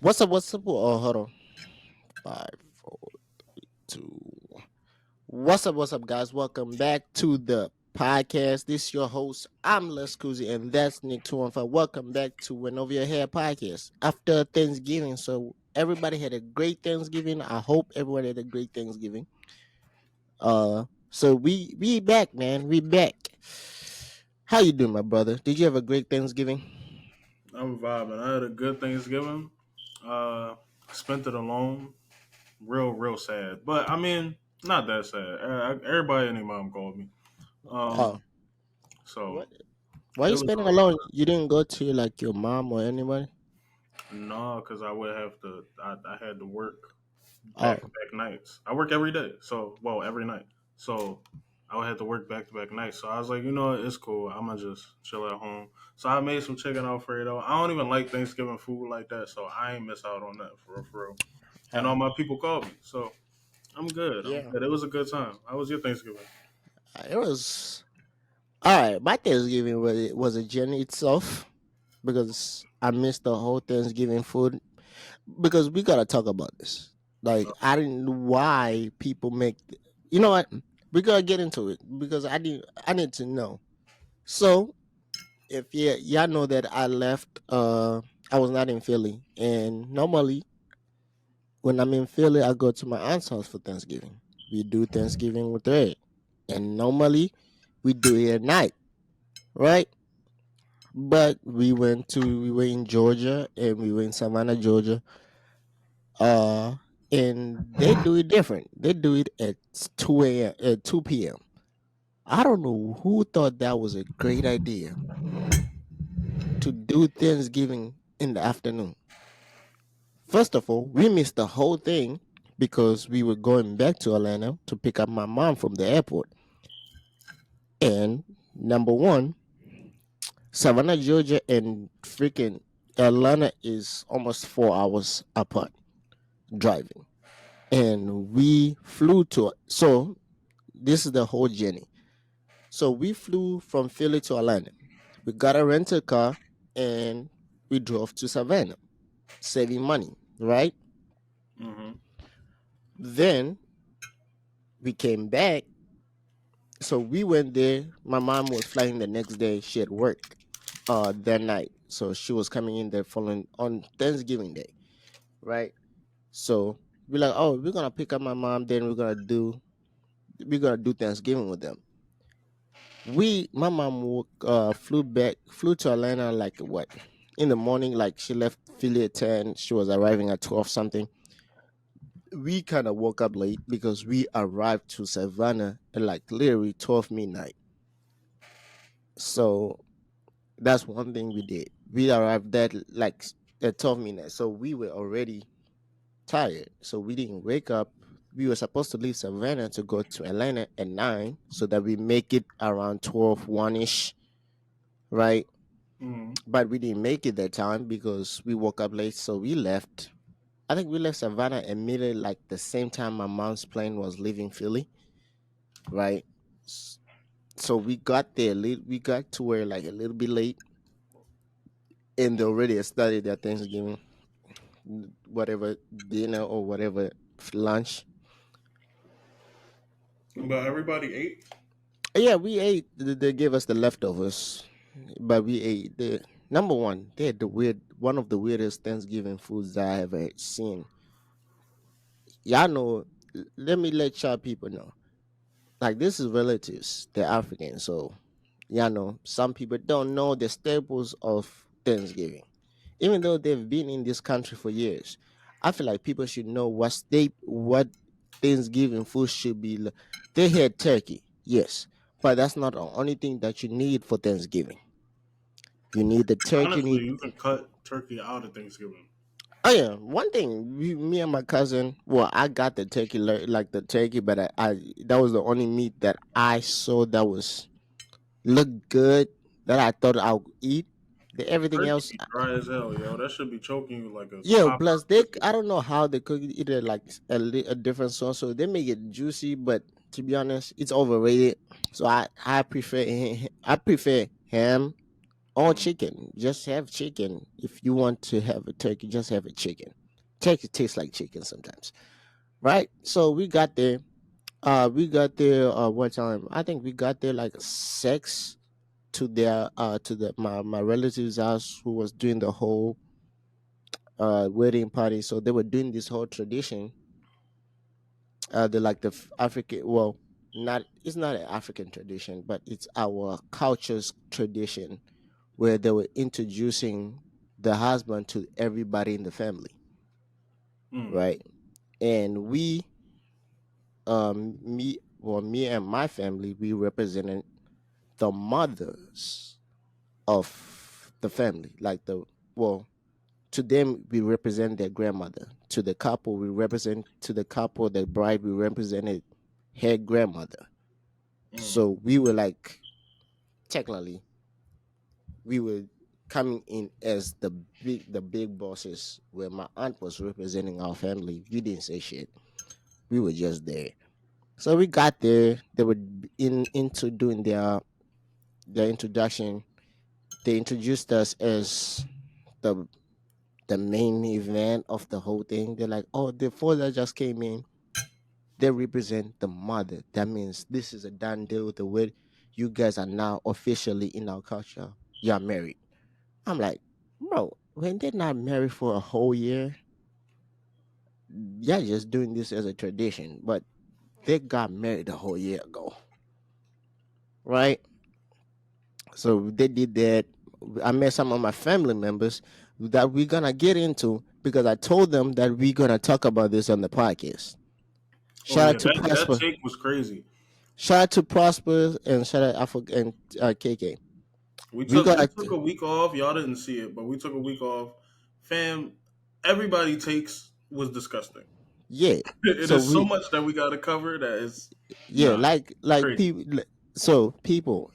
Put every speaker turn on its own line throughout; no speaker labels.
What's up? What's up? Oh, hold on. 5, 4, 2. What's up? What's up, guys? Welcome back to the podcast. This is your host. I'm LESKUZZY, and that's Nick 215. Welcome back to Whenever Your Hair podcast after Thanksgiving. So everybody had a great Thanksgiving. I hope everyone had a great Thanksgiving. So we back, man. We back. How you doing, my brother? Did you have a great Thanksgiving?
I'm vibing. I had a good Thanksgiving. Uh, Spent it alone. Real sad. But I mean, not that sad. Everybody and their mom called me.
Oh,
Um, so
what? Why
it
you
was
spending
all
alone? You didn't go to like your mom or anybody?
no, because I would have to. I had to work back to
Oh,
back nights. I work every day. So every night. So I would have to work back to back nights. So I was like, you know what, it's cool. I'm gonna just chill at home. So I made some chicken Alfredo. I don't even like Thanksgiving food like that, so I ain't miss out on that for real, for real. And
oh,
all my people called me. So I'm good. I'm
yeah.
good. It was a good time. How was your Thanksgiving?
It was all right. My Thanksgiving was a journey itself because I missed the whole Thanksgiving food. Because we gotta talk about this. Like I didn't know why people make. You know what? We gotta get into it because I need to know. So if y'all know that I left. I was not in Philly, and normally when I'm in Philly, I go to my aunt's house for Thanksgiving. We do Thanksgiving with her, and normally we do it at night, right? But we were in Georgia and we were in Savannah, Georgia. Uh and they do it different. They do it at 2 a.m. at 2 p.m. I don't know who thought that was a great idea to do Thanksgiving in the afternoon. First of all, we missed the whole thing because we were going back to Atlanta to pick up my mom from the airport. And number one, Savannah, Georgia, and freaking Atlanta is almost 4 hours apart driving. And we flew to, so this is the whole journey. So we flew from Philly to Atlanta. We got a rental car and we drove to Savannah, saving money, right?
Mm-hmm.
Then we came back. So we went there. My mom was flying the next day. She had work that night. So she was coming in there following on Thanksgiving Day, right? So we're like, oh, we're gonna pick up my mom, then we're gonna do Thanksgiving with them. My mom flew to Atlanta like what in the morning. Like she left Philly at 10. She was arriving at 12 something. We kind of woke up late because we arrived to Savannah at like literally 12 midnight. So that's one thing we did. We arrived at 12 midnight. So we were already tired. So we didn't wake up. We were supposed to leave Savannah to go to Atlanta at 9 so that we make it around 12, 1 ish, right?
Mm-hmm.
But we didn't make it that time because we woke up late. So we left. I think we left Savannah immediately, like the same time my mom's plane was leaving Philly, right? S- So we got there late. We got to where like a little bit late, and they already started their Thanksgiving, whatever dinner or whatever lunch.
But everybody ate.
Yeah, we ate. They gave us the leftovers, but we ate. The number one, they had one of the weirdest Thanksgiving foods that I ever seen. Y'all know. Let me let y'all people know. Like this is relatives. They're African, so y'all know some people don't know the staples of Thanksgiving, even though they've been in this country for years. I feel like people should know what Thanksgiving food should be. They had turkey, yes, but that's not the only thing that you need for Thanksgiving. You need the turkey. You
Honestly,
need
you can cut turkey out of Thanksgiving.
oh yeah, one thing. Me and my cousin. Well, I got the turkey like the turkey, but I that was the only meat that I saw that was looked good that I thought I would eat. Everything
Turkey
else,
be dry as hell, yo. That should be choking you like a
yeah.
Popeye
Plus,
biscuit.
I don't know how they cook it. Either like a different sauce, so they make it juicy. But to be honest, it's overrated. So I prefer ham Or
Mm.
chicken. Just have chicken. If you want to have a turkey, just have a chicken. Turkey tastes like chicken sometimes, right? So we got there. We got there. What time? I think we got there like 6 to their to the my relatives' house who was doing the whole wedding party. So they were doing this whole tradition. They like the African. Well, not it's not an African tradition, but it's our culture's tradition where they were introducing the husband to everybody in the family,
Mm.
right? And me and my family, we represented the mothers of the family, like the well, to them we represent their grandmother. To the couple, we represent to the couple, the bride, we represented her grandmother.
Mm.
So we were like technically we were coming in as the big bosses where my aunt was representing our family. We didn't say shit. We were just there. So we got there. They were into doing their introduction. They introduced us as the the main event of the whole thing. They're like, oh, the four that just came in, they represent the mother. That means this is a done deal. The way you guys are now officially in our culture. You are married. I'm like, bro, when they're not married for a whole year, you're just doing this as a tradition. But they got married a whole year ago, right? So they did that. I met some of my family members that we're gonna get into because I told them that we're gonna talk about this on the podcast.
Oh
Shout
yeah,
out to
that
Prosper.
take was crazy.
Shout out to Prosper and shout out and KK.
We
We
took
got
we took a week off. Y'all didn't see it, but we took a week off. Fam, everybody takes was disgusting.
yeah.
It
So
is so
we
much that we got to cover that is
yeah
nah
like
crazy.
people. So people,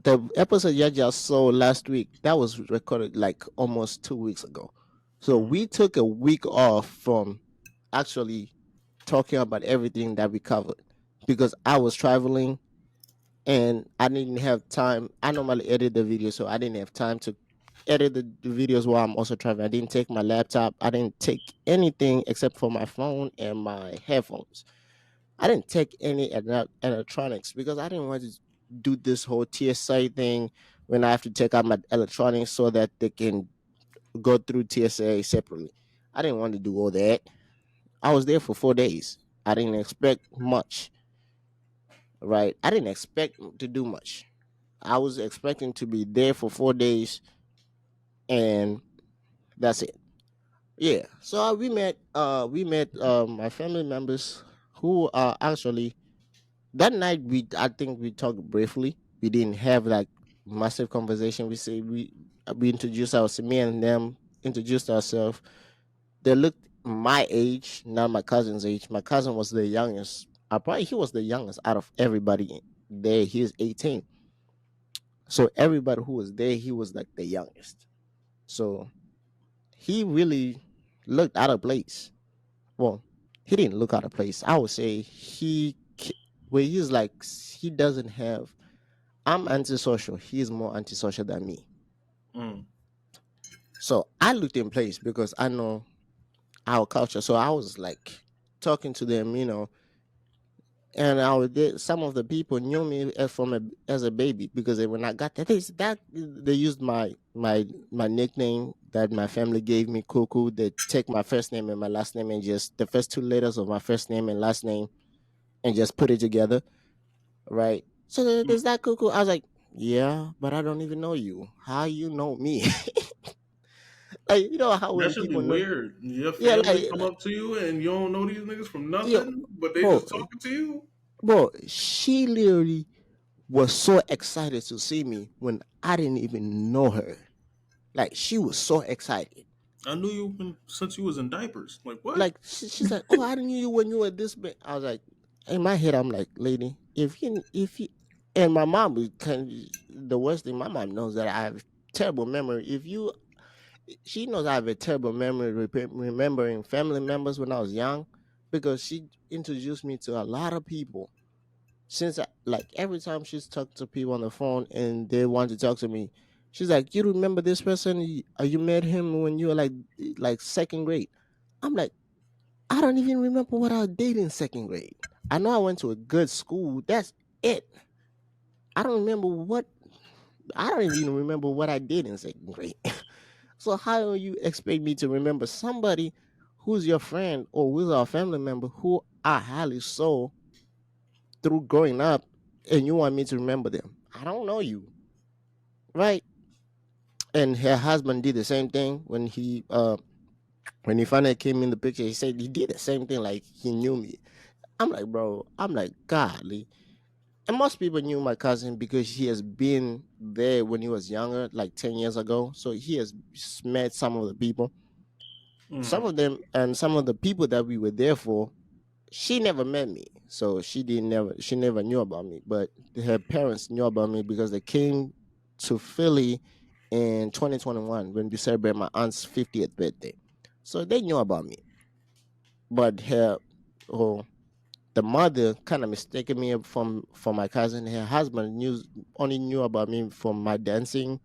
the episode you just saw last week that was recorded like almost 2 weeks ago. So
Mm.
we took a week off from actually talking about everything that we covered because I was traveling and I didn't have time. I normally edit the video, so I didn't have time to edit the videos while I'm also traveling. I didn't take my laptop. I didn't take anything except for my phone and my headphones. I didn't take any electronics because I didn't want to do this whole TSA thing when I have to take out my electronics so that they can go through TSA separately. I didn't want to do all that. I was there for 4 days. I didn't expect much, right? I didn't expect to do much. I was expecting to be there for 4 days and that's it. Yeah. So we met my family members who are actually that night I think we talked briefly. We didn't have like massive conversation. We introduced ourselves, me and them introduced ourselves. They looked my age, not my cousin's age. My cousin was the youngest. Probably he was the youngest out of everybody there. He's 18. So everybody who was there, he was like the youngest. So he really looked out of place. Well, he didn't look out of place. I would say where he's like he doesn't have. I'm antisocial. He's more antisocial than me.
Mm.
So I looked in place because I know our culture. So I was like talking to them, and some of the people knew me as a baby because when I got they used my nickname that my family gave me, Cuckoo. They take my first name and my last name and just the first two letters of my first name and last name and just put it together, right? So
Mm.
there's that Cuckoo. I was like, yeah, but I don't even know you. How you know me? Like how
That
when
should be
people know,
weird. Your
yeah,
family come up to you and you don't know these niggas from
yo,
nothing, but they
bro,
just talking to you.
she literally was so excited to see me when I didn't even know her. Like she was so excited.
I knew you since you was in diapers. Like what?
Like she's like, "Oh, I knew you when you were this big." I was like, in my head, I'm like, "Lady, if you," and my mom was the worst thing. My mom knows that I have terrible memory. She knows I have a terrible memory remembering family members when I was young because she introduced me to a lot of people. Like every time she's talked to people on the phone and they want to talk to me, She's like, you remember this person? You met him when you were like second grade. I'm like, I don't even remember what I did in second grade. I know I went to a good school. That's it. I don't remember what I don't even remember what I did in second grade. So how do you expect me to remember somebody who's your friend or who's our family member who I highly saw through growing up, and you want me to remember them? I don't know you, right? And her husband did the same thing when he finally came in the picture. He said he did the same thing, like he knew me. I'm like, bro. I'm like, godly. And most people knew my cousin because he has been there when he was younger, like 10 years ago. So he has met some of the people. Some
Hmm.
of them and some of the people that we were there for, she never met me. So she never knew about me. But her parents knew about me because they came to Philly in 2021 when we celebrated my aunt's 50th birthday. So they knew about me. But oh, the mother kind of mistaken me for my cousin. Her husband only knew about me from my dancing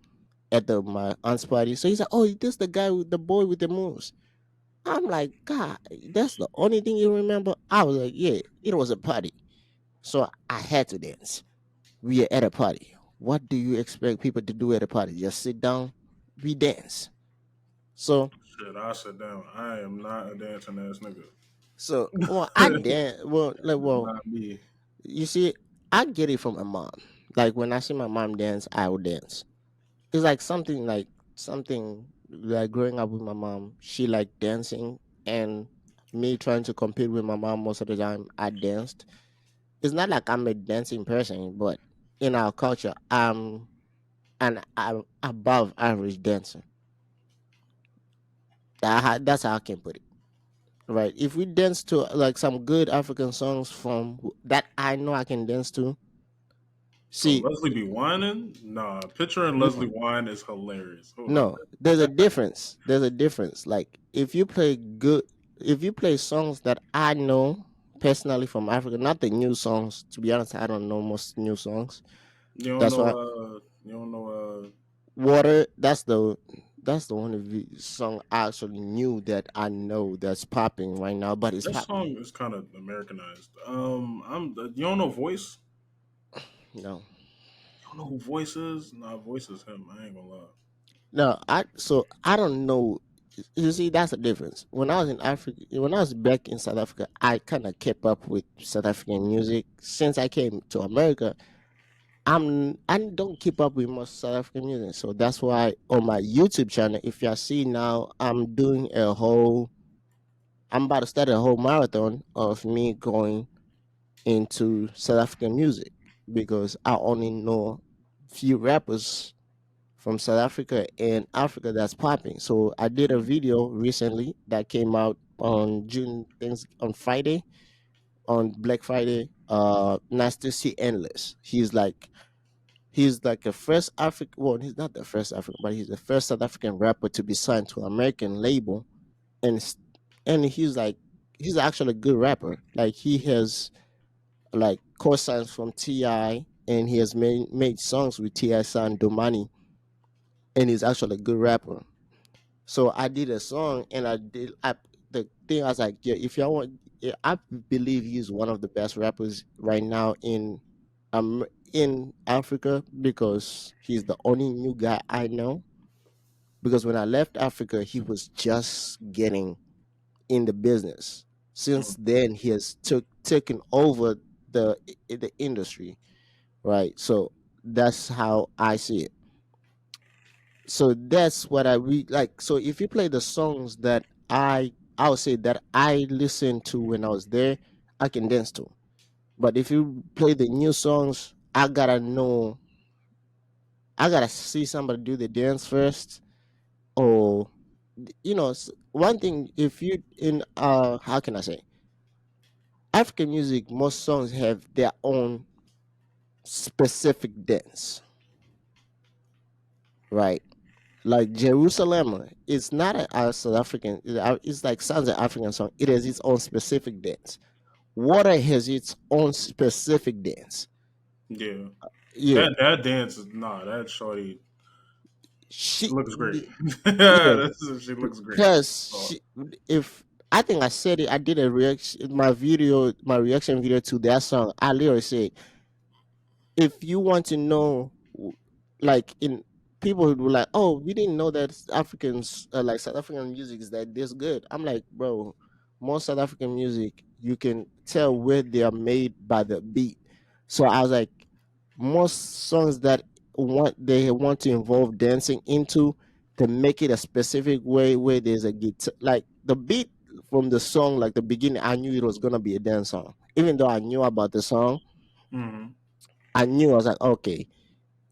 at my aunt's party. So he's like, "Oh, this the guy with the boy with the moves." I'm like, God, that's the only thing you remember? I was like, yeah, it was a party. So I had to dance. We are at a party. What do you expect people to do at a party? Just sit down, we dance. So,
Shit, I sit down. I am not a dancing ass nigga.
well, I dance. Well,
Not me.
you see, I get it from my mom. Like when I see my mom dance, I will dance. It's something like growing up with my mom. She liked dancing, and me trying to compete with my mom most of the time. I danced. It's not like I'm a dancing person, but in our culture, I'm an above average dancer. That's how I can put it. Right? If we dance to like some good African songs from that I know I can dance to.
So
See,
Leslie be whining? Nah, picturing Leslie whine is hilarious. Hold up.
no, there's a difference. There's a difference. Like if you play songs that I know personally from Africa, not the new songs. To be honest, I don't know most new songs.
You don't
That's
know.
why
You don't know.
Water. That's the only song I actually knew that I know that's popping right now. But it's
That
popping.
song is kind of Americanized. You don't know Voice?
No,
You don't know who Voice is? Nah, Voice is him. I ain't gonna lie.
no. I don't know. You see, that's the difference. When I was in Africa, when I was back in South Africa, I kind of kept up with South African music. Since I came to America, I don't keep up with most South African music. So that's why on my YouTube channel, if you see now, I'm about to start a whole marathon of me going into South African music because I only know few rappers from South Africa and Africa that's popping. So I did a video recently that came out on June things on Friday, on Black Friday. Nice to see Endless. He's like the first African. Well, he's not the first African, but he's the first South African rapper to be signed to an American label, and and he's actually a good rapper. Like he has like co-signs from Ti, and he has made songs with Ti son Domani, and he's actually a good rapper. So I did a song, and the thing I was like, yeah, if y'all want, yeah, I believe he's one of the best rappers right now in Africa because he's the only new guy I know. Because when I left Africa, he was just getting in the business. Since
Mm.
then, he has taken over the industry, right? So that's how I see it. So that's what I read. Like, so if you play the songs that I would say that I listened to when I was there, I can dance to. But if you play the new songs, I gotta see somebody do the dance first, or one thing. If you in how can I say, African music, most songs have their own specific dance, right? Like Jerusalem, it's not a South African. It's like sounds an African song. It has its own specific dance. Water has its own specific dance.
Yeah,
Yeah,
that dance is nah. That shorty. She
She,
looks great.
yeah,
She looks great.
because
Oh,
if I think I said it, I did a reaction, my reaction video to that song. I literally said, if you want to know, like in people who were like, oh, we didn't know that Africans, like South African music is that this good. I'm like, bro, most South African music, you can tell where they are made by the beat. So I was like, most songs that they want to involve dancing into, to make it a specific way where there's a guitar, like the beat from the song, like the beginning, I knew it was gonna be a dance song, even though I knew about the song.
hmm.
I knew, I was like, okay,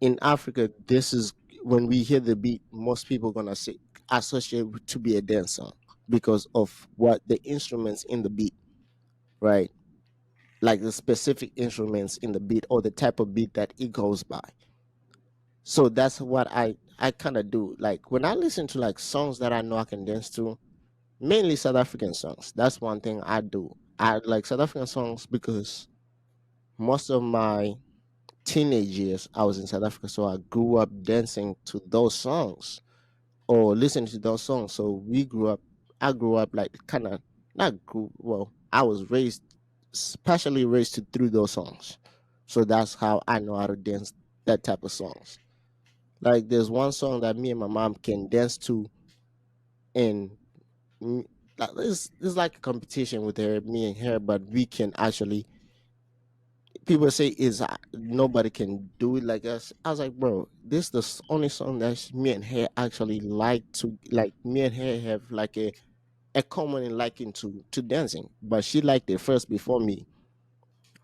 in Africa, this is when we hear the beat, most people gonna say associate it to be a dance song because of what the instruments in the beat, right? Like the specific instruments in the beat or the type of beat that it goes by. So that's what I kind of do. Like when I listen to like songs that I know I can dance to, mainly South African songs. That's one thing I do. I like South African songs because most of my teenage years I was in South Africa, so I grew up dancing to those songs or listening to those songs. So we grew up. I grew up like kind of not grew. Well, I was raised, specially raised to through those songs. So that's how I know how to dance that type of songs. Like there's one song that me and my mom can dance to, and mm, like, this like a competition with her, me and her, but we can actually. People say is nobody can do it like us. I was like, bro, this the only song that me and her actually like to like. Me and her have like a common liking to dancing, but she liked it first before me.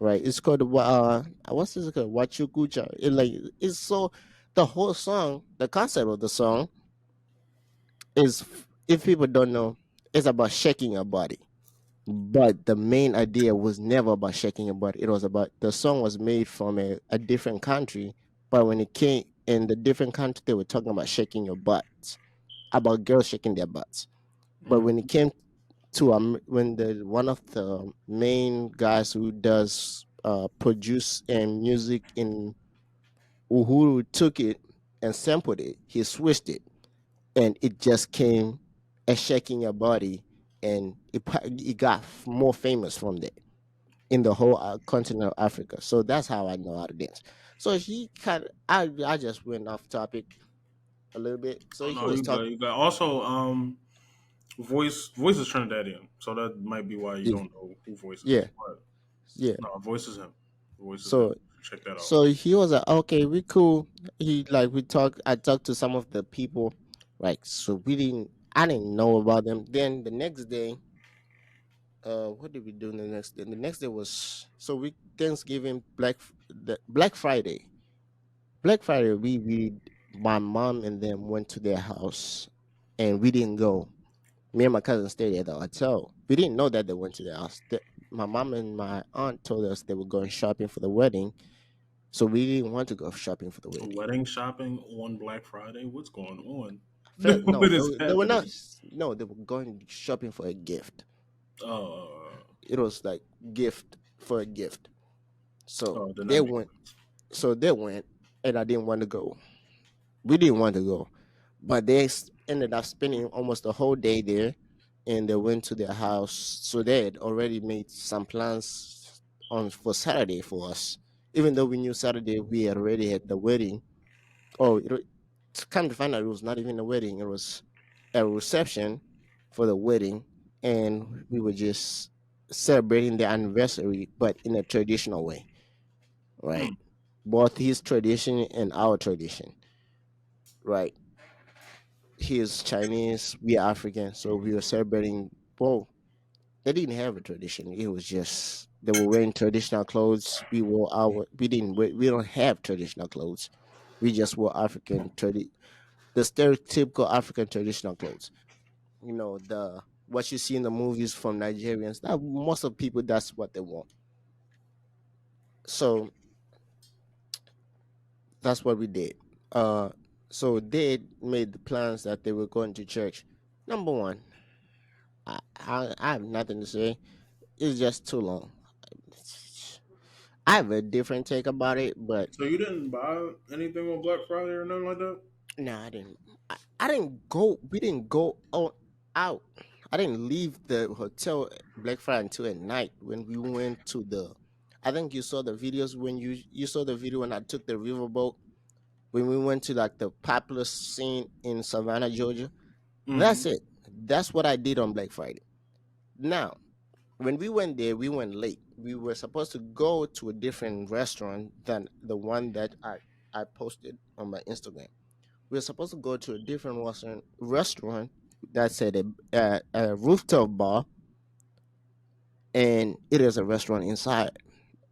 Right? It's called what's this called? Wachukucha. It like it's so the whole song, the concept of the song is, if people don't know, it's about shaking your body. But the main idea was never about shaking your body. It was about the song was made from a different country, but when it came in the different country, they were talking about shaking your butts, about girls shaking their butts. But when it
Hmm.
came to when the one of the main guys who does produce and music in Uhuru took it and sampled it, he switched it, and it just came as shaking your body, and it got more famous from there in the whole continent of Africa. So that's how I know how to dance. So he kind of, I just went off topic a little bit. So
Oh
he
no,
was
you
talking.
got you got also voice is Trinidadian, so that might be why you
Yeah,
don't know who voice is.
yeah,
But
yeah.
no, voice is him. Voice is him.
So
Check that out.
so he was like, okay, we cool. He like we talked. I talked to some of the people, like so we didn't. I didn't know about them. Then the next day, what did we do the next day? The next day was so we Thanksgiving, the Black Friday. Black Friday, my mom and them went to their house, and we didn't go. Me and my cousin stayed at the hotel. We didn't know that they went to their house. My mom and my aunt told us they were going shopping for the wedding, so we didn't want to go shopping for the wedding.
Wedding shopping on Black Friday. What's going on?
No,
What is
they were not.
happening?
No, they were going shopping for a gift.
Uh,
It was like gift for a gift. So
oh, the
they
not be.
went. So they went, and I didn't want to go. We didn't want to go, but they ended up spending almost the whole day there, and they went to their house. So they had already made some plans on for Saturday for us, even though we knew Saturday we had already had the wedding. Oh, to come to find out, it was not even a wedding; it was a reception for the wedding, and we were just celebrating the anniversary, but in a traditional way, right?
Hmm.
Both his tradition and our tradition, right? He is Chinese, we are African, so we were celebrating. Well, they didn't have a tradition. It was just they were wearing traditional clothes. We wore our. We didn't. We don't have traditional clothes. We just wore the stereotypical African traditional clothes. You know the what you see in the movies from Nigerians. That most of people that's what they want. So that's what we did. Uh, so they made the plans that they were going to church. Number one, I have nothing to say. It's just too long. I have a different take about it, but
So you didn't buy anything on Black Friday or nothing like that?
No, I didn't. I didn't go. We didn't go out. I didn't leave the hotel Black Friday until at night when we went to the. I think you saw the videos when you saw the video when I took the riverboat when we went to like the popular scene in Savannah, Georgia. That's
Hmm.
it. That's what I did on Black Friday. Now, when we went there, we went late. We were supposed to go to a different restaurant than the one that I posted on my Instagram. We were supposed to go to a different restaurant that said a rooftop bar, and it is a restaurant inside.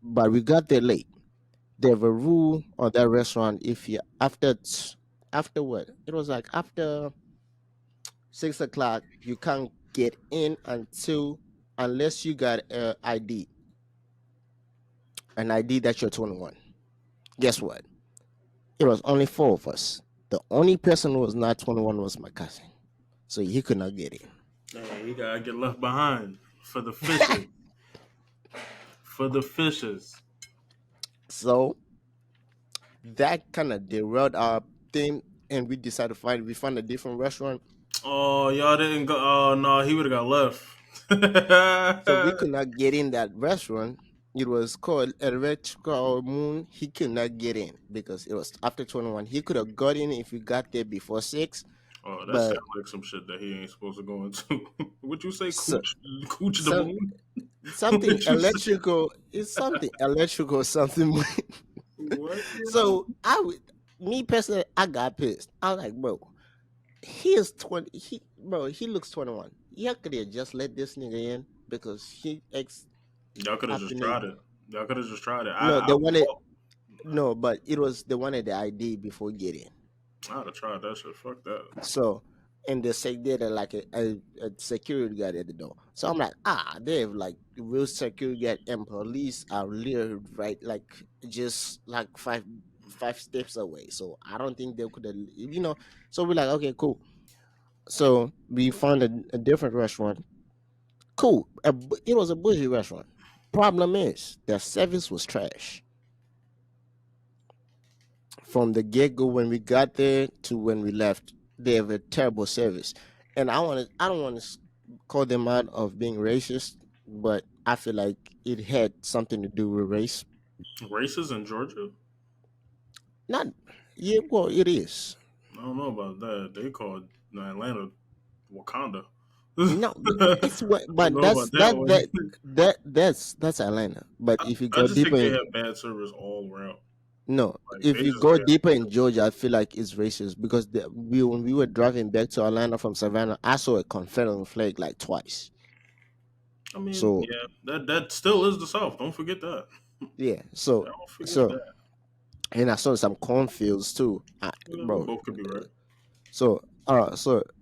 But we got there late. They have a rule on that restaurant if you after what? It was like after 6 o'clock, you can't get in until unless you got a ID, an ID that you're 21. Guess what? It was only four of us. The only person who was not 21 was my cousin, so he could not get in.
Hey, he gotta get left behind for the fishes. For the fishes.
So that kind of derailed our thing, and we found a different restaurant.
Oh, y'all didn't go. Oh no, he would have got left.
So we could not get in that restaurant. It was called Electrical Moon. He could not get in because it was after 21. He could have got in if we got there before 6,
Oh, that sounds
but
like some shit that he ain't supposed to go into. What you say,
so,
cooch the
some
moon?
something
What you say?
electrical is something electrical something.
What? Yo?
So me personally, I got pissed. I was like, bro, he is 20. He looks 21. You could have just let this nigga in because he ex
Y'all could have
after
just
me.
tried it. Y'all could have just tried it.
No,
I
they wanted
would
no, but it was they wanted the ID before getting.
I'd have tried that shit. Fuck that.
So and they say they had like a security guard at the door. So I'm like, they have like real security guard and police are literally right like just like five steps away. So I don't think they could have. So we're like, okay, cool. So we found a different restaurant. Cool. It was a bougie restaurant. Problem is, their service was trash from the get go. When we got there to when we left, they have a terrible service. And I don't want to call them out of being racist, but I feel like it had something to do with race.
Races in Georgia?
Not, yeah, well, it is.
I don't know about that. They called Atlanta Wakanda.
No,
I
it's what,
don't
but
know about that one.
that's Atlanta. But if you
I
go
just
deeper
think they
in,
have bad service all around.
no,
Like
if
they
you
just
go
get
deeper in Georgia, I feel like it's racist because when we were driving back to Atlanta from Savannah, I saw a Confederate flag like twice.
I mean,
So
yeah, that still is the South. Don't forget that.
yeah, so
Don't forget
so
that.
and I saw some cornfields too,
Well,
bro.
both could be right.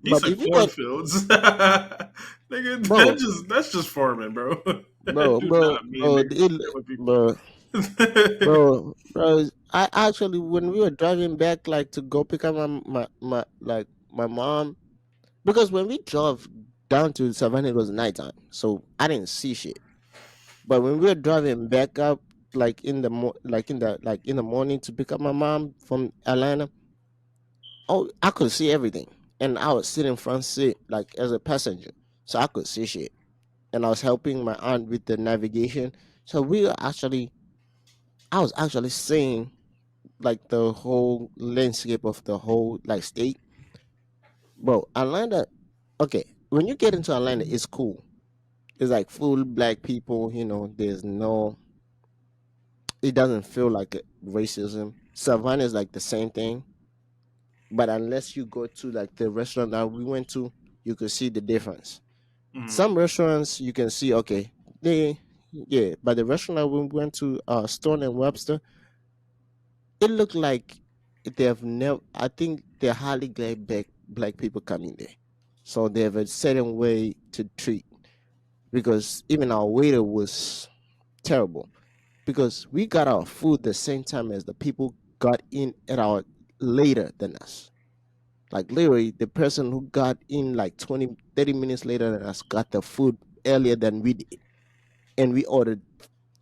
He
But
said
if you go,
cornfields. Nigga,
bro,
that's just farming, bro.
bro,
Do
bro,
not mean
bro,
niggas killing people.
bro, bro, I actually when we were driving back, like to go pick up my mom, because when we drove down to Savannah, it was nighttime, so I didn't see shit. But when we were driving back up, like in the morning to pick up my mom from Atlanta, oh, I could see everything, and I was sitting front seat like as a passenger, so I could see shit, and I was helping my aunt with the navigation. So I was actually seeing like the whole landscape of the whole like state. Bro, Atlanta, okay, when you get into Atlanta, it's cool. It's like full black people, there's no, it doesn't feel like racism. Savannah is like the same thing, but unless you go to like the restaurant that we went to, you could see the difference.
Mm,
Some restaurants you can see, okay, yeah, but the restaurant that we went to, Stone and Webster, it looked like they have never. I think they're highly glad black people coming there, so they have a certain way to treat. Because even our waiter was terrible. Because we got our food the same time as the people got in at our later than us. Like literally, the person who got in like 20, 30 minutes later than us got the food earlier than we did, and we ordered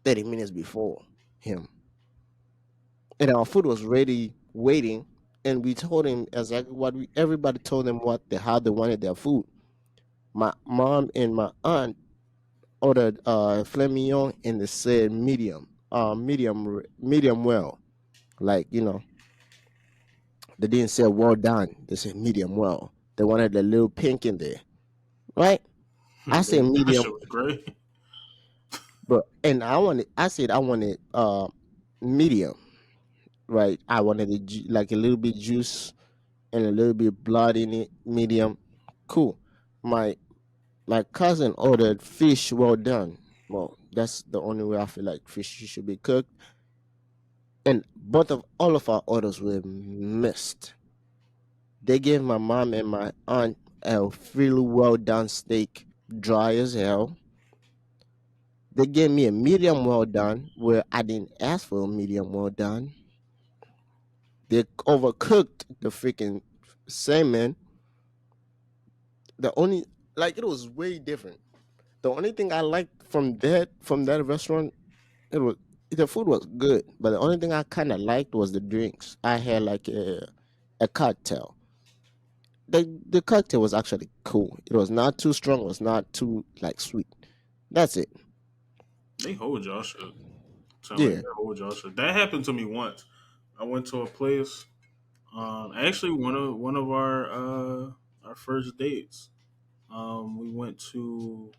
30 minutes before him, and our food was ready waiting. and we told him exactly what everybody told them what the how they wanted their food. My mom and my aunt ordered filet mignon, and they said medium, medium well. Like, they didn't say well done. They said medium well. They wanted a little pink in there, right? I said
That
medium,
shit was great.
but and I said I wanted medium, right? I wanted like a little bit juice and a little bit blood in it, medium. Cool. My my cousin ordered fish well done. Well, that's the only way I feel like fish should be cooked. And both of all of our orders were missed. They gave my mom and my aunt a really well done steak, dry as hell. They gave me a medium well done where I didn't ask for a medium well done. They overcooked the freaking salmon. The only like it was way different. The only thing I liked from that restaurant, it was the food was good, but the only thing I kind of liked was the drinks. I had like a cocktail. The cocktail was actually cool. It was not too strong. It was not too like sweet. That's it.
They hold y'all shit. Sound like
Yeah.
they hold y'all shit. That happened to me once. I went to a place. Actually, one of our first dates. We went to.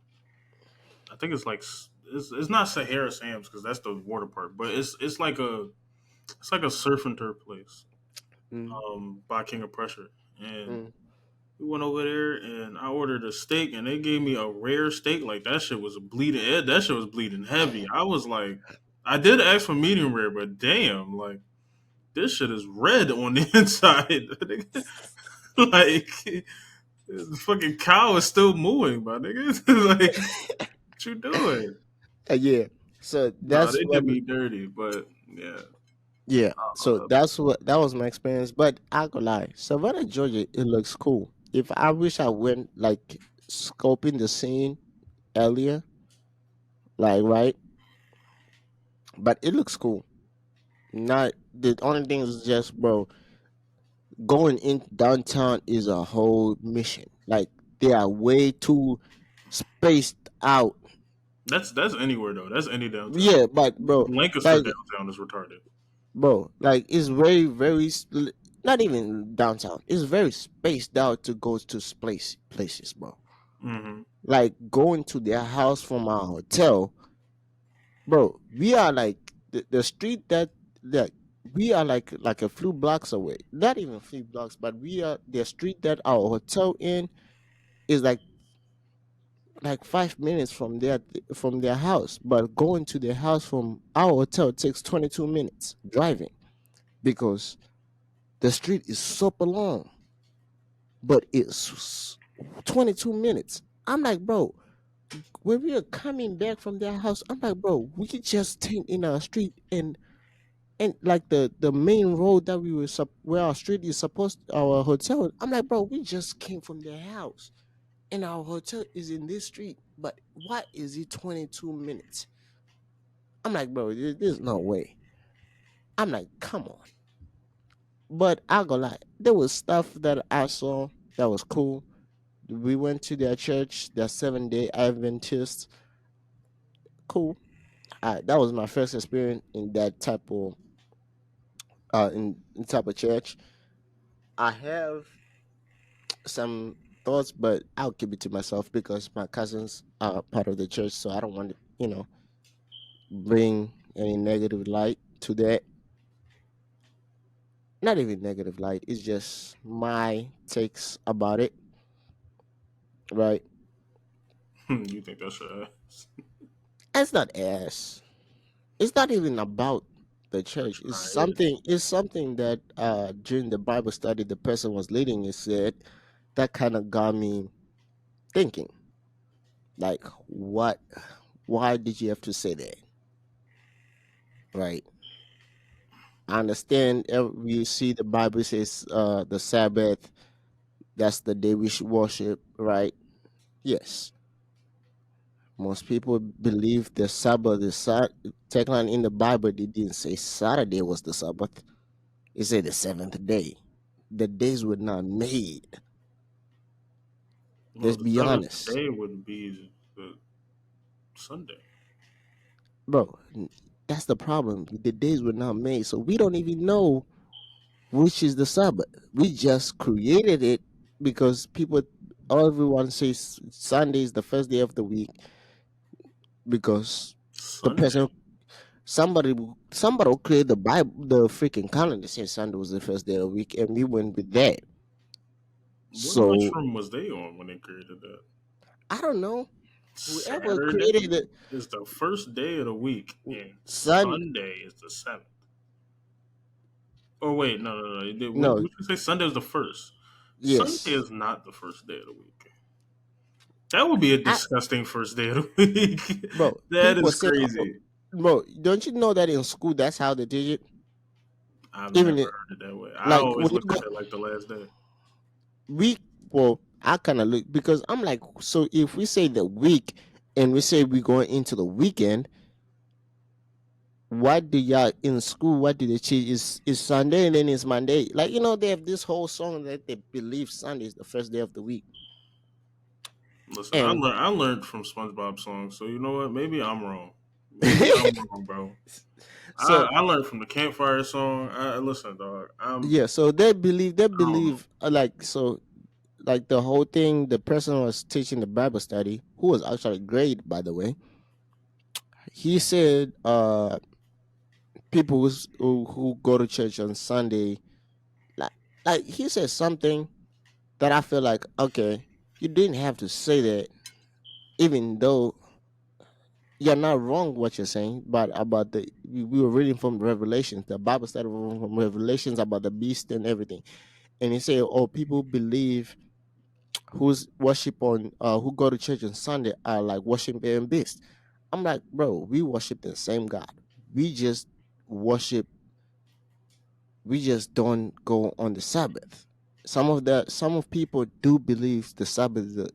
I think it's like it's not Sahara Sam's because that's the water park, but it's like a surf and turf place.
Mm,
By King of Pressure, and
mm.
we went over there and I ordered a steak and they gave me a rare steak. Like that shit was bleeding. That shit was bleeding heavy. I was like, I did ask for medium rare, but damn, like this shit is red on the inside. Like the fucking cow is still mooing, my nigga. Like what you doing?
Yeah. So
Nah,
that's
they
what.
did me dirty, but yeah,
Yeah.
I don't
So
know.
that was my experience. But I could lie, Savannah, Georgia, it looks cool. If I wish I went like scoping the scene earlier, like right, but it looks cool. Not the only thing is just, bro, going in downtown is a whole mission. Like they are way too spaced out.
That's anywhere though. That's any downtown.
Yeah, but bro,
Lancaster
like
downtown is retarded.
like it's very very not even downtown. It's very spaced out to go to places, bro.
Hmm.
Like going to their house from our hotel, bro. We are like the street that we are like a few blocks away. Not even a few blocks, but we are the street that our hotel in is like 5 minutes from their house. But going to their house from our hotel takes 22 minutes driving because the street is super long, but it's 22 minutes. I'm like, bro, when we are coming back from their house, I'm like, bro, we could just take in our street and like the main road that we were where our street is supposed our hotel. I'm like, bro, we just came from their house and our hotel is in this street, but why is it 22 minutes? I'm like, bro, there's no way. I'm like, come on. But I go lie, there was stuff that I saw that was cool. We went to their church, their 7 day Adventist. Cool. That was my first experience in that type of in type of church. I have some thoughts, but I'll keep it to myself because my cousins are part of the church, so I don't want to, bring any negative light to that. Not even negative light. It's just my takes about it, right?
You think that's ass?
It's not ass. It's not even about the church. It's
Alright.
something. It's something that during the Bible study the person was leading it said that kind of got me thinking. Like, what? Why did you have to say that? Right? I understand. You see, the Bible says the Sabbath. That's the day we should worship. Right? Yes. Most people believe the Sabbath is technically in the Bible. They didn't say Saturday was the Sabbath. It said the seventh day. the days were not made.
Well,
Let's
the
be
seventh
honest,
day would be the Sunday.
bro. That's the problem. The days were not made, so we don't even know which is the Sabbath. We just created it because people, everyone says Sunday is the first day of the week because the
Sunday.
person, somebody will create the Bible, the freaking calendar says Sunday was the first day of the week, and we went with that.
What
So
mushroom was they on when they created that?
I don't know. Whoever created
Saturday
it,
is the first day of the week, and
Sun,
Sunday is the seventh. Oh wait, no, no, no.
no,
What you say? Sunday is the first. Sunday
yes.
is not the first day of the week. That would be a
I,
disgusting first day of the week.
bro,
That
people
is
say, oh,
crazy.
bro, don't you know that in school that's how they teach it?
I've
Even
never
it,
heard it that way. I
like
always
when you
looked
go,
at it like the last day.
week, well, I kind of look because I'm like, so if we say the week and we say we're going into the weekend, what do y'all in school? What do they teach? Is Sunday and then it's Monday? Like they have this whole song that they believe Sunday is the first day of the week,
Listen,
and
I learned from SpongeBob songs, so you know what? Maybe I'm wrong. Maybe I'm wrong, bro.
so
I learned from the campfire song. Listen, dog.
yeah, so they
I don't know.
believe like so like the whole thing. The person was teaching the Bible study, who was actually great by the way. He said, people who go to church on Sunday, like he said something that I feel like, okay, you didn't have to say that, even though you're not wrong what you're saying, but about we were reading from Revelations, the Bible started from Revelations about the beast and everything, and he said, oh, people believe who's worship on who go to church on Sunday are like worshiping beast. I'm like, bro, we worship the same God. We just worship. We just don't go on the Sabbath. Some of people do believe the Sabbath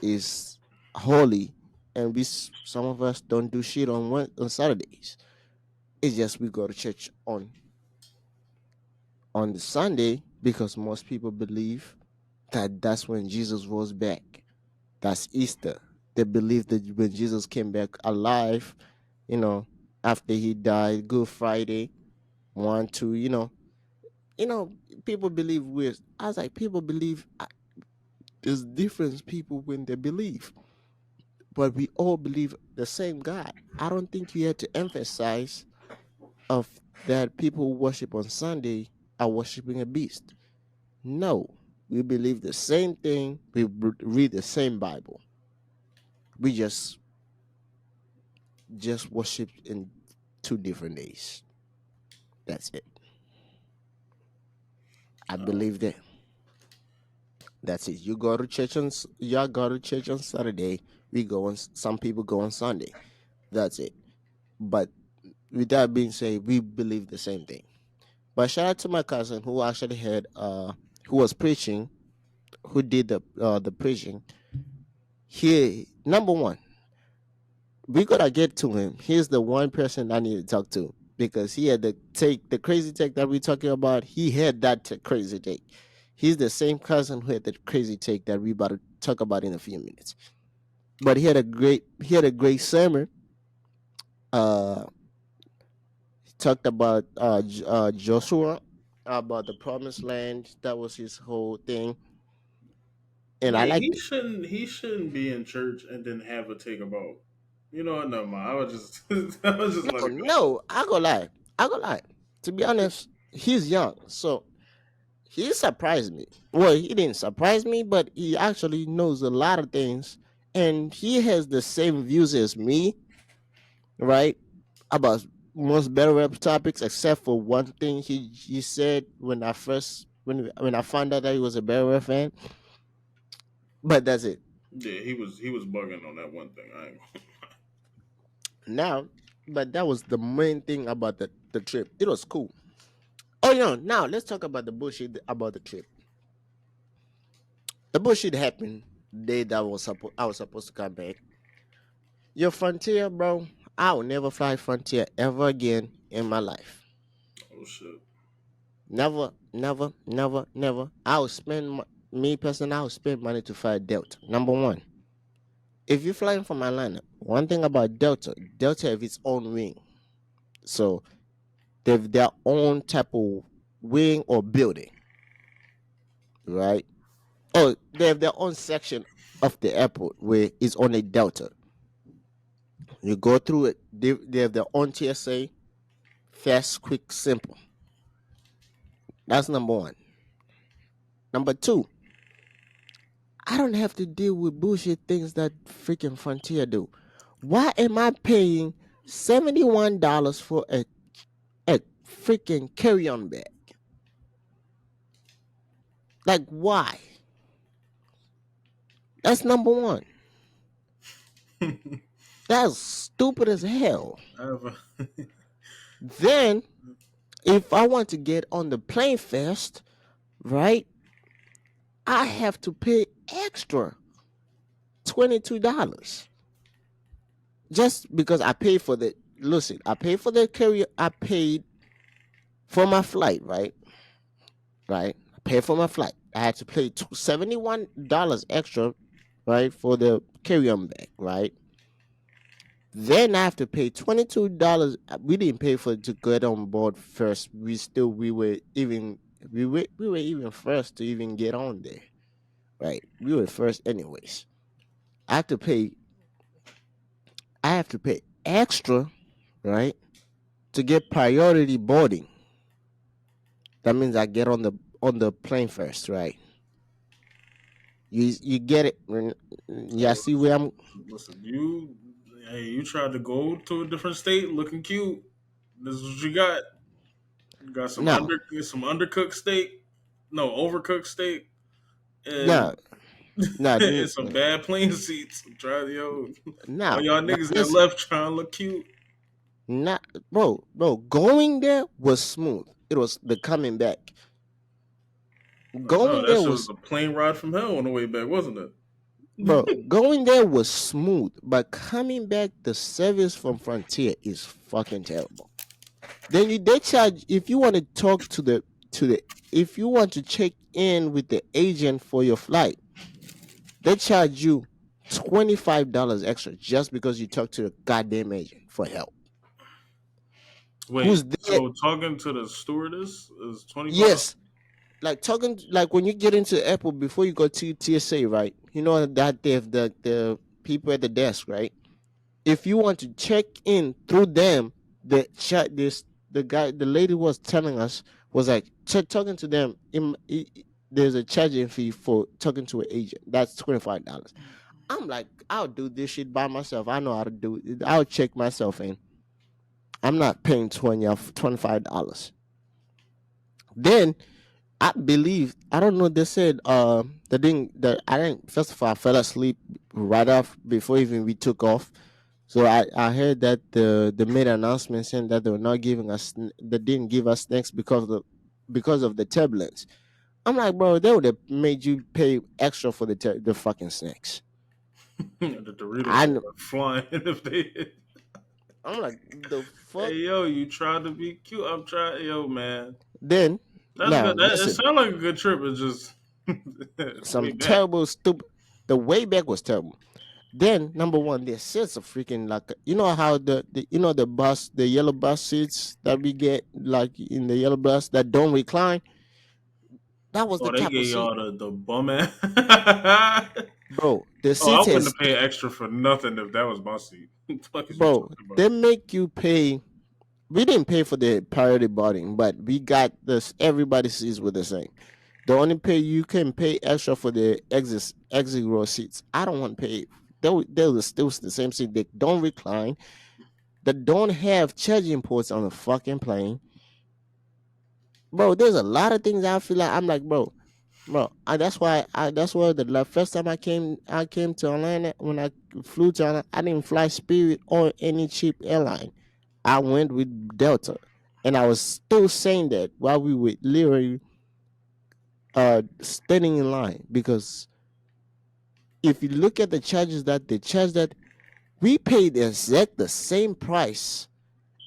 is holy, and some of us don't do shit on Saturdays. It's just we go to church on the Sunday because most people believe that that's when Jesus rose back. That's Easter. They believe that when Jesus came back alive, you know, after he died, Good Friday, one, two, you know, people believe weird. I was like, people believe. There's different people when they believe, but we all believe the same God. I don't think you had to emphasize of that people who worship on Sunday are worshiping a beast. No, we believe the same thing. We read the same Bible. We just worship in 2 different days. That's it. I
Oh,
believe that. That's it. You go to church on Saturday. We go on. Some people go on Sunday. That's it. But with that being said, we believe the same thing. But shout out to my cousin who actually had who was preaching, who did the preaching. He number one, we gotta get to him. He's the one person I need to talk to because he had the crazy take that we're talking about. He had that crazy take. He's the same cousin who had the crazy take that we about to talk about in a few minutes. But he had a great sermon. He talked about Joshua, about the promised land. That was his whole thing, and I
yeah,
liked it.
he shouldn't be in church and then have a take about. You know what? No, mind. I would just I would just let
No,
it go.
no, I go lie. I go lie. To be honest, he's young, so he surprised me. Well, he didn't surprise me, but he actually knows a lot of things, and he has the same views as me, right? About most better rap topics, except for one thing he said when I found out that he was a better rap fan. But that's it.
Yeah, he was bugging on that one thing. I ain't.
Now, but that was the main thing about the trip. It was cool. Oh, now let's talk about the bullshit about the trip. The bullshit happened the day that I was supposed to come back. Your Frontier, bro. I will never fly Frontier ever again in my life.
Oh shit.
Never, never, never, never. I would spend me personally. I would spend money to fly Delta. Number one, if you're flying from Atlanta, one thing about Delta, Delta have its own wing, so they have their own type of wing or building, right? Oh, they have their own section of the airport where it's on a Delta. You go through it. They have their own TSA, fast, quick, simple. That's number one. Number two, I don't have to deal with bullshit things that freaking Frontier do. Why am I paying $71 for a freaking carry-on bag? Like, why? That's number one. That's stupid as hell.
I have a,
Then, if I want to get on the plane fast, right, I have to pay extra $22 just because I paid for the. Listen, I paid for the carrier. I paid for my flight, right? Right. I paid for my flight. I had to pay $71 extra, right, for the carry-on bag, right? Then I have to pay $22. We didn't pay for to get on board first. We were even first to even get on there, right? We were first anyways. I have to pay. I have to pay extra, right, to get priority boarding. That means I get on the plane first, right? You get it. Yeah,
hey,
see where I'm.
listen, you tried to go to a different state looking cute. This is what you got. You got
No,
some undercooked steak, no overcooked steak,
no,
and
no,
and some bad plane seats. I'm trying, all
no.
y'all
Now
niggas that
listen,
left trying to look cute.
not bro. Going there was smooth. It was the coming back.
Oh, no,
Going
that
there
shit was
was
a plane ride from hell on the way back, wasn't it?
bro. Going there was smooth, but coming back, the service from Frontier is fucking terrible. Then they charge if you want to talk to the if you want to check in with the agent for your flight, they charge you $25 extra just because you talk to the goddamn agent for help.
Wait,
Who's there?
so talking to the stewardess is 25?
Yes, like talking like when you get into the airport before you go to TSA, right? You know that they have the people at the desk, right? If you want to check in through them, the guy the lady was telling us was like talking to them. There's a charging fee for talking to an agent. That's $25. I'm like, I'll do this shit by myself. I know how to do it. I'll check myself in. I'm not paying 20 or $25. Then I don't know, they said the thing that I didn't first of all I fell asleep right off before even we took off. So I heard that the made an announcement saying that they were not giving us they didn't give us snacks because of the turbulence. I'm like, bro, they would have made you pay extra for the fucking snacks.
The Doritos
I
would
kn-
have flying if they hit.
I'm like, the fuck.
Hey yo, you tried to be cute. I'm trying, yo man.
Then
That's
now
good. That it
listen,
sounds like a good trip. It's just
some
way back.
terrible stupid. The way back was terrible. Then number one, their seats are freaking like you know how the you know the bus the yellow bus seats that we get like in the yellow bus that don't recline. That was the
Oh, they
type of
gave
seat,
y'all the bum ass.
bro. The
Oh, I
seats
wouldn't
has
have paid extra for nothing if that was my seat. What the fuck is you
bro.
talking about?
They make you pay. We didn't pay for the priority boarding, but we got this. Everybody's seats were the same. The only pay you can pay extra for the exit row seats. I don't want to pay. They was still the same seat. They don't recline. They don't have charging ports on the fucking plane. Bro, there's a lot of things I feel like I'm like, bro. That's why first time I came to Atlanta when I flew to Atlanta, I didn't fly Spirit or any cheap airline. I went with Delta, and I was still saying that while we were literally standing in line because if you look at the charges that they charge that we paid exact the same price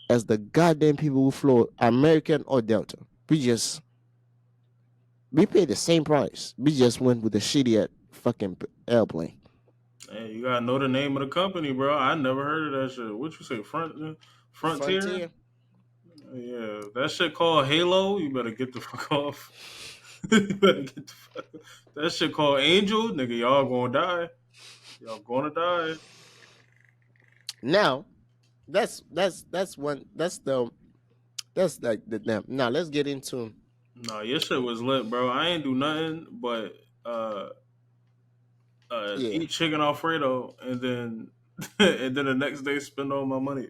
as the goddamn people who flew American or Delta. We just We paid the same price. We just went with the shitty at fucking airplane.
Hey, you gotta know the name of the company, bro. I never heard of that shit. What you say, Frontier?
Frontier.
Yeah, that shit called Halo. You better get the fuck off. You better get the fuck. That shit called Angel, nigga. Y'all gonna die. Y'all gonna die.
Now that's one that's like the now let's get into
Nah, your shit was lit, bro. I ain't do nothing but uh
yeah.
eat chicken Alfredo and then and then the next day spend all my money.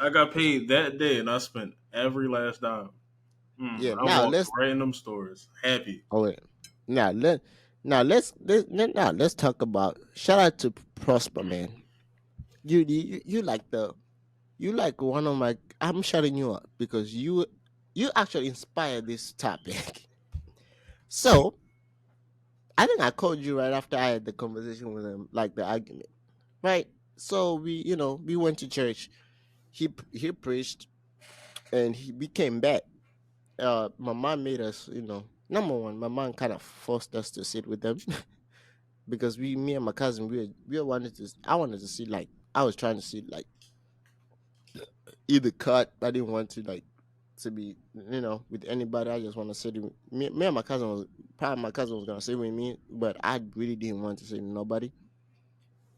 I got paid that day and I spent every last dime.
Yeah,
I
now
walked
let's
right in them stores, happy.
oh wait. Now let's talk about shout out to Prosper, man. You like the you like one of my I'm shutting you up because you actually inspired this topic. So I think I called you right after I had the conversation with him, like the argument. Right? So we went to church. He preached and we came back. My mom made us, number one, my mom kind of forced us to sit with them because me and my cousin, we wanted to. I wanted to see like I was trying to see like either cut. I didn't want to like to be, with anybody. I just want to sit with me and my cousin was probably my cousin was gonna sit with me, but I really didn't want to sit with nobody.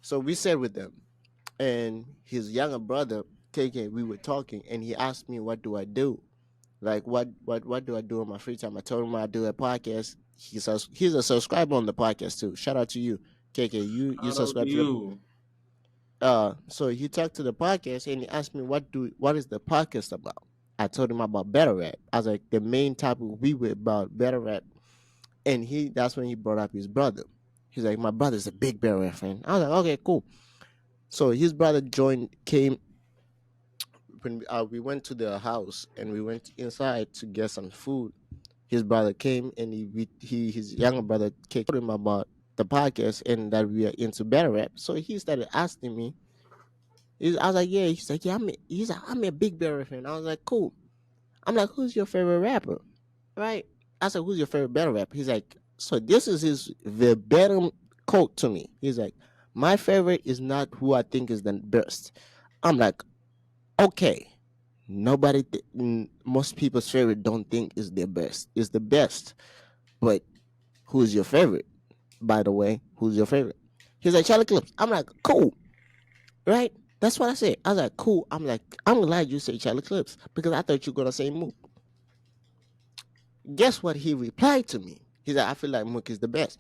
So we sat with them, and his younger brother, KK, we were talking, and he asked me, "What do I do? Like, what do I do in my free time?" I told him I do a podcast. He's a subscriber on the podcast too. Shout out to you, KK. You
Shout out to
subscribe to the.
you.
So he talked to the podcast and he asked me what is the podcast about. I told him about better rap. I was like the main topic we were about better rap, and that's when he brought up his brother. He's like, my brother's a big better rap fan. I was like, okay, cool. So his brother came when we went to the house and we went inside to get some food. His brother came and his younger brother told him about the podcast and that we are into better rap. So he started asking me. I was like, yeah. He's like, yeah. I'm a big better rap fan. I was like, cool. I'm like, who's your favorite rapper? Right? I said, who's your favorite battle rapper? He's like, so this is his verbatim quote to me. He's like, my favorite is not who I think is the best. I'm like, okay. Most people's favorite don't think is their best. Is the best. But who's your favorite? By the way, who's your favorite? He's like, Charlie Clips. I'm like, cool. Right? That's what I said. I was like, cool. I'm like, I'm glad you say Charlie Clips because I thought you were going to say Mook. Guess what he replied to me? He's like, I feel like Mook is the best.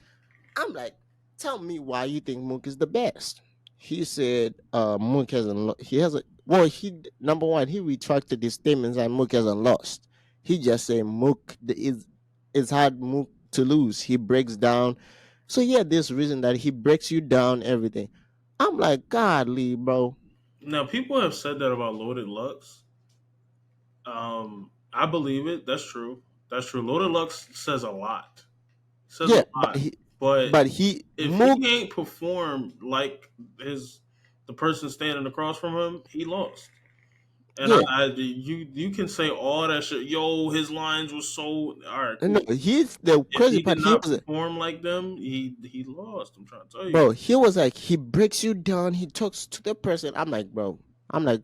I'm like, tell me why you think Mook is the best. He said, Mook hasn't. He hasn't. Well, he number one, he retracted his statements and Mook hasn't lost. He just said Mook is it's hard Mook to lose. He breaks down. So yeah, this reason that he breaks you down everything. I'm like, godly, bro.
Now people have said that about Loaded Lux. I believe it. That's true. That's true. Loaded Lux says a lot. Says a
Yeah,
lot. But
but he
if he
Mook.
ain't performed like the person standing across from him, he lost. And
Yeah,
you can say all that shit. Yo, his lines were so all right,
no,
cool.
he's the
If
crazy
he did
part. He
not
was
perform like them, he lost. I'm trying to tell you.
bro, he was like, he breaks you down. He talks to the person. I'm like, bro, I'm like,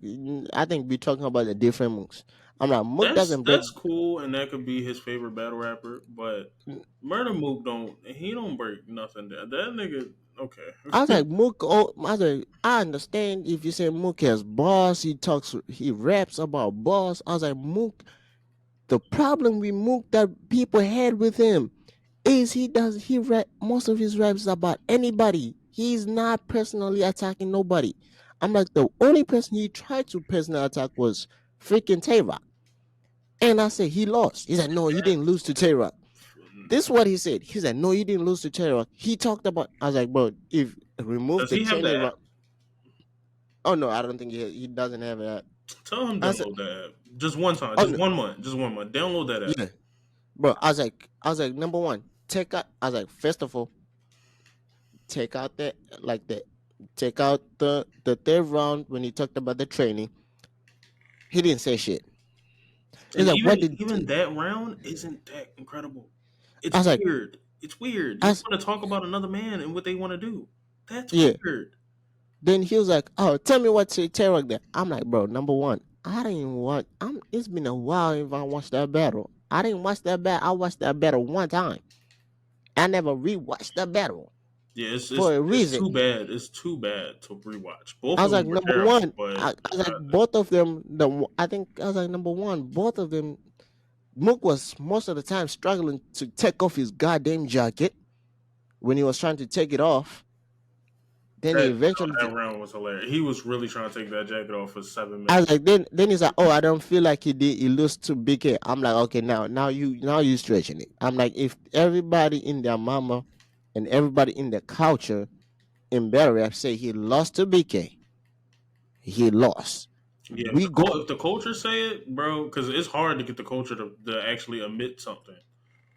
I think we're talking about the different mooks. I'm like, Mook doesn't break.
That's cool, and that could be his favorite battle rapper. But Murder Mook don't break nothing. That nigga okay.
I was like, Mook. Oh, I was like, I understand if you say Mook has boss. He raps about boss. I was like, Mook. The problem with Mook that people had with him is he rap most of his raps about anybody. He's not personally attacking nobody. I'm like the only person he tried to personally attack was freaking Tay Rock. And I said he lost. He said, no, he didn't lose to Tay Rock. This is what he said. He said, no, he didn't lose to Tay Rock. He talked about I was like, bro, if remove
Does
the
he have
Cheney
the app?
Rock. Oh no, I don't think he doesn't have that.
Tell him
I said,
download that app. Just one time.
oh
Just
no,
1 month. Just 1 month. Download that app.
yeah. Bro, I was like, number one, take out I was like, first of all, take out the take out the third round when he talked about the training. He didn't say shit. He's
And
like, what
even
did
even that round isn't that incredible.
I
It's
was like,
weird. It's weird.
I
You
was,
want to talk about another man and what they want to do. That's
yeah.
weird.
Then he was like, "Oh, tell me what to tell there." I'm like, "Bro, number one, I didn't watch. It's been a while if I watched that battle. I didn't watch that battle. I watched that battle one time. I never rewatched the battle
Yeah,
for a
it's
reason."
too bad. It's too bad to rewatch. Both
I
of
was like,
them were
number
terrible,
one,
but
I was like, both of them. I think I was like, number one, both of them. Mook was most of the time struggling to take off his goddamn jacket when he was trying to take it off. Then he
that
eventually,
round was hilarious. He was really trying to take that jacket off for
I
7 minutes.
was like, then he's like, "Oh, I don't feel like he did. He lost to BK." I'm like, "Okay, now you stretching it." I'm like, if everybody in their mama and everybody in the culture in battle rap say he lost to BK, he lost.
Yeah,
We go,
if the culture say it, bro, because it's hard to get the culture to actually admit something.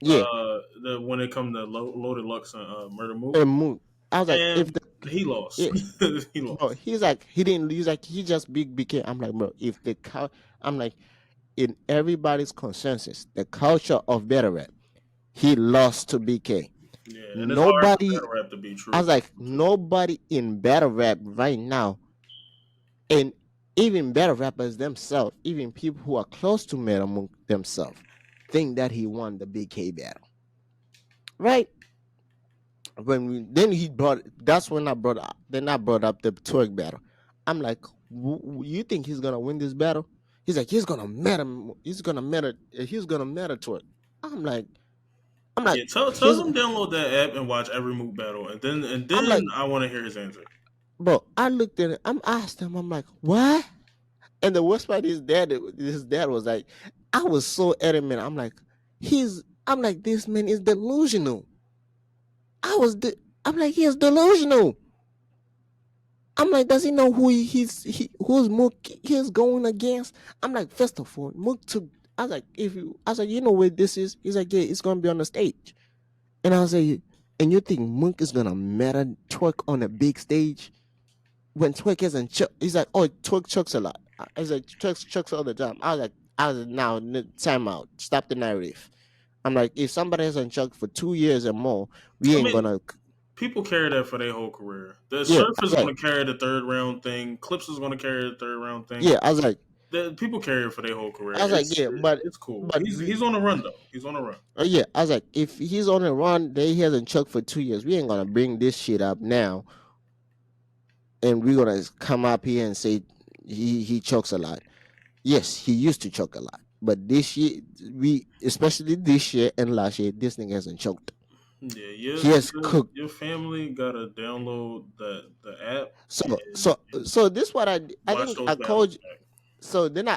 yeah,
When it comes to Loaded Lux and Murder Mook,
and move. I was like, if
and
the
he lost.
yeah,
He
bro,
lost.
he's like he didn't lose, like he just big BK. I'm like, bro, if I'm like, in everybody's consensus, the culture of battle rap, he lost to BK.
Yeah, and it's hard for
Nobody,
battle rap to be
I
true
was
about
like,
him too.
nobody in battle rap right now, and even battle rappers themselves, even people who are close to Meta Mook themselves, think that he won the BK battle, right? Then he brought, that's when I brought up the twerk battle. I'm like, you think he's gonna win this battle? He's like, he's gonna meta twerk. I'm like, I'm like,
Yeah, tell
he's
them download that app and watch every Mook battle, and
I'm
then
like,
I want to hear his answer.
bro, I looked at it, I'm asked him, I'm like, what? And the worst part is his dad was like, I was so adamant. I'm like, this man is delusional. I'm like, he is delusional. I'm like, does he know who's Mook he's going against? I'm like, first of all, Mook took. I was like, you know where this is? He's like, yeah, it's gonna be on the stage. And I was like, and you think Mook is gonna meta twerk on a big stage when twerk isn't? He's like, oh, twerk chucks a lot. I was like, twerk chucks all the time. I was like, now time out, stop the narrative. I'm like, if somebody hasn't chucked for 2 years or more, we
I
ain't
mean,
gonna.
people carry that for their whole career. The
Yeah,
Surf
I
is
was like,
going to carry the third round thing. Clips is going to carry the third round thing.
yeah, I was like,
People carry it for their whole career.
yeah,
It's cool.
but
He's on a run though. He's on a run.
yeah, I was like, if he's on a run that he hasn't choked for 2 years, we ain't gonna bring this shit up now, and we're gonna come up here and say he chokes a lot. Yes, he used to choke a lot, but this year, especially this year and last year, this thing hasn't choked.
Yeah,
He has cooked.
your family gotta download the app
So
and,
so so this what I
watch
think
those
I
battles
called.
back.
So then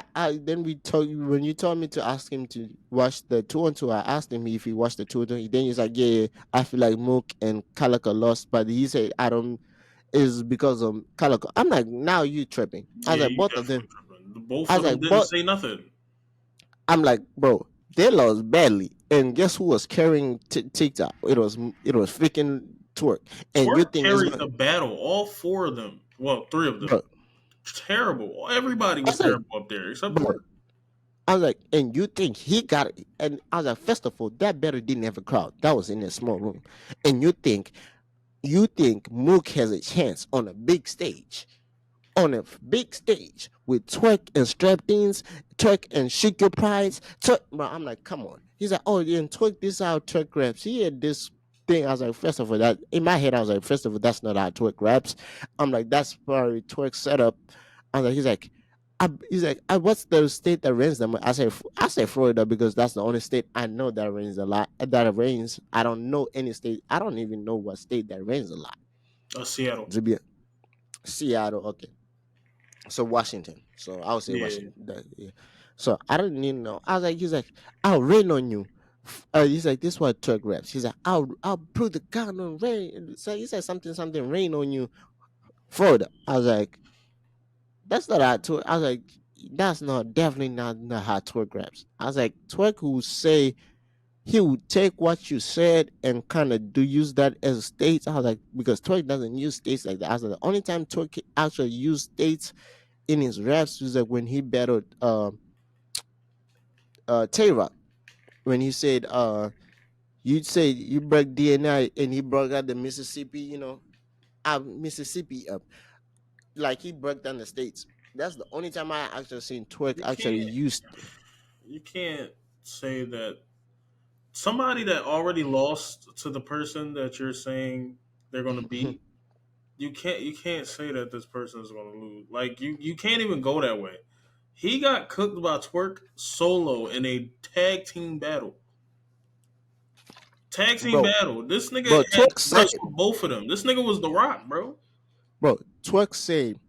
then we told you when you told me to ask him to watch the 2-on-2. I asked him if he watched the 2-on-2. Then he's like, yeah, I feel like Mook and Calico lost, but he said I don't, is because of Calico. I'm like, now you tripping. I was
Yeah,
like,
you
both of them.
definitely tripping. Both
I was
of them
like,
didn't
but
say nothing.
I'm like, bro, they lost badly, and guess who was carrying TikTok? It was freaking Twerk, and you
Twerk
think it's
carried
gonna,
the battle. All four of them. Well, three of them.
bro?
Terrible. Everybody
I
was
was like,
terrible up there except
bro.
Twerk.
I was like, and you think he got it? And I was like, first of all, that battle didn't have a crowd. That was in a small room. And you think Mook has a chance on a big stage, with twerk and strap beans, twerk and shake your prides. Twerk, bro, I'm like, come on. He's like, oh, yeah, and twerk this out, twerk raps. He had this thing. I was like, first of all, that in my head, I was like, first of all, that's not how twerk raps. I'm like, that's probably twerk setup. I was like, he's like, what's the state that rains them? I say Florida because that's the only state I know that rains a lot. That rains. I don't know any state. I don't even know what state that rains a lot.
Seattle.
To be Seattle, okay. So Washington. So I would say
Yeah.
Washington. Yeah. So I don't even know. He's like, I'll rain on you. He's like, this is what truck raps. He's like, I'll put the gun on rain. So he said something rain on you, Florida. I was like, that's not how twerk. I was like, that's not definitely not how twerk raps. I was like, twerk will say he would take what you said and kind of do use that as states. I was like, because twerk doesn't use states like that. I was like, the only time twerk actually used states in his raps was like when he battled Tay Rock, when he said You'd say you broke DNA and he broke out the Mississippi, Mississippi up. Like he broke down the states. That's the only time I actually seen twerk
You
actually
can't
used.
you can't say that somebody that already lost to the person that you're saying they're going to beat. You can't say that this person is going to lose. Like you can't even go that way. He got cooked by Twerk solo in a tag team battle. Tag team
bro,
battle. This nigga
bro,
had
twerk said,
wrestled both of them. This nigga was The Rock, bro.
bro, twerk said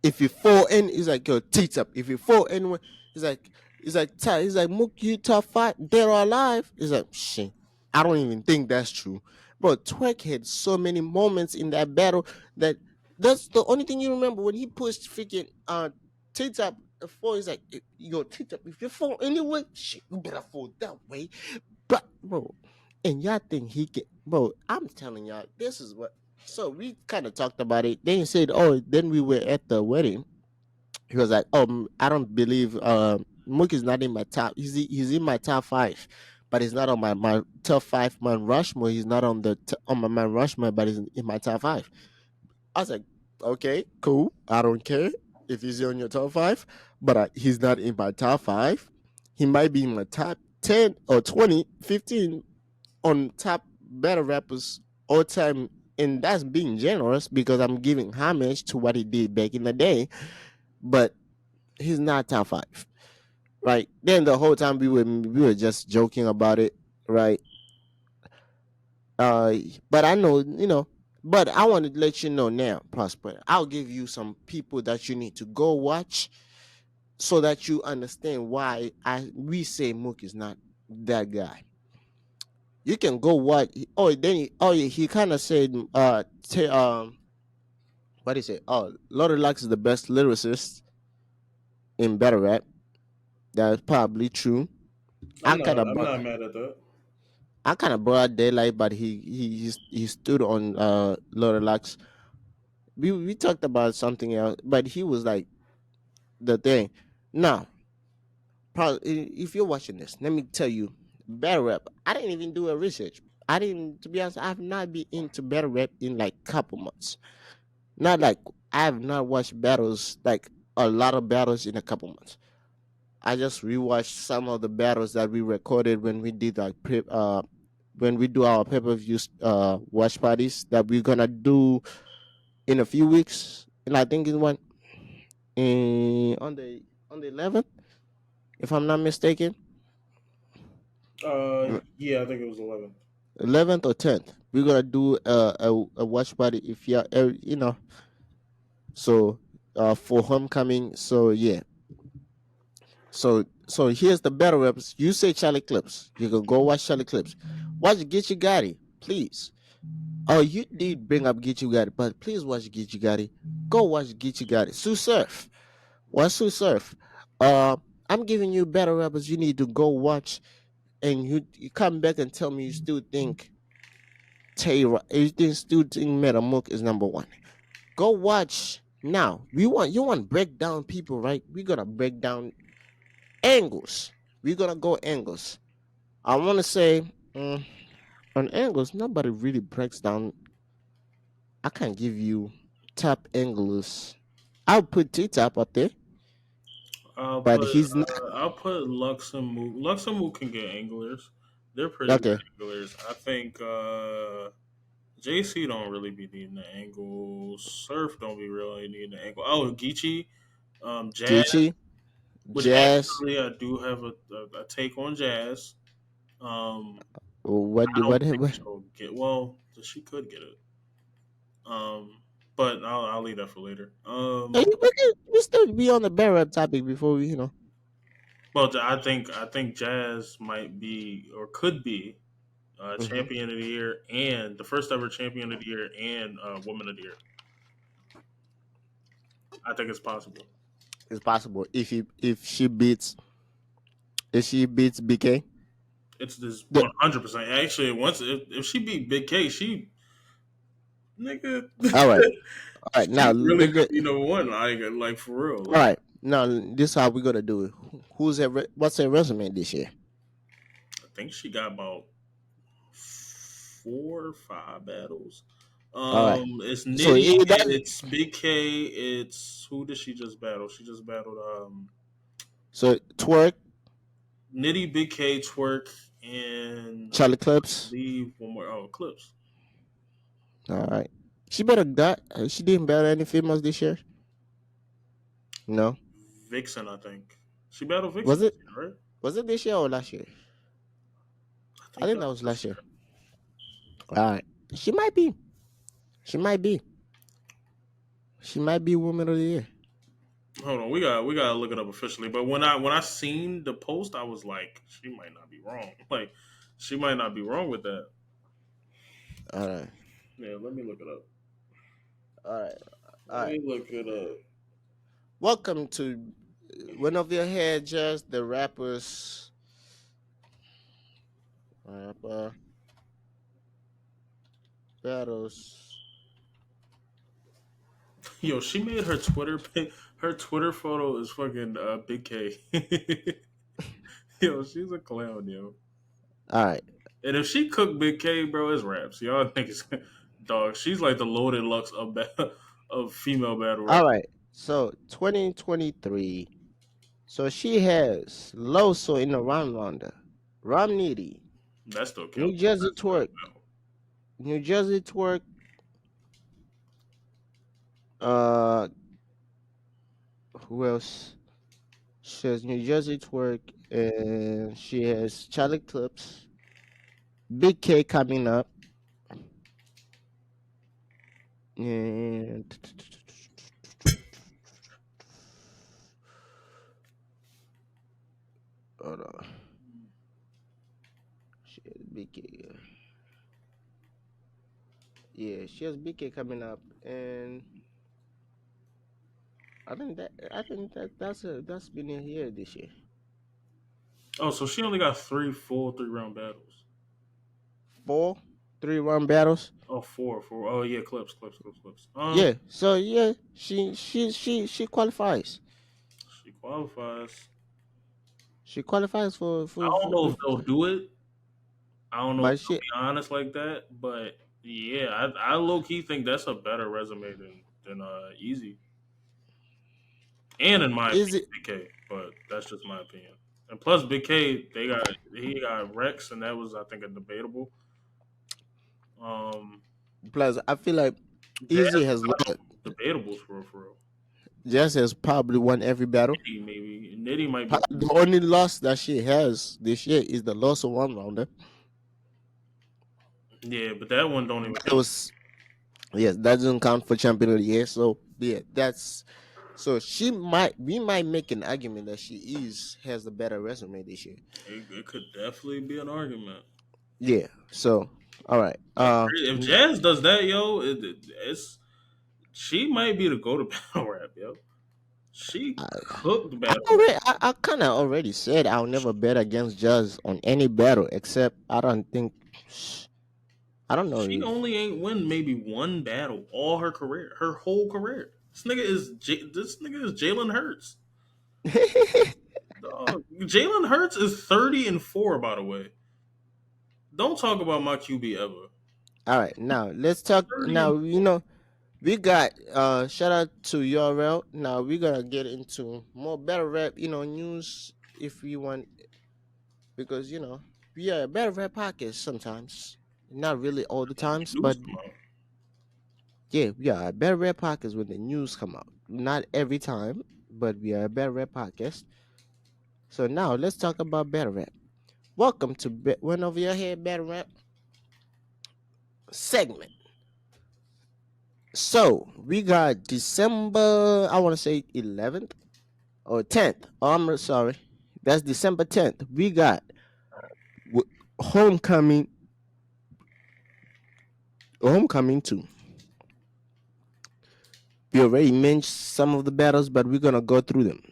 if you fall in, he's like, yo, teeth up. If you fall in, he's like, he's like, Mook, you tough fight, dead or alive. He's like, shit. I don't even think that's true. Bro, Twerk had so many moments in that battle that that's the only thing you remember when he pushed freaking teeth up before. He's like, yo, teeth up. If you fall anyway, shit, you better fall that way. But bro, and y'all think he can, bro? I'm telling y'all, this is what. So we kind of talked about it. Then he said, "Oh, then we were at the wedding." He was like, "Oh, I don't believe Mook is not in my top. He's in my top five, but he's not on my top five man Rushmore. He's not on on my man Rushmore, but he's in my top five." I was like, "Okay, cool. I don't care if he's on your top five, but he's not in my top five. He might be in my top 10 or 20, 15 on top better rappers all time, and that's being generous because I'm giving homage to what he did back in the day. But he's not top five, right? Then the whole time we were just joking about it, right? Uh, but I know, But I want to let you know now, Prosper. I'll give you some people that you need to go watch so that you understand why we say Mook is not that guy. You can go watch. Oh, yeah, he kind of said, what is it? Oh, Lord Lux is the best lyricist in battle rap. That's probably true. I
I'm
kind
not.
of
I'm
brought,
not mad at that.
I kind of brought daylight, but he stood on Lord Lux. We talked about something else, but he was like the thing. Now, if you're watching this, let me tell you, battle rap. I didn't even do a research. I didn't, to be honest. I've not been into battle rap in like couple months. Not like I have not watched battles like a lot of battles in a couple months. I just rewatched some of the battles that we recorded when we did like when we do our pay-per-view watch parties that we're gonna do in a few weeks. And I think it went on the 11th, if I'm not mistaken.
Yeah, I think it was 11.
11th or 10th. We're gonna do a watch party if you're so for homecoming. So yeah, so here's the battle reps. You say Charlie Clips. You can go watch Charlie Clips. Watch Get You Gotti, please. Oh, you did bring up Get You Gotti, but please watch Get You Gotti. Go watch Get You Gotti. Sue Surf. Watch Sue Surf. Uh, I'm giving you battle rappers you need to go watch, and you come back and tell me you still think still think Metamook is number one. Go watch now. You want break down people, right? We're gonna break down angles. We're gonna go angles. I want to say on angles, nobody really breaks down. I can't give you top anglers. I'll put T Top up there, but he's not
I'll put Lux and Mook. Lux and Mook can get anglers. They're pretty good
okay.
anglers. I think JC don't really be needing the angle. Surf don't be really needing the angle. Oh, Geechee, Jazz,
Geechee,
which
Jazz.
actually I do have a take on Jazz.
What
I
do
don't
what?
think
What
she'll get. Well, she could get it. But I'll leave that for later.
we still be on the barrel topic before we,
Well, I think Jazz might be or could be
hmm
champion of the year and the first ever champion of the year and woman of the year. I think it's possible.
it's possible if she beats BK.
It's this
The,
100%. Actually, once if she beat Big K, she nigga,
all right, all right.
she
Now,
really could be number one. Like for real.
all
Like
right. Now, this is how we gonna do it. What's her resume this year?
I think she got about. four or five battles.
All right.
It's
So
Nitty,
it does.
it's Big K, it's who did she just battle? She just battled
So twerk,
Nitty, Big K, Twerk, and I
Charlie Clips.
believe one more. Oh, Clips.
All right. She better got. She didn't battle any females this year. No.
Vixen, I think. She battled Vixen
Was
this
it?
year, right?
Was it this year or last year?
I
I
think
think
that
that
was
was
this
last year.
year.
All right. She might be. She might be. She might be woman of the year.
Hold on, we gotta look it up officially. But when I seen the post, I was like, she might not be wrong. Like, she might not be wrong with that.
All right.
Yeah, let me look it up.
All right. All
Let
right.
me look it up.
Welcome to One of Your Head Just the Rappers rapper battles.
Yo, she made her Twitter her Twitter photo is fucking Big K. Yo, she's a clown, yo.
All right.
And if she cooked Big K, bro, it's raps. Y'all think it's dog. She's like the loaded lux of of female battle rap.
All right. So 2023. So she has Loso in the round rounder. Romney,
That still
New
counts.
Jersey
That's still a
Twerk, New Jersey Twerk, uh who else? She has New Jersey Twerk and she has Charlie Clips, Big K coming up, and hold on. She has Big K. Yeah, she has Big K coming up, and that's been in here this year.
Oh, so she only got three full 3 round battles.
Four, 3 round battles.
Oh, four, four. Oh yeah, clips.
Yeah, so yeah, she qualifies.
She qualifies.
She qualifies
I don't know if they'll do it. I don't know if
but
they'll
she
be honest like that. But yeah, I low key think that's a better resume than Easy. And in my
is
opinion,
it
Big K. But that's just my opinion. And plus, Big K, he got Rex, and that was I think a debatable. Um,
plus I feel like
Jazz
Easy has
got
lost.
no debatable for real.
Jess has probably won every battle.
Nitty maybe Nitty might be.
The only loss that she has this year is the loss of one rounder.
Yeah, but that one don't even
It
count.
was yes, that doesn't count for champion of the year. So yeah, that's so she might we might make an argument that she is has a better resume this year.
It could definitely be an argument.
Yeah. So all right.
Like if Jazz does that, yo, it's she might be the go to battle rap, yo. She
I,
cooked battle rap.
I kind of already said I'll never bet against Jazz on any battle except I don't think I don't know
She
if
only ain't win maybe one battle all her career, her whole career. This nigga is Jalen Hurts. Dog, Jalen Hurts is 30-4. By the way, don't talk about my QB ever.
All right, now let's talk.
30 and
Now we got shout out to URL. Now we're gonna get into more battle rap, news if we want because we are a battle rap podcast sometimes, not really all the times,
news
but
come out.
yeah, we are a battle rap podcast when the news come out. Not every time, but we are a battle rap podcast. So now let's talk about battle rap. Welcome to One Over Your Head Battle Rap segment. So we got December, I want to say 11th or 10th. Oh, I'm sorry. That's December 10th. We got Homecoming, Homecoming 2. We already mentioned some of the battles, but we're going to go through them.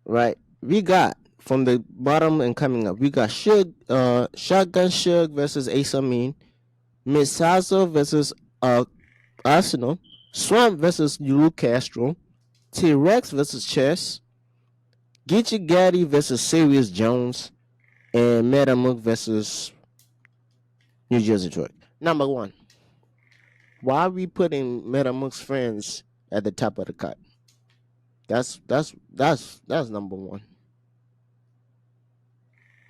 Right? We got from the bottom and coming up, we got Shotgun Shug versus Ace Amin, Miss Hazel versus Arsenal, Swamp versus Yulu Castro, T Rex versus Chess, Geechee Gaddy versus Serious Jones, and Metamook versus New Jersey Twerk. Number one, why are we putting Meta Mook's friends at the top of the cut? That's number one.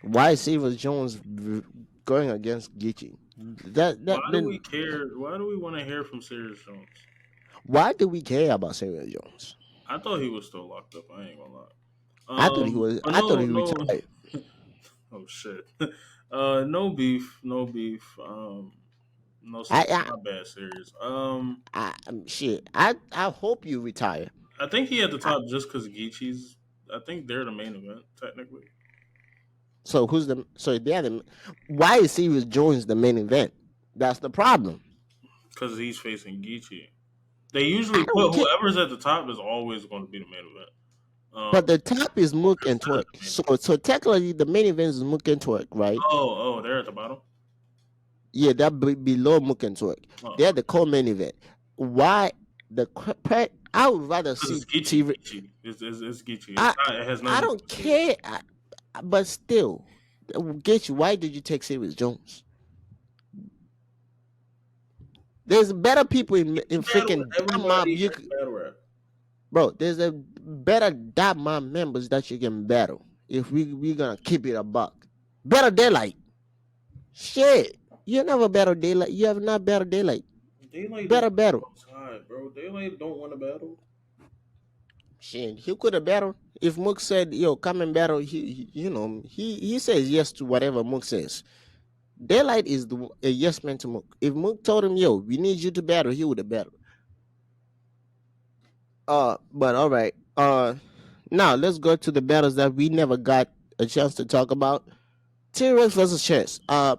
Why is Sivas Jones going against Geechee?
Why
That
do we
then
care? Why do we want to hear from Sirius Jones?
why do we care about Sivas Jones?
I thought he was still locked up. I ain't gonna lie.
I thought he was.
But
I thought
no,
he
no.
retired.
Oh shit. No beef, no beef. No,
I
not bad series.
shit. I hope you retire.
I think he at the
I,
top just because Geechee's. I think they're the main event technically
so who's the so they're the why is Sirius Jones the main event? That's the problem.
because he's facing Geechee. They
I
usually
don't
put
care.
whoever's at the top is always going to be the main event.
But
Um,
the top is Mook
they're
and
set
Twerk.
as the main event.
So technically the main event is Mook and Twerk, right?
They're at the bottom.
Yeah, they're below Mook and Twerk. They're
Uh,
the co-main event. Why the I would rather
because
see
it's Geechee.
TV.
Geechee. It's Geechee. It's
I
not. It has
I
nothing to do
don't
with Sirius.
care. But still, get you. Why did you take Sirius Jones? There's better people in
Battle
freaking Dot Mob.
everybody in battle rap.
Bro, there's a better Dot Mob members that you can battle. If we gonna keep it a buck, better daylight. Shit, you never battle daylight. You have not battled daylight.
Daylight is
Better battle.
outside, bro. Daylight don't want to battle.
Shit, he could have battled. If Mook said, "Yo, come and battle," he says yes to whatever Mook says. Daylight is a yes man to Mook. If Mook told him, "Yo, we need you to battle," he would have battled. But all right. Now let's go to the battles that we never got a chance to talk about. T-Rex versus Chess. I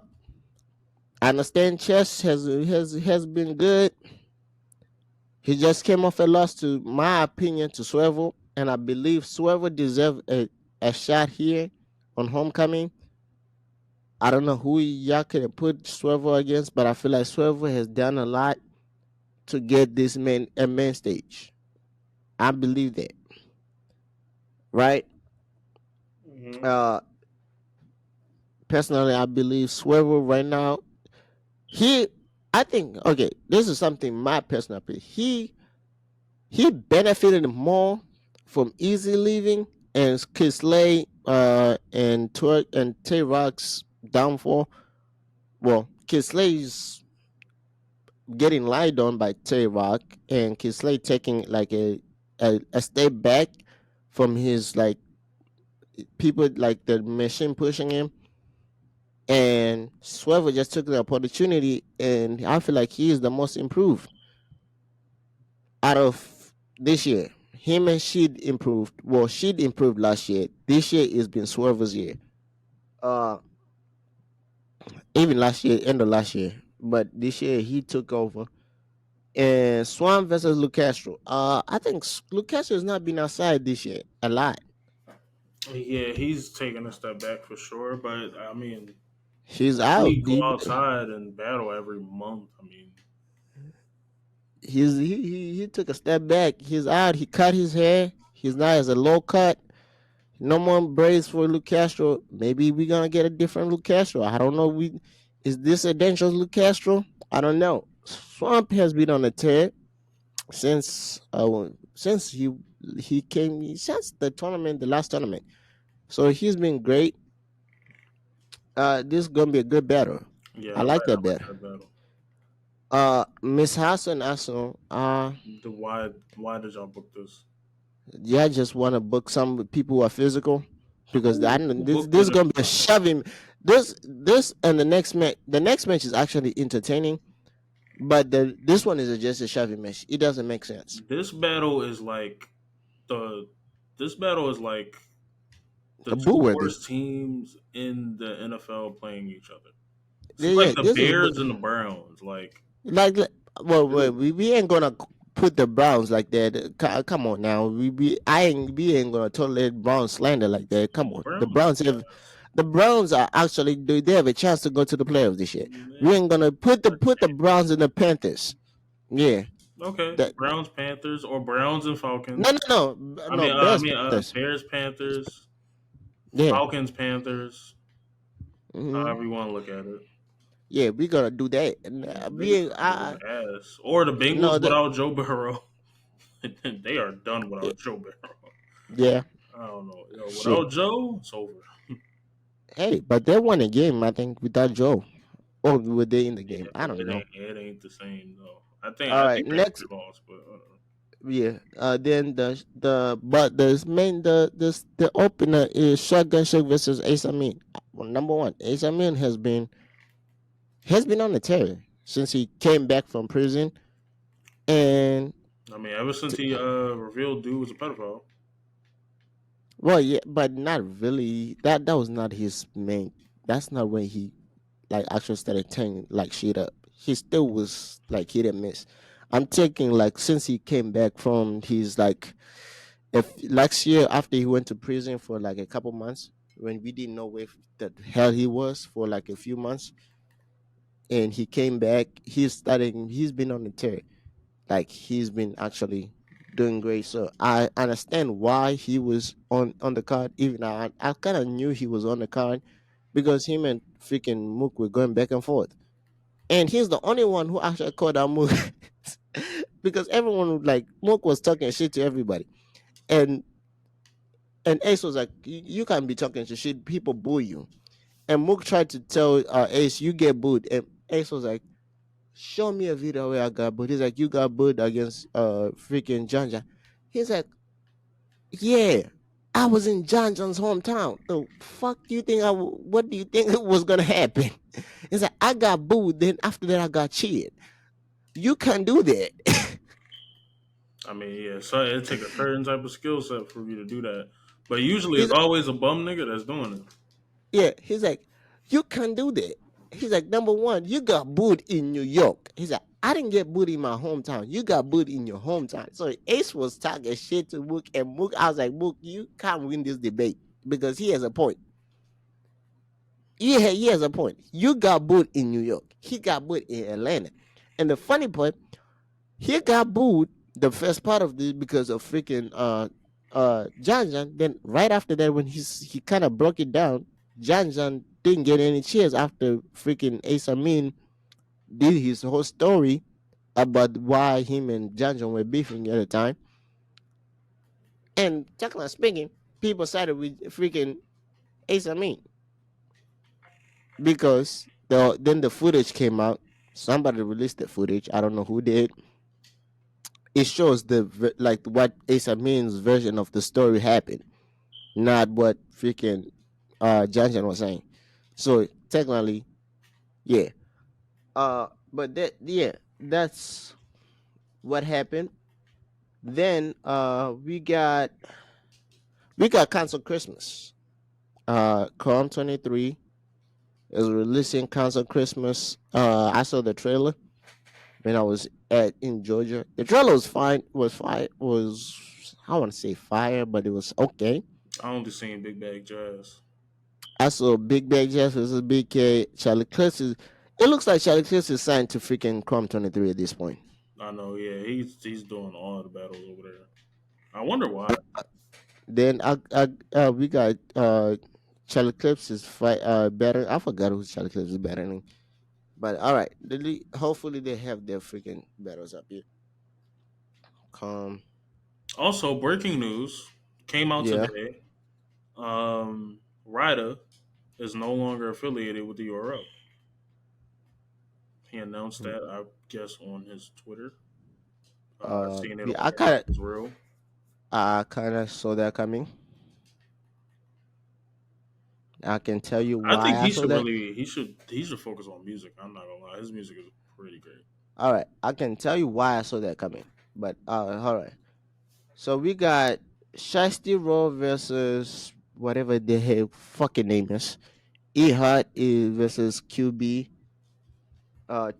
understand Chess has been good. He just came off a loss, to my opinion, to Swervo, and I believe Swervo deserved a shot here on Homecoming. I don't know who y'all could put Swervo against, but I feel like Swervo has done a lot to get this man a main stage. I believe that, right?
Hmm.
Uh, Personally, I believe Swervo right now. He, I think, okay, this is something my personal opinion. He benefited more from easy living and Kisley and Twerk and Tay Rock's downfall. Well, Kislay's getting lied on by Tay Rock and Kisley taking like a step back from his like people like the machine pushing him, and Swerve just took the opportunity, and I feel like he is the most improved out of this year. Him and Sheed improved. Well, Sheed improved last year. This year has been Swerve's year. Uh, Even last year, end of last year, but this year he took over. And Swan versus Luke Castro. I think Luke Castro has not been outside this year a lot.
Yeah, he's taking a step back for sure. But I mean,
He's out.
we go outside and battle every month. I mean,
He took a step back. He's out. He cut his hair. He's now as a low cut. No more braids for Luke Castro. Maybe we're gonna get a different Luke Castro. I don't know. Is this a dangerous Luke Castro? I don't know. Swamp has been on a tear since he came since the tournament, the last tournament. So he's been great. This is gonna be a good battle.
yeah,
I like
I
that
like
battle.
that battle.
Miss Hassan Arsenal.
Why did y'all book this?
Yeah, I just want to book some people who are physical because I know
Who
this
booked
is
it?
gonna be a shoving. This and the next match is actually entertaining, but this one is just a shoving match. It doesn't make sense.
This battle is like the. This battle is like the
A
two
boo worthy.
worst teams in the NFL playing each other. This is like
Yeah,
the
this is
Bears and the Browns. Like,
like well,
it is.
we ain't gonna put the Browns like that. Come on now, we ain't gonna tolerate Browns slander like that. Come
The
on,
Browns are
The Browns are actually they have a chance to go to the playoffs this year. We
trash.
ain't gonna put the Browns and the Panthers. Yeah,
Okay,
that
Browns, Panthers, or Browns and
no
Falcons.
no no no Bears Panthers.
Bears, Panthers,
Yeah.
Falcons, Panthers.
Hmm.
However you want to look at it.
Yeah, we gotta do that. And
Yeah, niggas
being
are moving ass. Or the
no
Bengals
the
without Joe Burrow. They are done
eh,
without Joe Burrow.
yeah,
I don't know. Yo,
shit.
without Joe, it's over.
Hey, but they won a game, I think, without Joe. Or were they in the
Yeah,
game? I
but
don't know.
it ain't the same though.
All
I
right,
think they
next.
actually lost, but
Yeah. Then the but the main the opener is Shotgun Shook versus Ace Amin. Well, number one, Ace Amin has been on the tear since he came back from prison, and
I mean, ever since
t-
he revealed dude was a pedophile.
well, yeah, but not really. That was not his main. That's not when he like actually started tearing like shit up. He still was like hit and miss. I'm taking like since he came back from his like if last year after he went to prison for like a couple months when we didn't know where the hell he was for like a few months and he came back he's been on the tear like he's been actually doing great so I understand why he was on the card even I kind of knew he was on the card because him and freaking Mook were going back and forth and he's the only one who actually called out Mook because everyone like Mook was talking shit to everybody and Ace was like, you can't be talking to shit. People boo you. And Mook tried to tell Ace, you get booed. And Ace was like, show me a video where I got booed. He's like, you got booed against freaking John. He's like, yeah, I was in John's hometown. The fuck do you think what do you think was going to happen? He's like, I got booed. Then after that, I got cheated. You can't do that.
I mean, yeah, so it take a certain type of skill set for you to do that. But usually,
He's
it's always a bum nigga that's doing it.
Yeah, he's like, you can't do that. He's like, number one, you got booed in New York. He's like, I didn't get booed in my hometown. You got booed in your hometown. So Ace was talking shit to Mook, and Mook, I was like, Mook, you can't win this debate because he has a point. Yeah, he has a point. You got booed in New York. He got booed in Atlanta. And the funny part, he got booed the first part of this because of freaking John. Then right after that, when he kind of broke it down, John didn't get any cheers after freaking Ace Amin did his whole story about why him and John were beefing at the time. And technically speaking, people sided with freaking Ace Amin because then the footage came out. Somebody released the footage. I don't know who did. It shows like what Ace Amin's version of the story happened, not what freaking Johnson was saying. So technically, yeah. But that's what happened. Then we got Cancel Christmas. Chrome 23 is releasing Cancel Christmas. I saw the trailer when I was at in Georgia. The trailer was fine. Was fine. Was I want to say fire, but it was okay.
I only seen Big Bag Jazz.
I saw Big Bang Jeff versus Big K. Charlie Clips is. It looks like Charlie Clips is signed to freaking Chrome 23 at this point.
I know, yeah, he's doing all the battles over there. I wonder why.
Then we got Charlie Clips is fight better. I forgot who Charlie Clips is battling. But all right, hopefully they have their freaking battles up here. Calm,
Also, breaking news came out
yeah.
today. Ryder is no longer affiliated with the URL. He announced
Hmm.
that, I guess, on his Twitter. Seeing it
Yeah,
on there like it's real.
I kind of saw that coming. I can tell you
I
why
think
I saw that.
he should focus on music. I'm not gonna lie, his music is pretty great.
All right, I can tell you why I saw that coming. But all right. So we got Shiesty Roll versus whatever the hell fucking name is. Ehart is versus QB. Uh,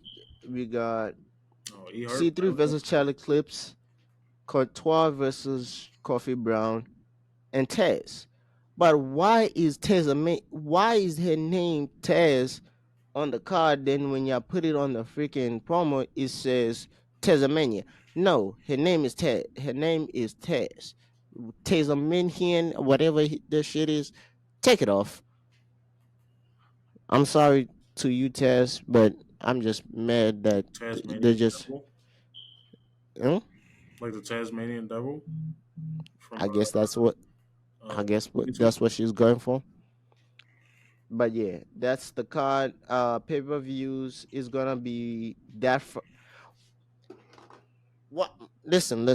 we got
Oh, E Hart.
C3 versus Charlie Clips. Courtois versus Coffee Brown and Taz. But why is her name Taz on the card? Then when you put it on the freaking promo, it says Tazmania. No, her name is Taz. Her name is Taz. Tazmanian, whatever the shit is. Take it off. I'm sorry. to you, Tess, but I'm just mad that they're
Tasmanian
just.
devil,
Hmm?
like the Tasmanian devil from
I guess that's what. I guess
Looney
that's what
Tunes.
she's going for. But yeah, that's the card. Pay per views is gonna be that. What? Listen.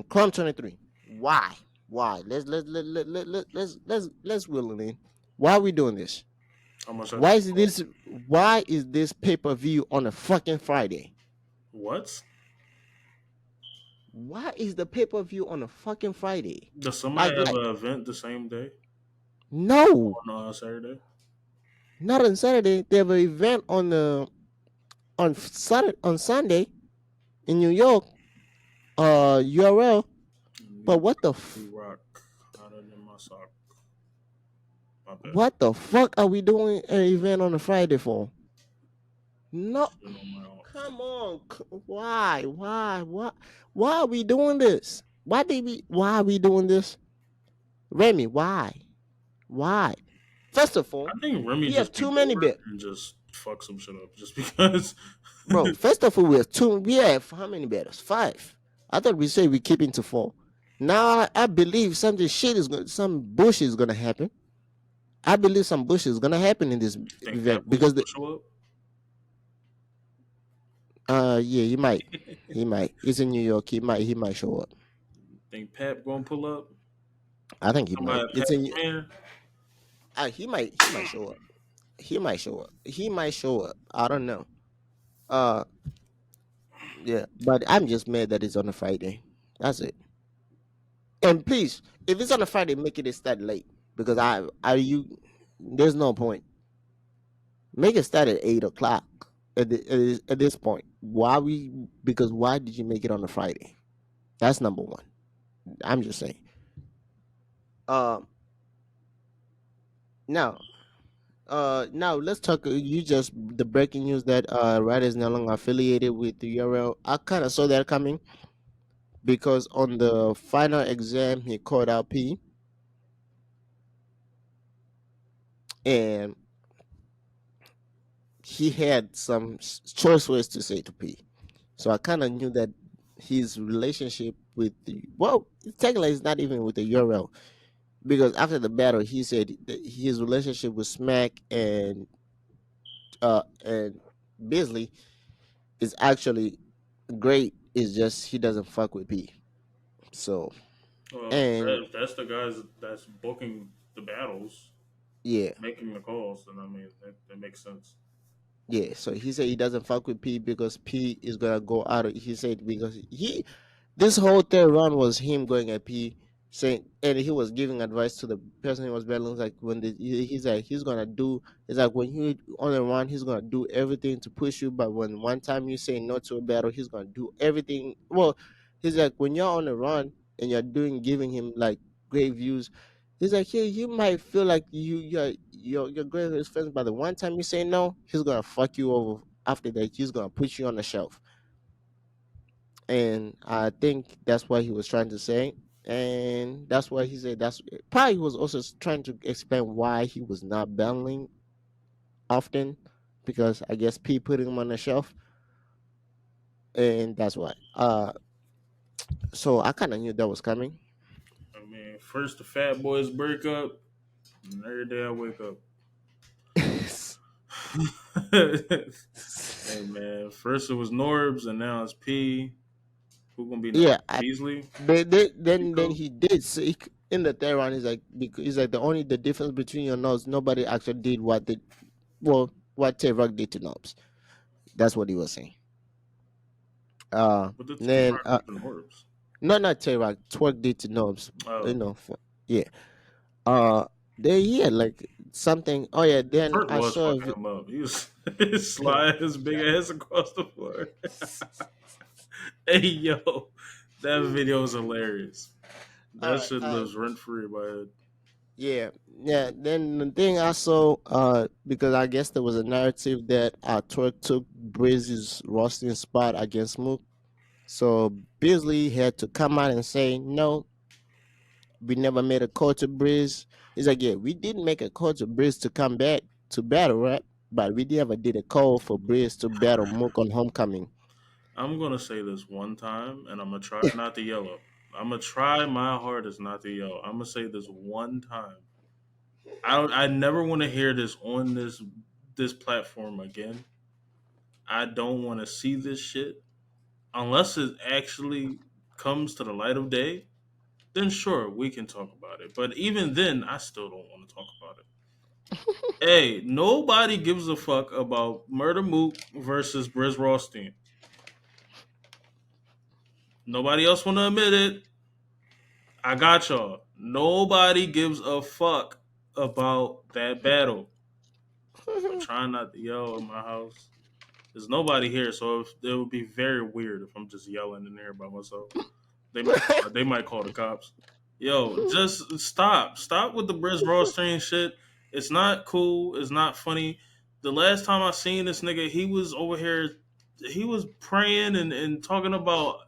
Crumb 23. Why? Why? Let's wheel it in. Why are we doing this?
How much I
Why
think?
is this? Why is this pay per view on a fucking Friday?
What?
Why is the pay per view on a fucking Friday?
Does somebody
Like,
have
like,
an event the same day
no,
on Saturday?
not on Saturday. They have an event on Saturday on Sunday in New York. URL. But
New
what the
Jersey rock hotter than my sock. My bad.
what the fuck are we doing an event on a Friday for? No,
Shit on my ops.
come on. Why are we doing this? Why are we doing this? Remy, why? Why? First of all,
I think Remy
we have
just be
too many
bored
bet.
and just fuck some shit up just because.
Bro, first of all, we have how many betters? Five. I thought we said we keep into four. Now I believe some bush is gonna happen. I believe some bush is gonna happen in this
Think Pat
event
Boys
because
gonna show up?
yeah, he might. He's in New York. He might show up.
Think Pat gonna pull up?
I think he might.
Somebody
It's
Pat's
in.
man?
He might show up. He might show up. I don't know. Uh, yeah, but I'm just mad that it's on a Friday. That's it. And please, if it's on a Friday, make it start late because there's no point. Make it start at 8 o'clock. At this point, why did you make it on a Friday? That's number one. I'm just saying. Um, now, now let's talk. You just the breaking news that Ryder is no longer affiliated with the URL. I kind of saw that coming because on the final exam he called out P, and he had some choice words to say to P. So I kind of knew that his relationship with technically it's not even with the URL because after the battle he said that his relationship with Smack and Bisley is actually great. It's just he doesn't fuck with P. So and
That's the guys that's booking the battles,
yeah,
making the calls, and I mean that makes sense.
yeah. So he said he doesn't fuck with P because P is gonna go out. He said because this whole third round was him going at P saying, and he was giving advice to the person he was battling. Like he's like he's gonna do. It's like when you on the run, he's gonna do everything to push you. But when one time you say no to a battle, he's gonna do everything. Well, he's like when you're on the run and you're giving him like great views. He's like, yeah, you might feel like you're great with his friends, but the one time you say no, he's gonna fuck you over. After that, he's gonna put you on the shelf, and I think that's what he was trying to say, and that's why he said that's probably he was also trying to explain why he was not battling often, because I guess P put him on the shelf, and that's why. So I kind of knew that was coming.
I mean, first the Fat Boys break up, and every day I wake up. Hey man, first it was Norbs, and now it's P. Who gonna be
Yeah,
next? Beasley?
then
Chico?
he did say in the third round. He's like the difference between your nose. Nobody actually did what Tay Rock did to Nobs. That's what he was saying.
What did Tay
Then
Rock do to Norbs?
no, not Tay Rock. Twerk did to Nobs. You
Oh,
know, yeah. Uh, they yeah like something. Oh yeah. Then
Twerk
I
was
saw.
fucking him up. He was sliding his big ass across the floor. Hey yo, that video is hilarious.
All
That
right,
shit
all right.
lives rent free in my head.
Yeah, yeah. Then the thing I saw, because I guess there was a narrative that Twerk took Breeze's roasting spot against Mook. So Beasley had to come out and say, no, we never made a call to Breeze. He's like, yeah, we didn't make a call to Breeze to come back. to battle rap, but we never did a call for Breeze to battle Mook on Homecoming.
I'm gonna say this one time, and I'm gonna try not to yell up. I'm gonna try my hardest not to yell. I'm gonna say this one time. I don't. I never want to hear this on this platform again. I don't want to see this shit unless it actually comes to the light of day. Then sure, we can talk about it. But even then, I still don't want to talk about it. Hey, nobody gives a fuck about Murder Mook versus Briz Rothstein. Nobody else want to admit it. I got y'all. Nobody gives a fuck about that battle. I'm trying not to yell in my house. There's nobody here, so it would be very weird if I'm just yelling in there by myself. They might call the cops. Yo, just stop with the Briz Rothstein shit. It's not cool. It's not funny. The last time I seen this nigga, he was over here. He was praying and talking about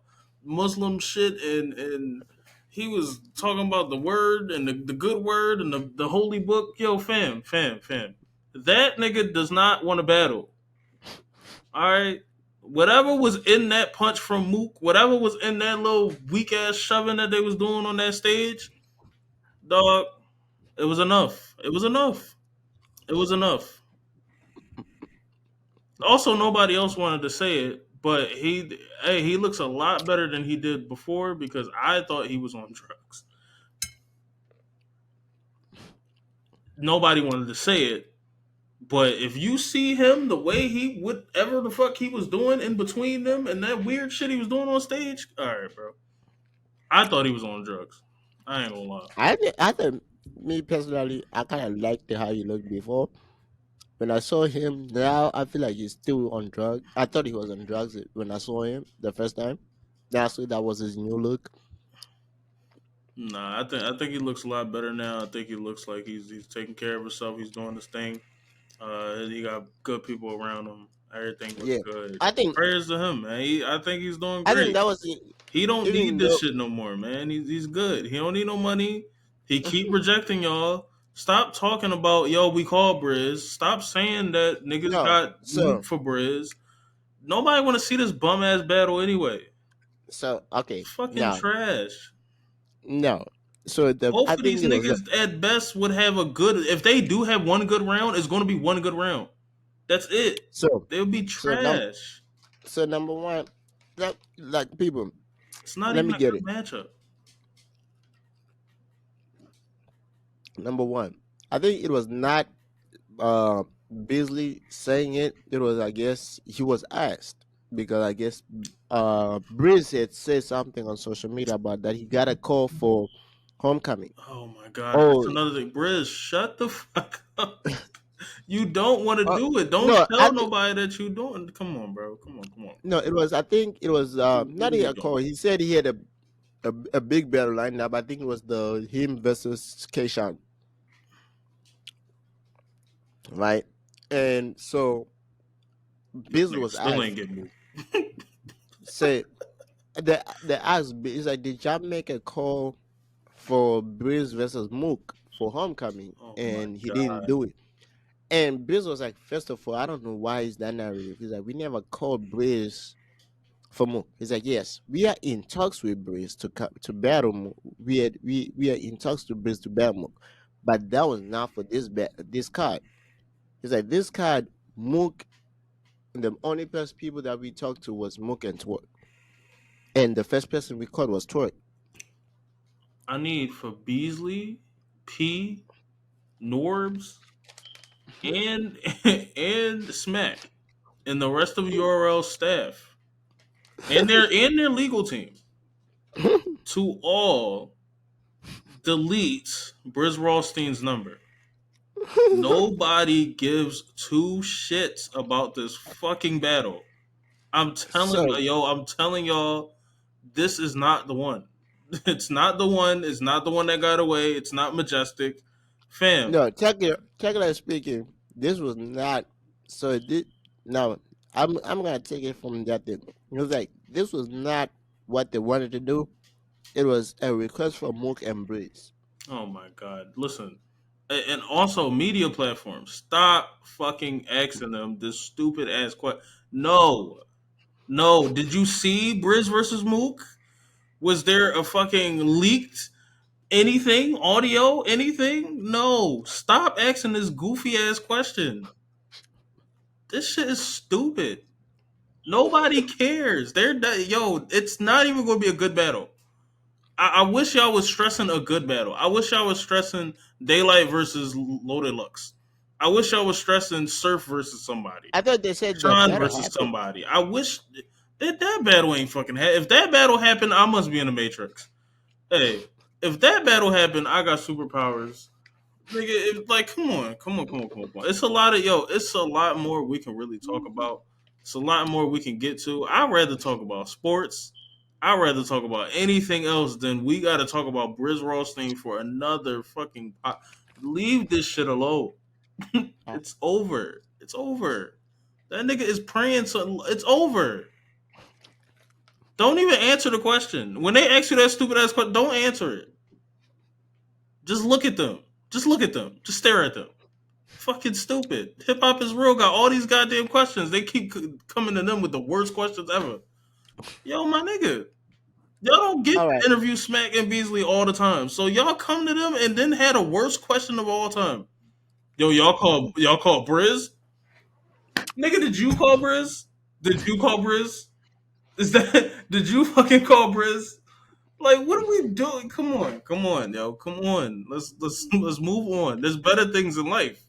Muslim shit and he was talking about the word and the good word and the holy book. Yo, fam. That nigga does not want to battle. All right. Whatever was in that punch from Mook, whatever was in that little weak ass shoving that they was doing on that stage, dog, it was enough. It was enough. It was enough. Also, nobody else wanted to say it, but he looks a lot better than he did before because I thought he was on drugs. Nobody wanted to say it, but if you see him the way he whatever the fuck he was doing in between them and that weird shit he was doing on stage, all right, bro. I thought he was on drugs. I ain't gonna lie.
I think me personally, I kind of liked how he looked before. When I saw him now, I feel like he's still on drugs. I thought he was on drugs when I saw him the first time. That's that was his new look.
Nah, I think he looks a lot better now. I think he looks like he's taking care of himself. He's doing his thing. He got good people around him. Everything looks
Yeah,
good.
I think
Prayers to him, man. I think he's doing
I think
great.
that was
He don't need
even
this
though
shit no more, man. He's good. He don't need no money. He keep rejecting y'all. Stop talking about yo. We call Briz. Stop saying that niggas
no.
got Mook for Briz. Nobody want to see this bum ass battle anyway.
Okay
Fucking
now
trash.
no. So I
Both of
think
these
it was
niggas at best would have a good. If they do have one good round, it's going to be one good round. That's it.
so
They would be
so num
trash.
so number one, like people.
It's not
Let
even
me
a
get
good
it.
matchup.
Number one, I think it was not uh Beasley saying it. It was, I guess, he was asked because I guess Breeze had said something on social media about that he got a call for homecoming.
Oh my god, that's
Oh,
another thing. Briz, shut the fuck up. You don't want to
uh,
do it. Don't
no,
tell nobody that you doing. Come on, bro. Come on.
no, it was. I think it was
What
not
are we
a
doing?
call. He said he had a big battle lineup. I think it was the him versus Keishan, right? And so
This
Beasley
nigga
was
still ain't
asked,
get moved.
say the asked is like, did y'all make a call for Breeze versus Mook for homecoming?
Oh my
And he didn't
god.
do it. And Breeze was like, first of all, I don't know why is that narrative. He's like, we never called Breeze for Mook. He's like, yes, we are in talks with Breeze to battle Mook. We are in talks to Breeze to battle Mook, but that was not for this card. He's like, this card, Mook. The only first people that we talked to was Mook and Twerk, and the first person we called was Twerk.
I need for Beasley, P, Norbs, and and Smack and the rest of URL staff and their legal team to all delete Briz Rothstein's number. Nobody gives two shits about this fucking battle.
so
I'm telling y'all, this is not the one. It's not the one. It's not the one that got away. It's not Majestic. Fam.
no, technically speaking, this was not. So this no, I'm gonna take it from that thing. It was like this was not what they wanted to do. It was a request for Mook and Breeze.
Oh my god. Listen. And also media platforms. Stop fucking asking them this stupid ass question. No, no. Did you see Briz versus Mook? Was there a fucking leaked anything, audio, anything? No. Stop asking this goofy ass question. This shit is stupid. Nobody cares. Yo. It's not even going to be a good battle. I wish y'all was stressing a good battle. I wish y'all was stressing Daylight versus Loaded Lux. I wish y'all was stressing Surf versus somebody.
I thought they said the
Sean
battle
versus
happened.
somebody. I wish that battle ain't fucking. If that battle happened, I must be in the Matrix. Hey, if that battle happened, I got superpowers. Nigga, like, come on, come on, come on, come on, come on. It's a lot of It's a lot more we can really talk about. It's a lot more we can get to. I'd rather talk about sports. I'd rather talk about anything else than we got to talk about Briz Rothstein for another fucking. Leave this shit alone.
Uh,
It's over. It's over. That nigga is praying. So it's over. Don't even answer the question. When they ask you that stupid ass question, don't answer it. Just look at them. Just look at them. Just stare at them. Fucking stupid. Hip hop is real. Got all these goddamn questions. They keep coming to them with the worst questions ever. Yo, my nigga, y'all don't get
all
to
right.
interview Smack and Beasley all the time. So y'all come to them and then had a worst question of all time. Yo, y'all call Briz? Nigga, did you call Briz? Did you call Briz? Is that did you fucking call Briz? Like, what are we doing? Come on, yo, come on. Let's move on. There's better things in life.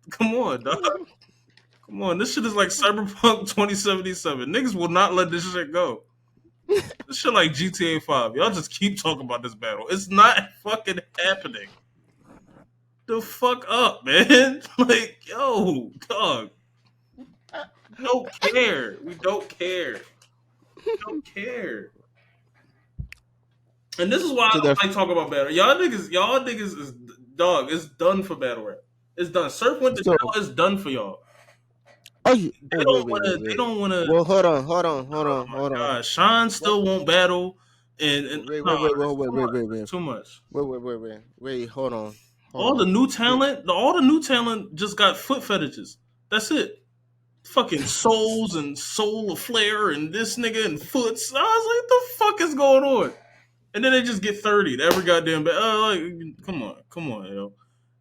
Come on, dog. Come on, this shit is like Cyberpunk 2077. Niggas will not let this shit go. This shit like GTA 5. Y'all just keep talking about this battle. It's not fucking happening. The fuck up, man. Like, yo, dog. We don't care. We don't care. We don't care. And this is why I
To the
don't like talking about battle. Y'all niggas is dog. It's done for battle rap. It's done. Surf went to
so
jail. It's done for y'all.
oh you
They
oh
don't want to. They
wait.
don't want to.
Well, hold
Oh
on, hold
my
on.
god, Sean
What?
still won't battle, and no, it's too much. It's too much.
Wait. Hold
All the
on.
new
Wait.
talent, all the new talent just got foot fetishes. That's it. Fucking souls and soul of flair and this nigga and foots. I was like, the fuck is going on? And then they just get 30 to every goddamn like, come on, yo.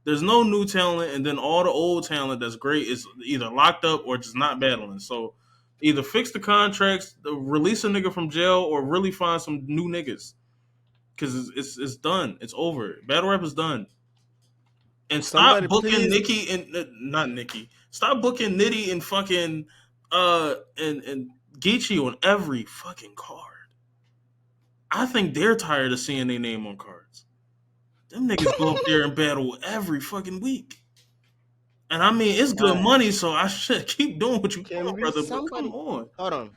There's no new talent, and then all the old talent that's great is either locked up or just not battling. So either fix the contracts, release a nigga from jail, or really find some new niggas. Because it's done. It's over. Battle rap is done. And stop
Somebody
booking
please
Nikki and not Nikki. Stop booking Nitty and fucking and Geechee on every fucking card. I think they're tired of seeing their name on cards. Them niggas go up there and battle every fucking week. And I mean, it's
all
good
right.
money, so I should keep doing what you're doing,
Can we
brother. But come
somebody
on.
hold on.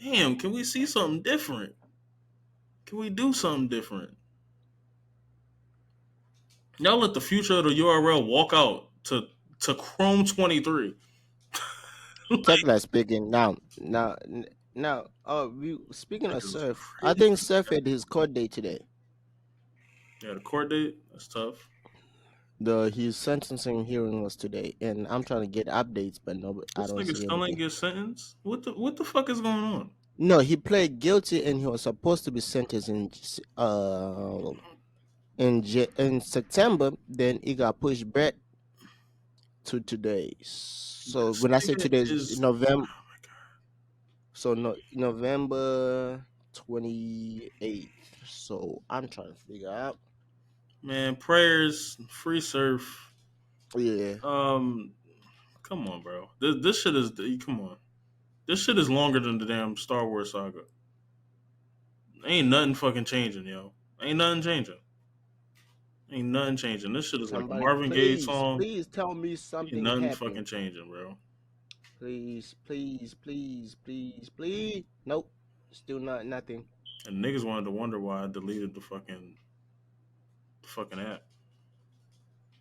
Damn, can we see something different? Can we do something different? Y'all let the future of the URL walk out to Chrome 23.
Technically speaking, now we speaking of
Niggas is
Surf, I
crazy.
think Surf had his court date today.
Yeah, the court date, that's tough.
The his sentencing hearing was today, and I'm trying to get updates, but no, I
This
don't
nigga
see
still ain't
anything.
get sentenced. What the fuck is going on?
No, he pled guilty, and he was supposed to be sentenced in September. Then he got pushed back to today. So
This
when I say
nigga
today, is
is.
November.
Oh my god,
So no, November 28th. So I'm trying to figure out.
man! Prayers, free surf.
Yeah,
Um, come on, bro. This shit is. Come on. This shit is longer than the damn Star Wars saga. Ain't nothing fucking changing, yo. Ain't nothing changing. Ain't nothing changing. This shit is like a
somebody,
Marvin Gaye song.
please tell me
Ain't
something
nothing
happened.
fucking changing, bro.
Please. Nope, still not nothing.
And niggas wanted to wonder why I deleted the fucking app.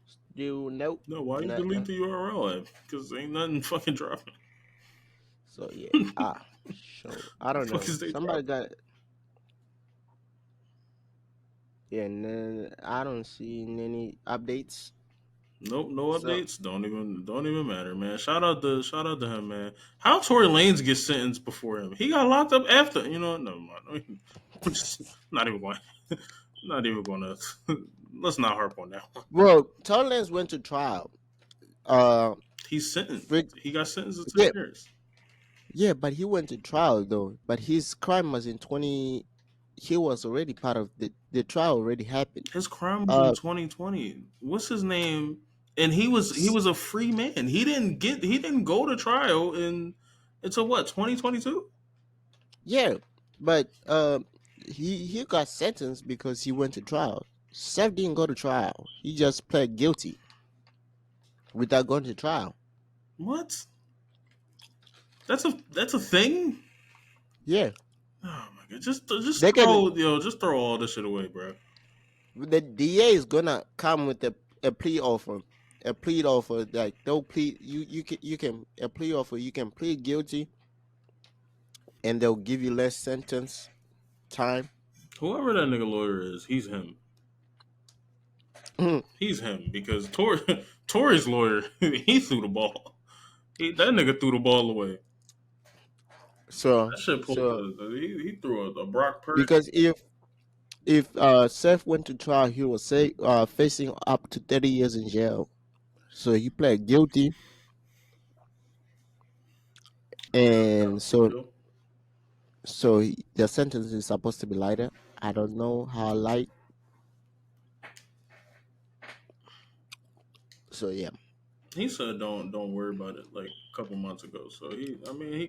Still nope,
No, why you delete
nothing.
the URL app? Because ain't nothing fucking dropping.
So yeah, so I
The
don't
fuck
know.
is they
Somebody
dropping?
got Yeah, and then I don't see any updates.
Nope, no
So,
updates. Don't even matter, man. Shout out to him, man. How Tory Lanez get sentenced before him? He got locked up after. You know, never mind. I'm just not even going. Not even going to. Let's not harp on that one.
well, Tolerance went to trial. Uh,
He's sentenced.
Frick,
He got sentenced to 10
yeah,
years.
yeah, but he went to trial though. But his crime was in 20. He was already part of the trial already happened.
His crime was in
Uh,
2020. What's his name? And he
s-
was a free man. He didn't go to trial in until what 2022.
yeah, but he got sentenced because he went to trial. Seth didn't go to trial. He just pled guilty without going to trial.
What? That's a thing.
Yeah,
Oh my god! Just
they can.
just throw all this shit away, bro.
The DA is gonna come with a plea offer. A plea offer, like they'll plead you can a plea offer, you can plead guilty and they'll give you less sentence time.
Whoever that nigga lawyer is, he's him. He's him because Tory's lawyer he threw the ball. That nigga threw the ball away.
so
That shit pulled
so
he threw a Brock Purdy.
because if Seth went to trial, he was say facing up to 30 years in jail. So he pled guilty,
Got a
and
plea
so
deal.
the sentence is supposed to be lighter. I don't know how light. So yeah,
He said don't worry about it like a couple months ago. So he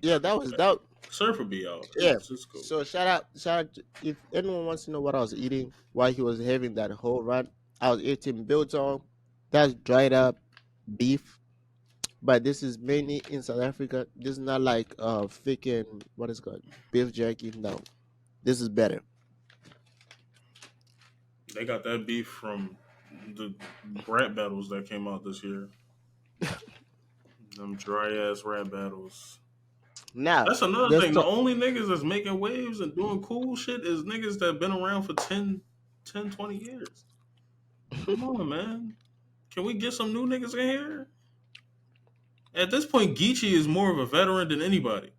yeah,
got
that was that.
Surf will be out.
Yeah.
It's cool.
So shout out. If anyone wants to know what I was eating while he was having that whole run, I was eating biltong. That's dried up beef, but this is mainly in South Africa. This is not like freaking what is it called beef jerky. No, this is better.
They got that beef from the rap battles that came out this year. Them dry ass rap battles.
Now
That's another
let's
thing. The
talk.
only niggas that's making waves and doing cool shit is niggas that been around for 20 years. Come on, man. Can we get some new niggas in here? At this point, Geechee is more of a veteran than anybody.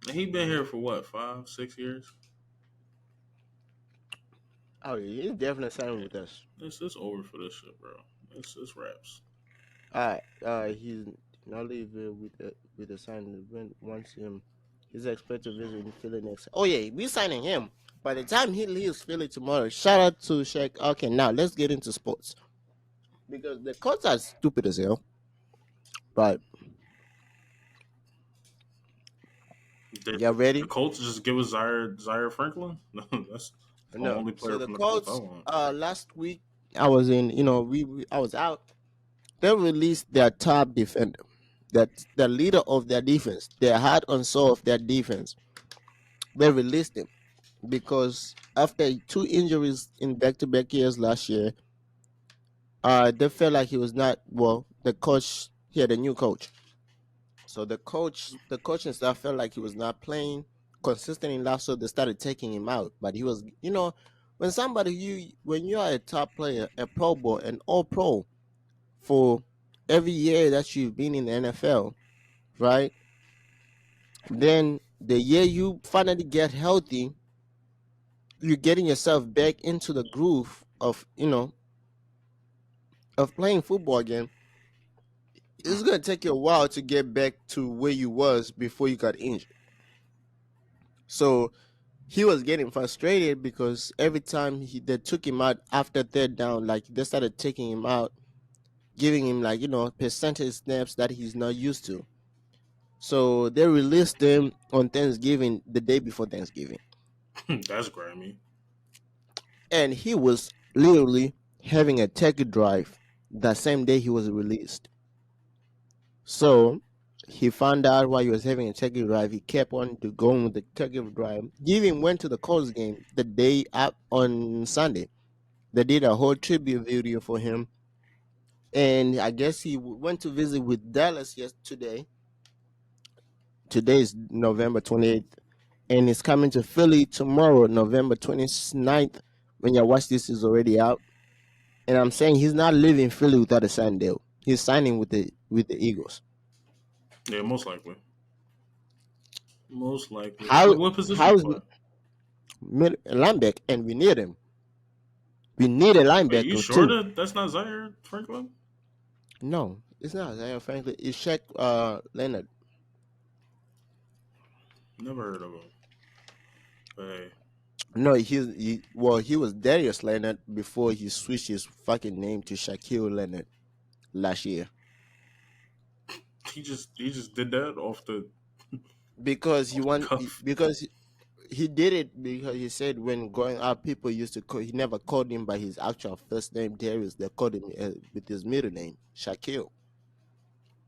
And he been here for what, 5, 6 years?
Oh, yeah, he's definitely signing with us.
It's over for this shit, bro. It's raps.
All right. He's not leaving with the sign when once he's expected to visit in Philly next. Oh yeah, we signing him. By the time he leaves Philly tomorrow, shout out to Shaq. Okay, now let's get into sports because the Colts are stupid as hell. But
Did
y'all
the
ready?
Colts just give us Zaire Franklin? That's the
No.
only
So
player
the
from the Colts I
Colts,
want.
last week I was in. I was out. They released their top defender, that the leader of their defense, their heart and soul of their defense. They released him because after two injuries in back-to-back years last year, they felt like he was not well. The coach, he had a new coach, so the coaching staff felt like he was not playing consistent enough, so they started taking him out. But he was, when you are a top player, a Pro Bowl, an All Pro for every year that you've been in the NFL, right? Then the year you finally get healthy, you're getting yourself back into the groove of playing football again. It's gonna take you a while to get back to where you was before you got injured. So he was getting frustrated because every time they took him out after third down, like they started taking him out, giving him like percentage snaps that he's not used to. So they released him on Thanksgiving, the day before Thanksgiving,
That's grimy.
and he was literally having a turkey drive that same day he was released. So he found out while he was having a turkey drive. He kept on to going with the turkey drive. He even went to the Colts game the day up on Sunday. They did a whole tribute video for him, and I guess he went to visit with Dallas yesterday. Today is November 28th. and it's coming to Philly tomorrow, November 29th. When you watch this, is already out. And I'm saying he's not leaving Philly without a sign deal. He's signing with the Eagles.
Yeah, most likely. Most likely.
How
What position he
how's
play?
linebacker, and we need him. We need a
Are you
linebacker
sure
too.
that that's not Zaire Franklin?
No, it's not Isaiah Franklin. It's Shaq Leonard.
Never heard of him. But hey,
No, he was Darius Leonard before he switched his fucking name to Shaquille Leonard last year.
he just did that off the
Because
off the cuff.
because he did it because he said when growing up people used to call, he never called him by his actual first name Darius. They called him with his middle name Shaquille.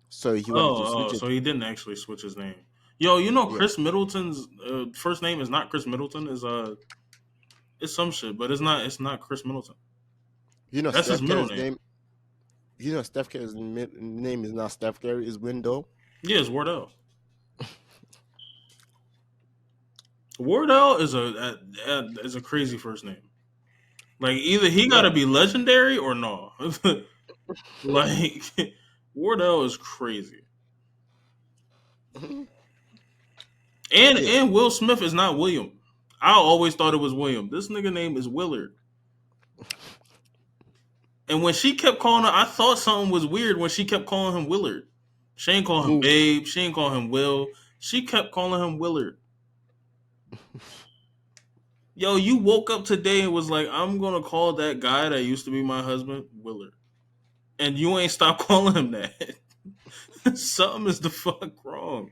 So he wanted to
Oh,
switch it.
so he didn't actually switch his name. Yo, you know
Yeah,
Chris Middleton's first name is not Chris Middleton. Is it's some shit, but it's not Chris Middleton.
you know
That's his
Steph
middle
Curry's
name.
name. You know Steph Curry's name is not Steph Curry. It's Window.
Yeah, it's Wardell. Wardell is a crazy first name. Like either he got
Yeah,
to be legendary or no. Like Wardell is crazy. And
yeah.
and Will Smith is not William. I always thought it was William. This nigga name is Willard. And when she kept calling her, I thought something was weird when she kept calling him Willard. She ain't call him
Who?
babe. She ain't call him Will. She kept calling him Willard. Yo, you woke up today and was like, I'm gonna call that guy that used to be my husband Willard. And you ain't stopped calling him that. Something is the fuck wrong.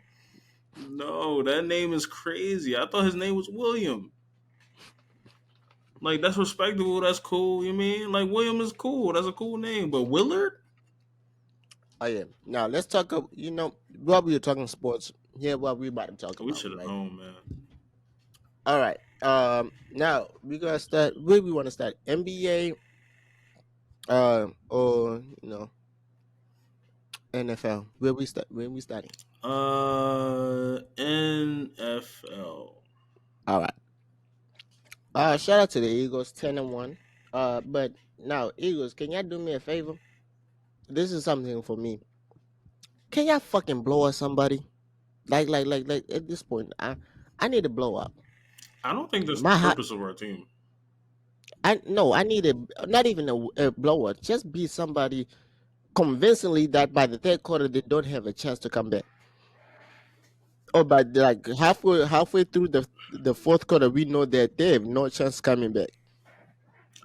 No, that name is crazy. I thought his name was William. Like that's respectable. That's cool. You mean like William is cool. That's a cool name. But Willard,
Oh yeah. Now let's talk. While we were talking sports, here what we about to talk
we
about,
should have
right?
known, man.
All right. Now we gonna start. Where we want to start? NBA, or NFL. Where we start? Where we starting?
NFL.
All right. Shout out to the Eagles, 10-1. But now Eagles, can y'all do me a favor? This is something for me. Can y'all fucking blow up somebody? Like at this point, I need to blow up.
I don't think that's the
My hot.
purpose of our team.
I no. I need a not even a blow up. Just be somebody convincingly that by the third quarter they don't have a chance to come back. Or by like halfway through the fourth quarter, we know that they have no chance coming back.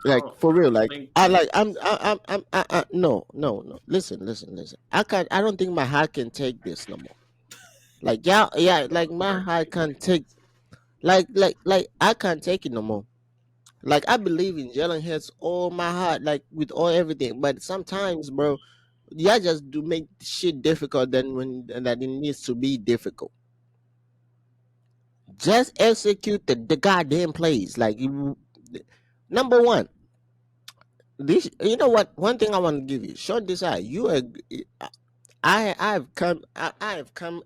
Like for
I
real,
don't
like
think
I like no, no, no. Listen. I don't think my heart can take this no more. Like yeah, like my
heart
heart
take
can't take
this.
like I can't take it no more. Like I believe in Jalen Hurts all my heart, like with all everything. But sometimes, bro, y'all just do make shit difficult than when that it needs to be difficult. Just execute the goddamn plays. Like number one, this you know what? One thing I want to give you, short this out. I have come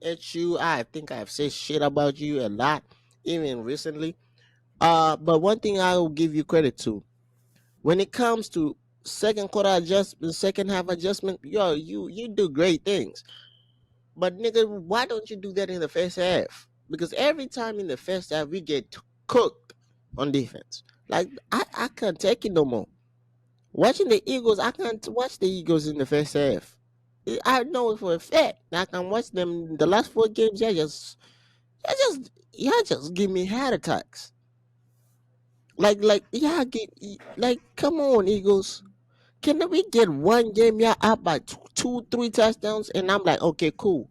at you. I think I've said shit about you a lot, even recently. But one thing I will give you credit to when it comes to second quarter adjustment, second half adjustment, yo, you do great things. But nigga, why don't you do that in the first half? Because every time in the first half we get cooked on defense. Like I can't take it no more. Watching the Eagles, I can't watch the Eagles in the first half. I know it for a fact. I can watch them the last four games. Yeah, just give me heart attacks. Like, come on, Eagles. Can we get one game yeah up by two, three touchdowns? And I'm like, okay, cool.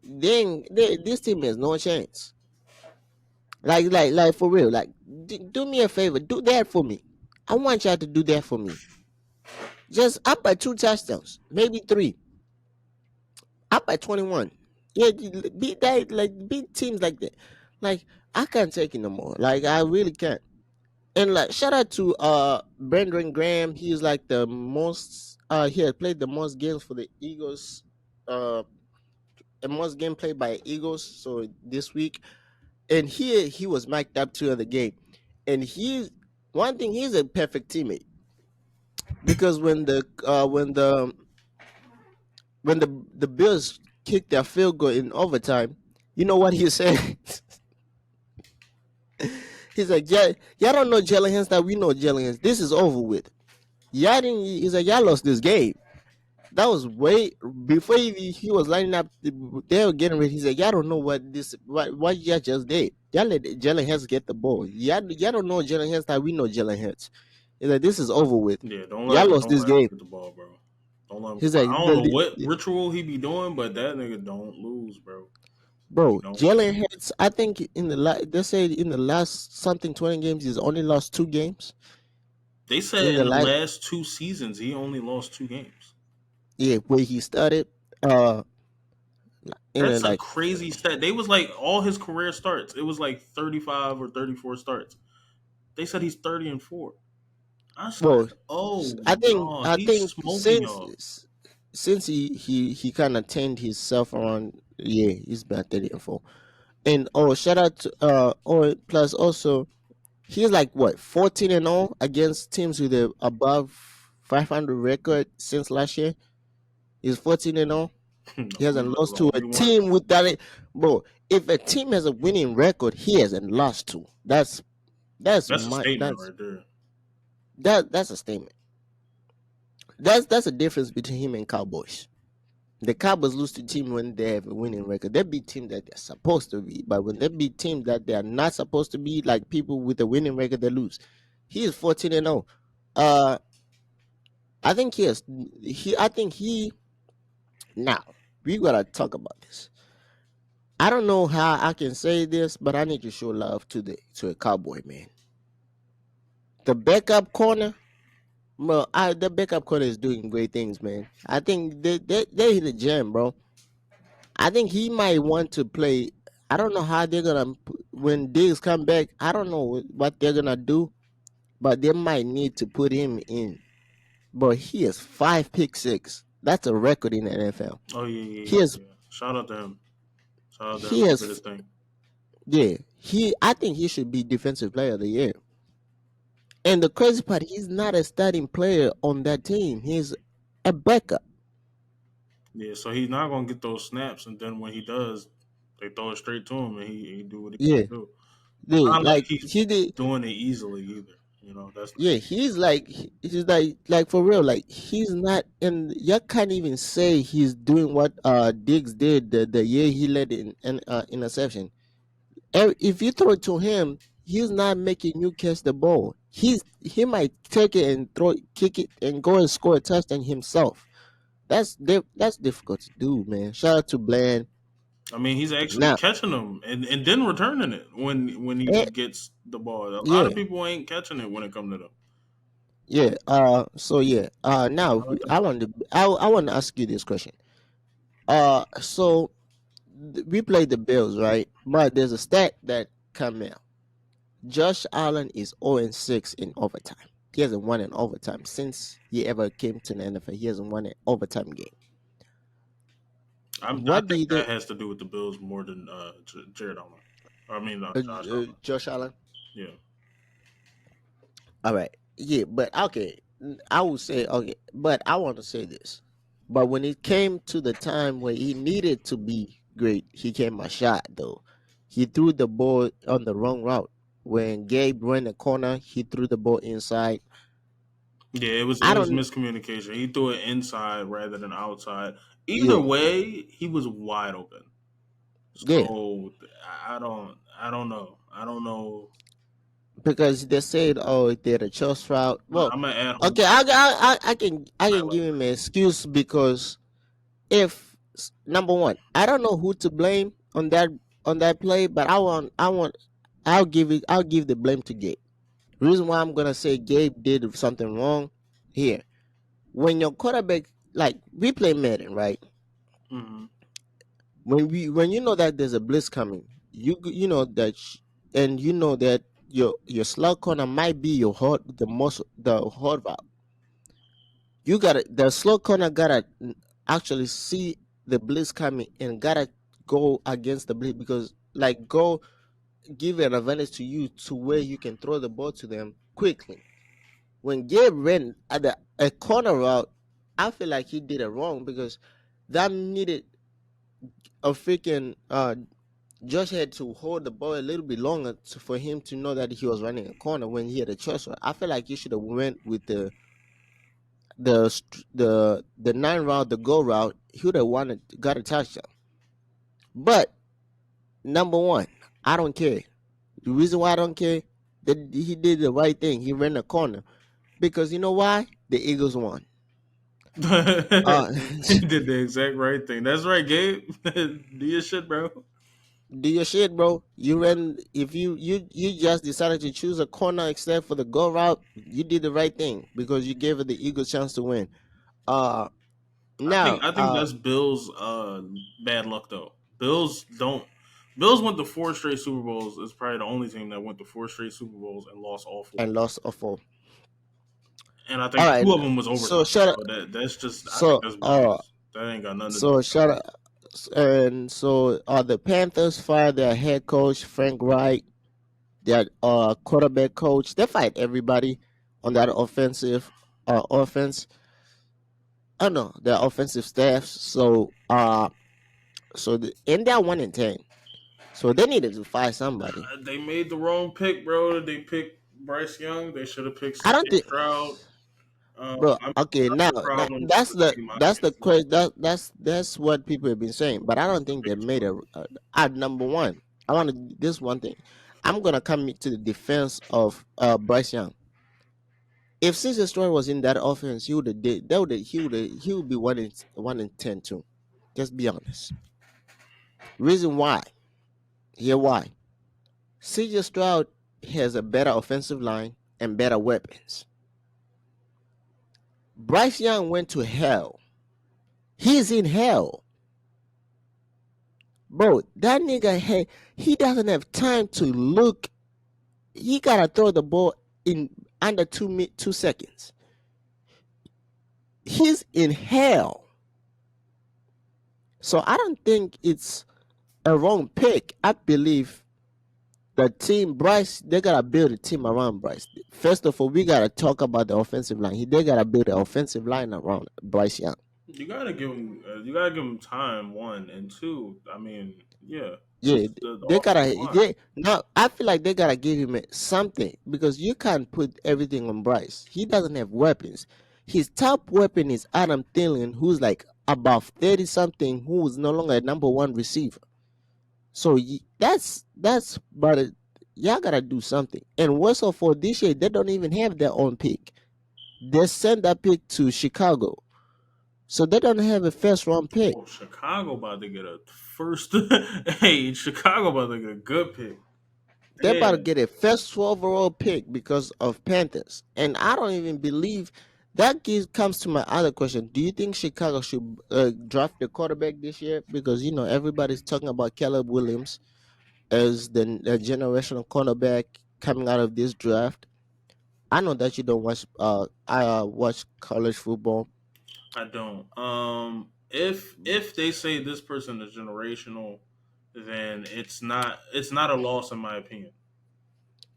Then this team has no chance. Like for real. Like, do me a favor. Do that for me. I want y'all to do that for me. Just up by two touchdowns, maybe three. Up by 21. Yeah, beat that. Like beat teams like that. Like I can't take it no more. Like I really can't. And like shout out to Brandon Graham. He's like the most he had played the most games for the Eagles. The most game played by Eagles. So this week. and he was mic'd up to the game, and he's one thing. He's a perfect teammate because when the Bills kicked their field goal in overtime, you know what he said? He's like, yeah, y'all don't know Jalen Hurts that we know Jalen Hurts. This is over with. Y'all didn't. He's like, y'all lost this game. That was way before he was lining up. They were getting ready. He's like, y'all don't know what y'all just did. Y'all let Jalen Hurts get the ball. Y'all don't know Jalen Hurts that we know Jalen Hurts. He's like, this is over with.
Yeah,
Y'all lost
don't
this
let him
game.
get the ball, bro. Don't let him.
He's like,
I don't know what ritual he be doing, but that nigga don't lose, bro. He
bro,
don't.
Jalen Hurts. I think they say in the last something 20 games, he's only lost 2 games
They said
in
in
the
the
last.
last 2 seasons he only lost 2 games.
Yeah, where he started. Uh, in a,
That's a
like,
crazy stat. They was like all his career starts. It was like 35 or 34 starts. They said he's 30-4. I was like,
well,
oh no,
I
he's
think
smoking y'all.
since he kind of turned himself around. Yeah, he's about 30 and 4. And oh, shout out to oh, plus also he's like what 14-0 against teams with a above 500 record since last year. He's 14-0. He hasn't lost
The
to a
only one.
team with that. Bro, if a team has a winning record, he hasn't lost to. That's
That's a
my
statement right there.
that's a statement. That's a difference between him and Cowboys. The Cowboys lose to team when they have a winning record. They beat teams that they're supposed to be, but when they beat teams that they are not supposed to be, like people with a winning record, they lose. He is 14-0. Uh, I think he has. He. I think he. Now we gotta talk about this. I don't know how I can say this, but I need to show love to a Cowboy man. The backup corner. Well, the backup corner is doing great things, man. I think they hit a gem, bro. I think he might want to play. I don't know how they're gonna when Diggs come back. I don't know what they're gonna do, but they might need to put him in. But he has 5 pick six. That's a record in the NFL.
Oh yeah, yeah,
He
yeah,
has
yeah. Shout out to him. Shout out to him.
he
He did his
has
thing.
yeah. I think he should be defensive player of the year. And the crazy part, he's not a starting player on that team. He's a backup.
Yeah, so he's not gonna get those snaps, and then when he does, they throw it straight to him, and he do what he
Yeah,
gotta do. It's
yeah.
not like
Like
he's
he did.
doing it easily either. You know, that's the
Yeah,
thing.
he's like he's like for real. Like he's not, and you can't even say he's doing what Diggs did the year he led in interception. If you throw it to him, he's not making you catch the ball. He might take it and kick it, and go and score a touchdown himself. That's difficult to do, man. Shout out to Bland.
I mean, he's actually
Now,
catching them and then returning it when he
eh,
gets the ball. A lot of
yeah,
people ain't catching it when it comes to them.
yeah. So yeah. Now
Shout out to
I
him.
want to I want to ask you this question. So we played the Bills, right? But there's a stat that come out. Josh Allen is 0-6 in overtime. He hasn't won an overtime since he ever came to the NFL. He hasn't won an overtime game.
I
What do
think
you
that
think,
has to do with the Bills more than Jared Allen. I mean, Josh Allen.
Josh Allen?
Yeah.
All right, yeah, but okay, I would say okay, but I want to say this. But when it came to the time where he needed to be great, he came a shot though. He threw the ball on the wrong route. When Gabe ran the corner, he threw the ball inside.
Yeah,
I
it was
don't.
miscommunication. He threw it inside rather than outside. Either
Yeah,
way, he was wide open.
yeah,
So I don't know. I don't know.
because they said, "Oh, they had a trust route." Well,
I'm gonna add hope
okay,
to
I can
highlight.
give him an excuse because if number one, I don't know who to blame on that play, but I'll give the blame to Gabe. Reason why I'm gonna say Gabe did something wrong here. When your quarterback, like we play Madden, right?
Hmm.
When you know that there's a blitz coming, you know that and you know that your slot corner might be your the hard route. You gotta the slot corner gotta actually see the blitz coming and gotta go against the blitz because like go. give an advantage to you to where you can throw the ball to them quickly. When Gabe ran at a corner route, I feel like he did it wrong because that needed a freaking Josh had to hold the ball a little bit longer for him to know that he was running a corner when he had a choice. I feel like he should have went with the 9 route, the go route. He would have wanted got a touchdown. But number one, I don't care. The reason why I don't care that he did the right thing. He ran the corner because you know why? The Eagles won. Uh,
He did the exact right thing. That's right, Gabe. Do your shit, bro.
do your shit, bro. You ran. If you just decided to choose a corner except for the go route, you did the right thing because you gave the Eagles chance to win. Uh,
I think
now,
I think that's Bills bad luck though. Bills went to four straight Super Bowls. It's probably the only team that went to four straight Super Bowls and lost all four.
and lost of all.
And I
All
think
right.
two of them was
So
overtime.
shut.
So that's just I think
So
that's bias. That ain't got nothing to do
so
with
shut up. And so the Panthers fired their head coach Frank Wright, their quarterback coach. They fired everybody on that offense. I don't know their offensive staff. And they're 1-10. So they needed to fire somebody.
They made the wrong pick, bro. They picked Bryce Young. They should have picked
I
CJ
don't think,
Stroud.
bro.
I mean,
Okay,
that's
now
the problem
that's
with the
the
team I
that's the
see.
question. That's what people have been saying. But I don't
The
think they
biggest
made
problem.
at number one. I want to this one thing. I'm gonna come to the defense of Bryce Young. If CJ Stroud was in that offense, he would have did that. He would be 1-10 too. Just be honest. Reason why? Here why? CJ Stroud has a better offensive line and better weapons. Bryce Young went to hell. He's in hell. Bro, that nigga, hey, he doesn't have time to look. He gotta throw the ball in under 2 seconds. He's in hell. So I don't think it's a wrong pick. I believe the team Bryce, they gotta build a team around Bryce. First of all, we gotta talk about the offensive line. They gotta build an offensive line around Bryce Young.
You gotta give him time. One and two. I mean, yeah,
Yeah,
just the
they
offensive
gotta.
line.
They now. I feel like they gotta give him something because you can't put everything on Bryce. He doesn't have weapons. His top weapon is Adam Thielen, who's like about 30 something, who is no longer a number one receiver. So but y'all gotta do something. And worse of all, this year they don't even have their own pick. They send that pick to Chicago, so they don't have a first round pick.
Oh, Chicago about to get a first. Hey, Chicago about to get a good pick.
They're about to
Damn.
get a first overall pick because of Panthers. And I don't even believe that comes to my other question. Do you think Chicago should draft the quarterback this year? Because, everybody's talking about Caleb Williams as the generational cornerback coming out of this draft. I know that you don't watch college football.
I don't. If they say this person is generational, then it's not a loss in my opinion.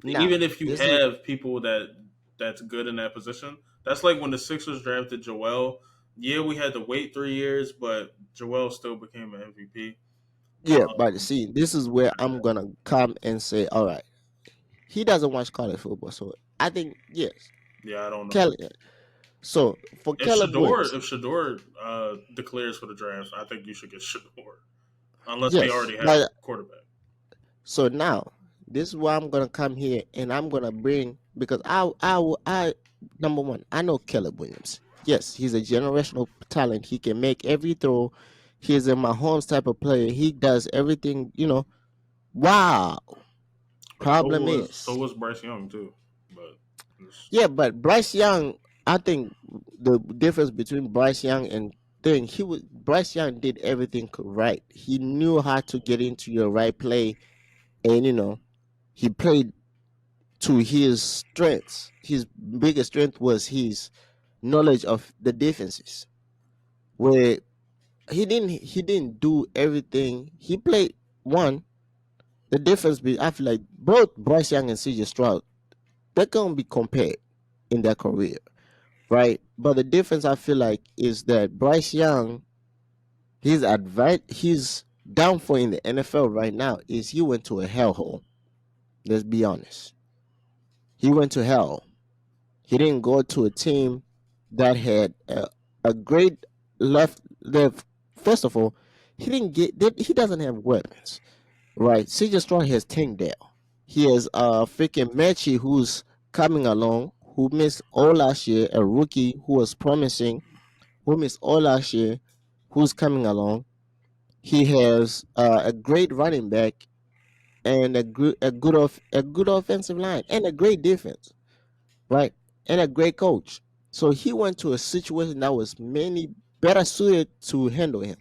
Now,
Even if you
this is
have people that's good in that position, that's like when the Sixers drafted Joel. Yeah, we had to wait 3 years, but Joel still became an MVP.
yeah, but see, this is where I'm gonna come and say, all right, he doesn't watch college football, so I think yes,
Yeah, I don't know.
Kelly. So for Caleb Williams,
If Shador declares for the draft, I think you should get Shador, unless they
yes,
already have a
but
quarterback.
so now this is why I'm gonna come here and I'm gonna bring because I number one I know Caleb Williams. Yes, he's a generational talent. He can make every throw. He's a Mahomes type of player. He does everything. Wow.
But so
Problem
was so
is,
was Bryce Young too. But
yeah, but Bryce Young. I think the difference between Bryce Young and thing Bryce Young did everything right. He knew how to get into your right play, and he played to his strengths. His biggest strength was his knowledge of the defenses. Where he didn't do everything. He played one. the difference be I feel like both Bryce Young and CJ Stroud, they're gonna be compared in their career, right? But the difference I feel like is that Bryce Young, his downfall in the NFL right now is he went to a hellhole. Let's be honest. He went to hell. He didn't go to a team that had a great left. First of all, he didn't get. He doesn't have weapons, right? CJ Stroud has Tank Dell. He has freaking Mechie who's coming along, who missed all last year, a rookie who was promising, who missed all last year, who's coming along. He has a great running back and a good offensive line and a great defense, right? And a great coach. So he went to a situation that was mainly better suited to handle him.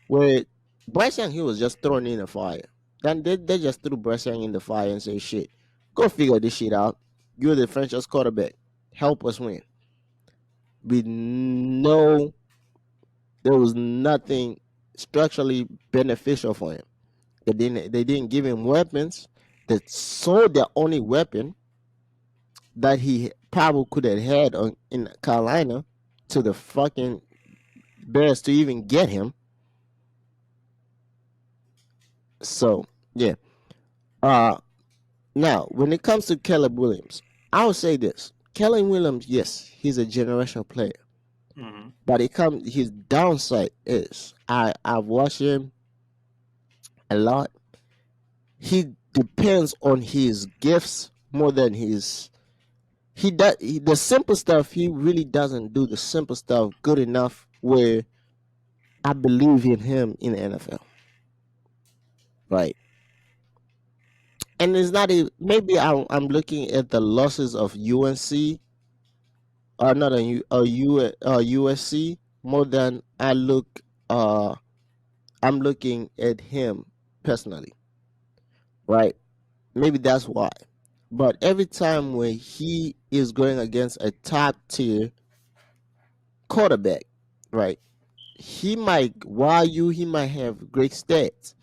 Where Bryce Young, he was just thrown in the fire. Then they just threw Bryce Young in the fire and say, shit, go figure this shit out. You're the franchise quarterback. Help us win. We know there was nothing structurally beneficial for him. They didn't give him weapons. They sold their only weapon that he probably could have had in Carolina to the fucking Bears to even get him. So yeah. Uh Now when it comes to Caleb Williams, I would say this: Caleb Williams, yes, he's a generational player,
Hmm.
but his downside is I've watched him a lot. He depends on his gifts more than the simple stuff. He really doesn't do the simple stuff good enough where I believe in him in the NFL, right? And it's not a, maybe I'm looking at the losses of UNC or not USC more than I'm looking at him personally, right? Maybe that's why. But every time when he is going against a top tier quarterback, right? He might wow you, he might have great stats,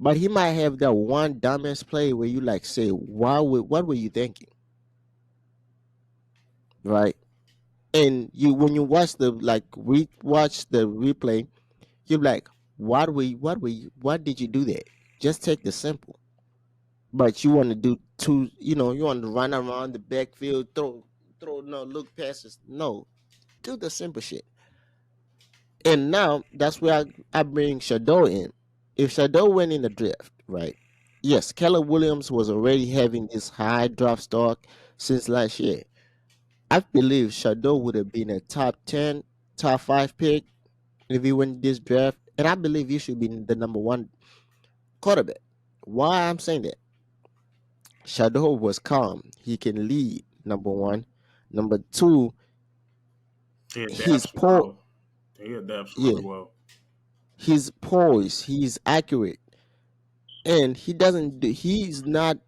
but he might have that one dumbest play where you like say, what were you thinking? Right? And you when you watch the like watch the replay, you're like, what did you do there? Just take the simple. But you want to do you want to run around the backfield, throw no look passes. No, do the simple shit. And now that's where I bring Shadow in. If Shadow went in the draft, right? Yes, Keller Williams was already having this high draft stock since last year. I believe Shadow would have been a top 10, top 5 pick if he went this draft. And I believe he should be the number one quarterback. Why I'm saying that? Shadow was calm. He can lead, number one. Number two,
He
he's
adapts
po
well. He adapts really
yeah,
well.
he's poised, he's accurate. And he's not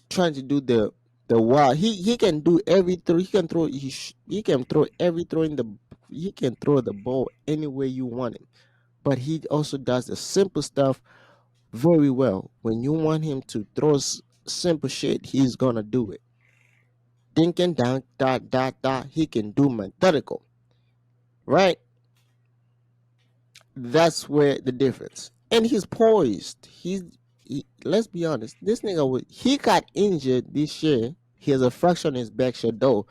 trying to do the wild. He can do every throw. He can throw every throw in the he can throw the ball anywhere you want him. But he also does the simple stuff very well. When you want him to throw simple shit, he's gonna do it. Thinking down dot, he can do methodical, right? That's where the difference. And he's poised. Let's be honest. This nigga he got injured this year. He has a fracture in his back shoulder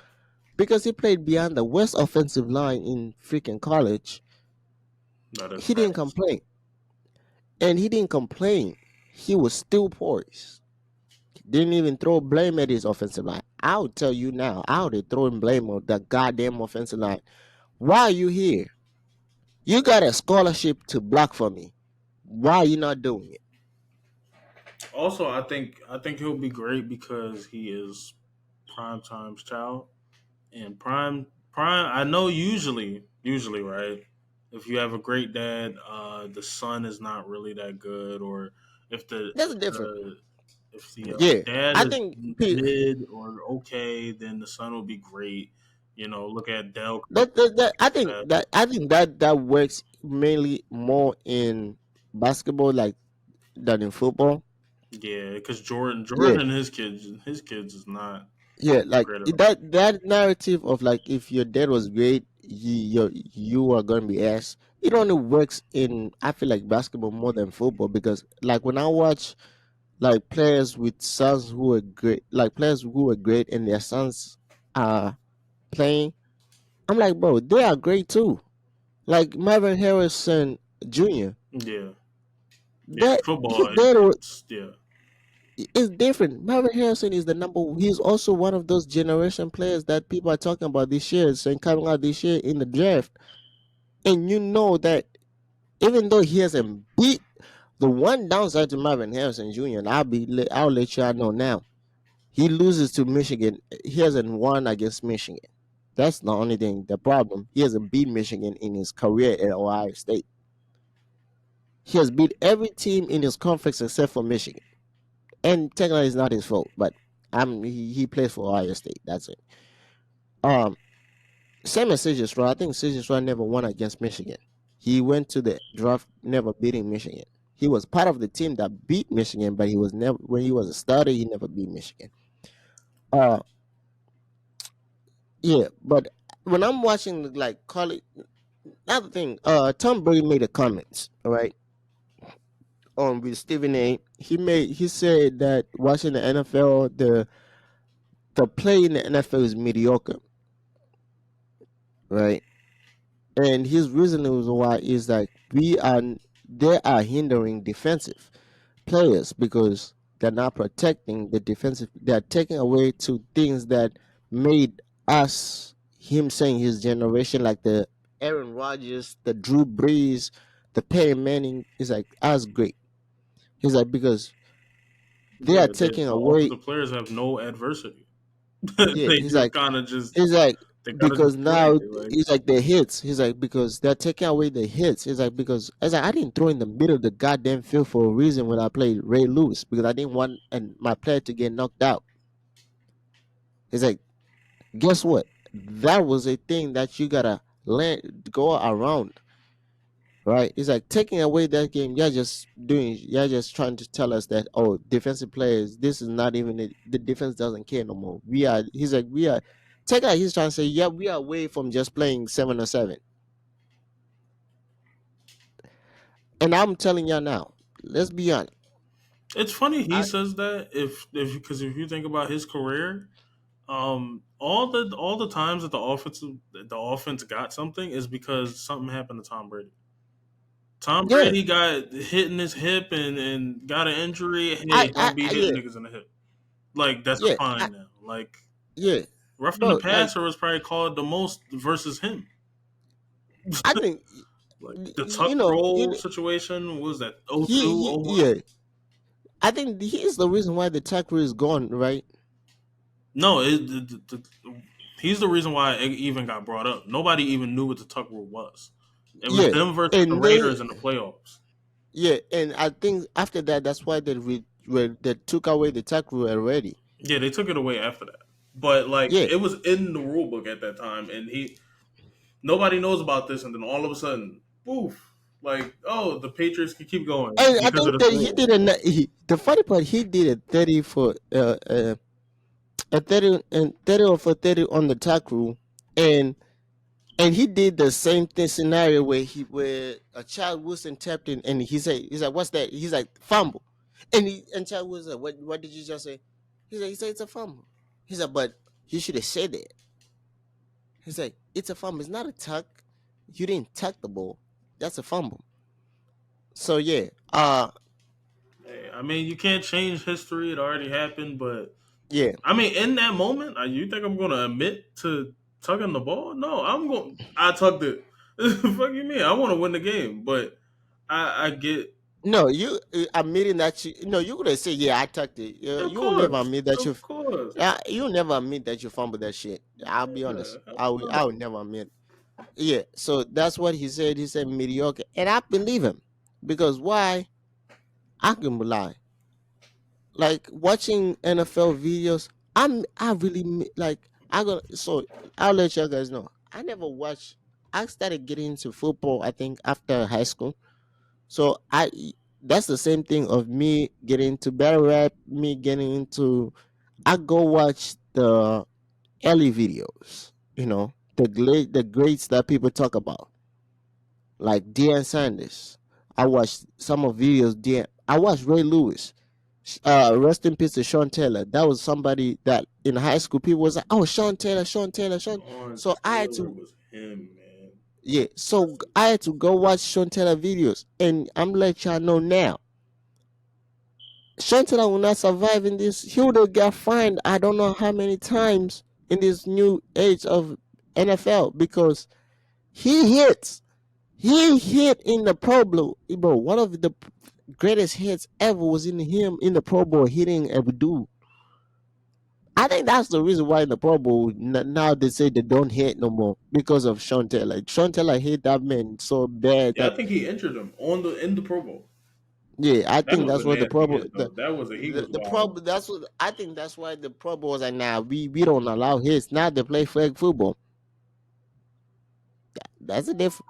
because he played behind the worst offensive line in freaking college.
That is
He didn't
facts.
complain. And he didn't complain. He was still poised. Didn't even throw blame at his offensive line. I would tell you now, I would have thrown blame on the goddamn offensive line. Why are you here? You got a scholarship to block for me. Why are you not doing it?
Also, I think he'll be great because he is prime time's child. And prime I know usually right, if you have a great dad, the son is not really that good, or if
That's different.
the
Yeah,
dad
I
is
think
mid or okay, then the son will be great. Look at Dell success.
I think that works mainly more in basketball like than in football.
Yeah, because
Yeah,
Jordan and his kids is not
yeah, like
great at all.
that narrative of like if your dad was great, you are gonna be ass. It only works in, I feel like, basketball more than football, because like when I watch like players with sons who are great, like players who are great and their sons are playing, I'm like, bro, they are great too. Like Marvin Harrison Jr.
Yeah, yeah.
That his
Football,
dad
yeah,
is different. Marvin Harrison is the number. He's also one of those generation players that people are talking about this year and coming out this year in the draft. And you know that even though he hasn't beat, the one downside to Marvin Harrison Jr. and I'll let you all know now. He loses to Michigan. He hasn't won against Michigan. That's the only thing. The problem, he hasn't beat Michigan in his career at Ohio State. He has beat every team in his conference except for Michigan. And technically, it's not his fault, but he plays for Ohio State. That's it. Um, Same as CJ Stroud. I think CJ Stroud never won against Michigan. He went to the draft never beating Michigan. He was part of the team that beat Michigan, but he was never, when he was a starter, he never beat Michigan. Uh, yeah, but when I'm watching like college, another thing, Tom Brady made a comment, all right, on with Stephen A. He said that watching the NFL, the play in the NFL is mediocre, right? And his reasoning was why is like they are hindering defensive players because they're not protecting the defensive. They're taking away two things that made us, him saying his generation, like the Aaron Rodgers, the Drew Brees, the Peyton Manning, is like us great. He's like because they are
yeah.
taking
The
away.
offensive players have no adversity.
Yeah,
They just kind of just
he's like
they gotta
because
just play.
now
Like
he's like the hits. He's like because they're taking away the hits. He's like because as I didn't throw in the middle of the goddamn field for a reason when I played Ray Lewis because I didn't want and my player to get knocked out. He's like, guess what? That was a thing that you gotta learn go around. Right? It's like taking away that game. You're just trying to tell us that oh, defensive players. This is not even the defense doesn't care no more. We are. He's like we are. Take out. He's trying to say yeah, we are away from just playing 7-on-7. And I'm telling y'all now. Let's be honest.
it's funny he
I
says that if because if you think about his career, all the times that the offense got something is because something happened to Tom Brady. Tom
yeah.
Brady got hit in his hip and got an injury. Hey, don't be hitting
Yeah,
niggas in the hip. Like that's a
yeah,
fine now. Like
yeah,
roughing the
bro. Like
passer was probably called the most versus him.
I think
Like the tuck roll situation what was that oh 02, oh one.
yeah. I think he is the reason why the tackle is gone, right?
No, he's the reason why it even got brought up. Nobody even knew what the tuck rule was. It was
Yeah,
them versus the
and
Raiders
they
in the playoffs.
yeah, and I think after that, that's why they took away the tackle already.
Yeah, they took it away after that. But like
Yeah,
it was in the rule book at that time, and nobody knows about this, and then all of a sudden, poof! Like oh, the Patriots can keep going
and I
because of
think
this
that he
rule.
did the funny part he did a 30 for a 30 and 30 or for 30 on the tackle, and he did the same thing scenario where a child Wilson tapped in and he's like what's that? He's like fumble, and child Wilson like, what did you just say? He said it's a fumble. He's like but you should have said it. He's like it's a fumble. It's not a tuck. You didn't tuck the ball. That's a fumble. So yeah,
Hey, I mean, you can't change history; it already happened. But
yeah.
I mean, in that moment, you think I'm going to admit to tugging the ball? No, I'm going. I tugged it. Fuck you mean? I want to win the game, but I get.
No, you admitting that you no, you could say yeah, I tucked it.
Of
You will never
course,
admit that
of course,
you'll never admit that you fumbled that shit. I'll be honest.
yeah, hell
I would
no.
never admit. Yeah, so that's what he said. He said mediocre, and I believe him because why? I can lie. Like watching NFL videos, I really like I gonna so I'll let you guys know. I never watched. I started getting into football. I think after high school. So that's the same thing of me getting into battle rap, me getting into. I go watch the early videos, the greats that people talk about, like Deion Sanders. I watched some of videos. I watched Ray Lewis. Rest in peace to Sean Taylor. That was somebody that in high school people was like, "Oh, Sean Taylor, Sean Taylor, Sean."
Sean
So I had
Taylor
to,
was him, man.
yeah. So I had to go watch Sean Taylor videos, and I'm let y'all know now. Sean Taylor will not survive in this. He would have got fined. I don't know how many times in this new age of NFL because he hits. He hit in the Pro Bowl, bro. One of the greatest hits ever was in him in the Pro Bowl hitting a dude. I think that's the reason why in the Pro Bowl now they say they don't hit no more because of Sean Taylor. Sean Taylor hit that man so bad
Yeah,
that
I think he injured him on the in the Pro Bowl.
yeah, I
That
think
was
that's
a
what the
nasty
Pro Bowl
hit though. That was a he was
the Pro
wild.
Bowl, that's what I think that's why the Pro Bowl was like now we don't allow hits. Now they play flag football. That's a different.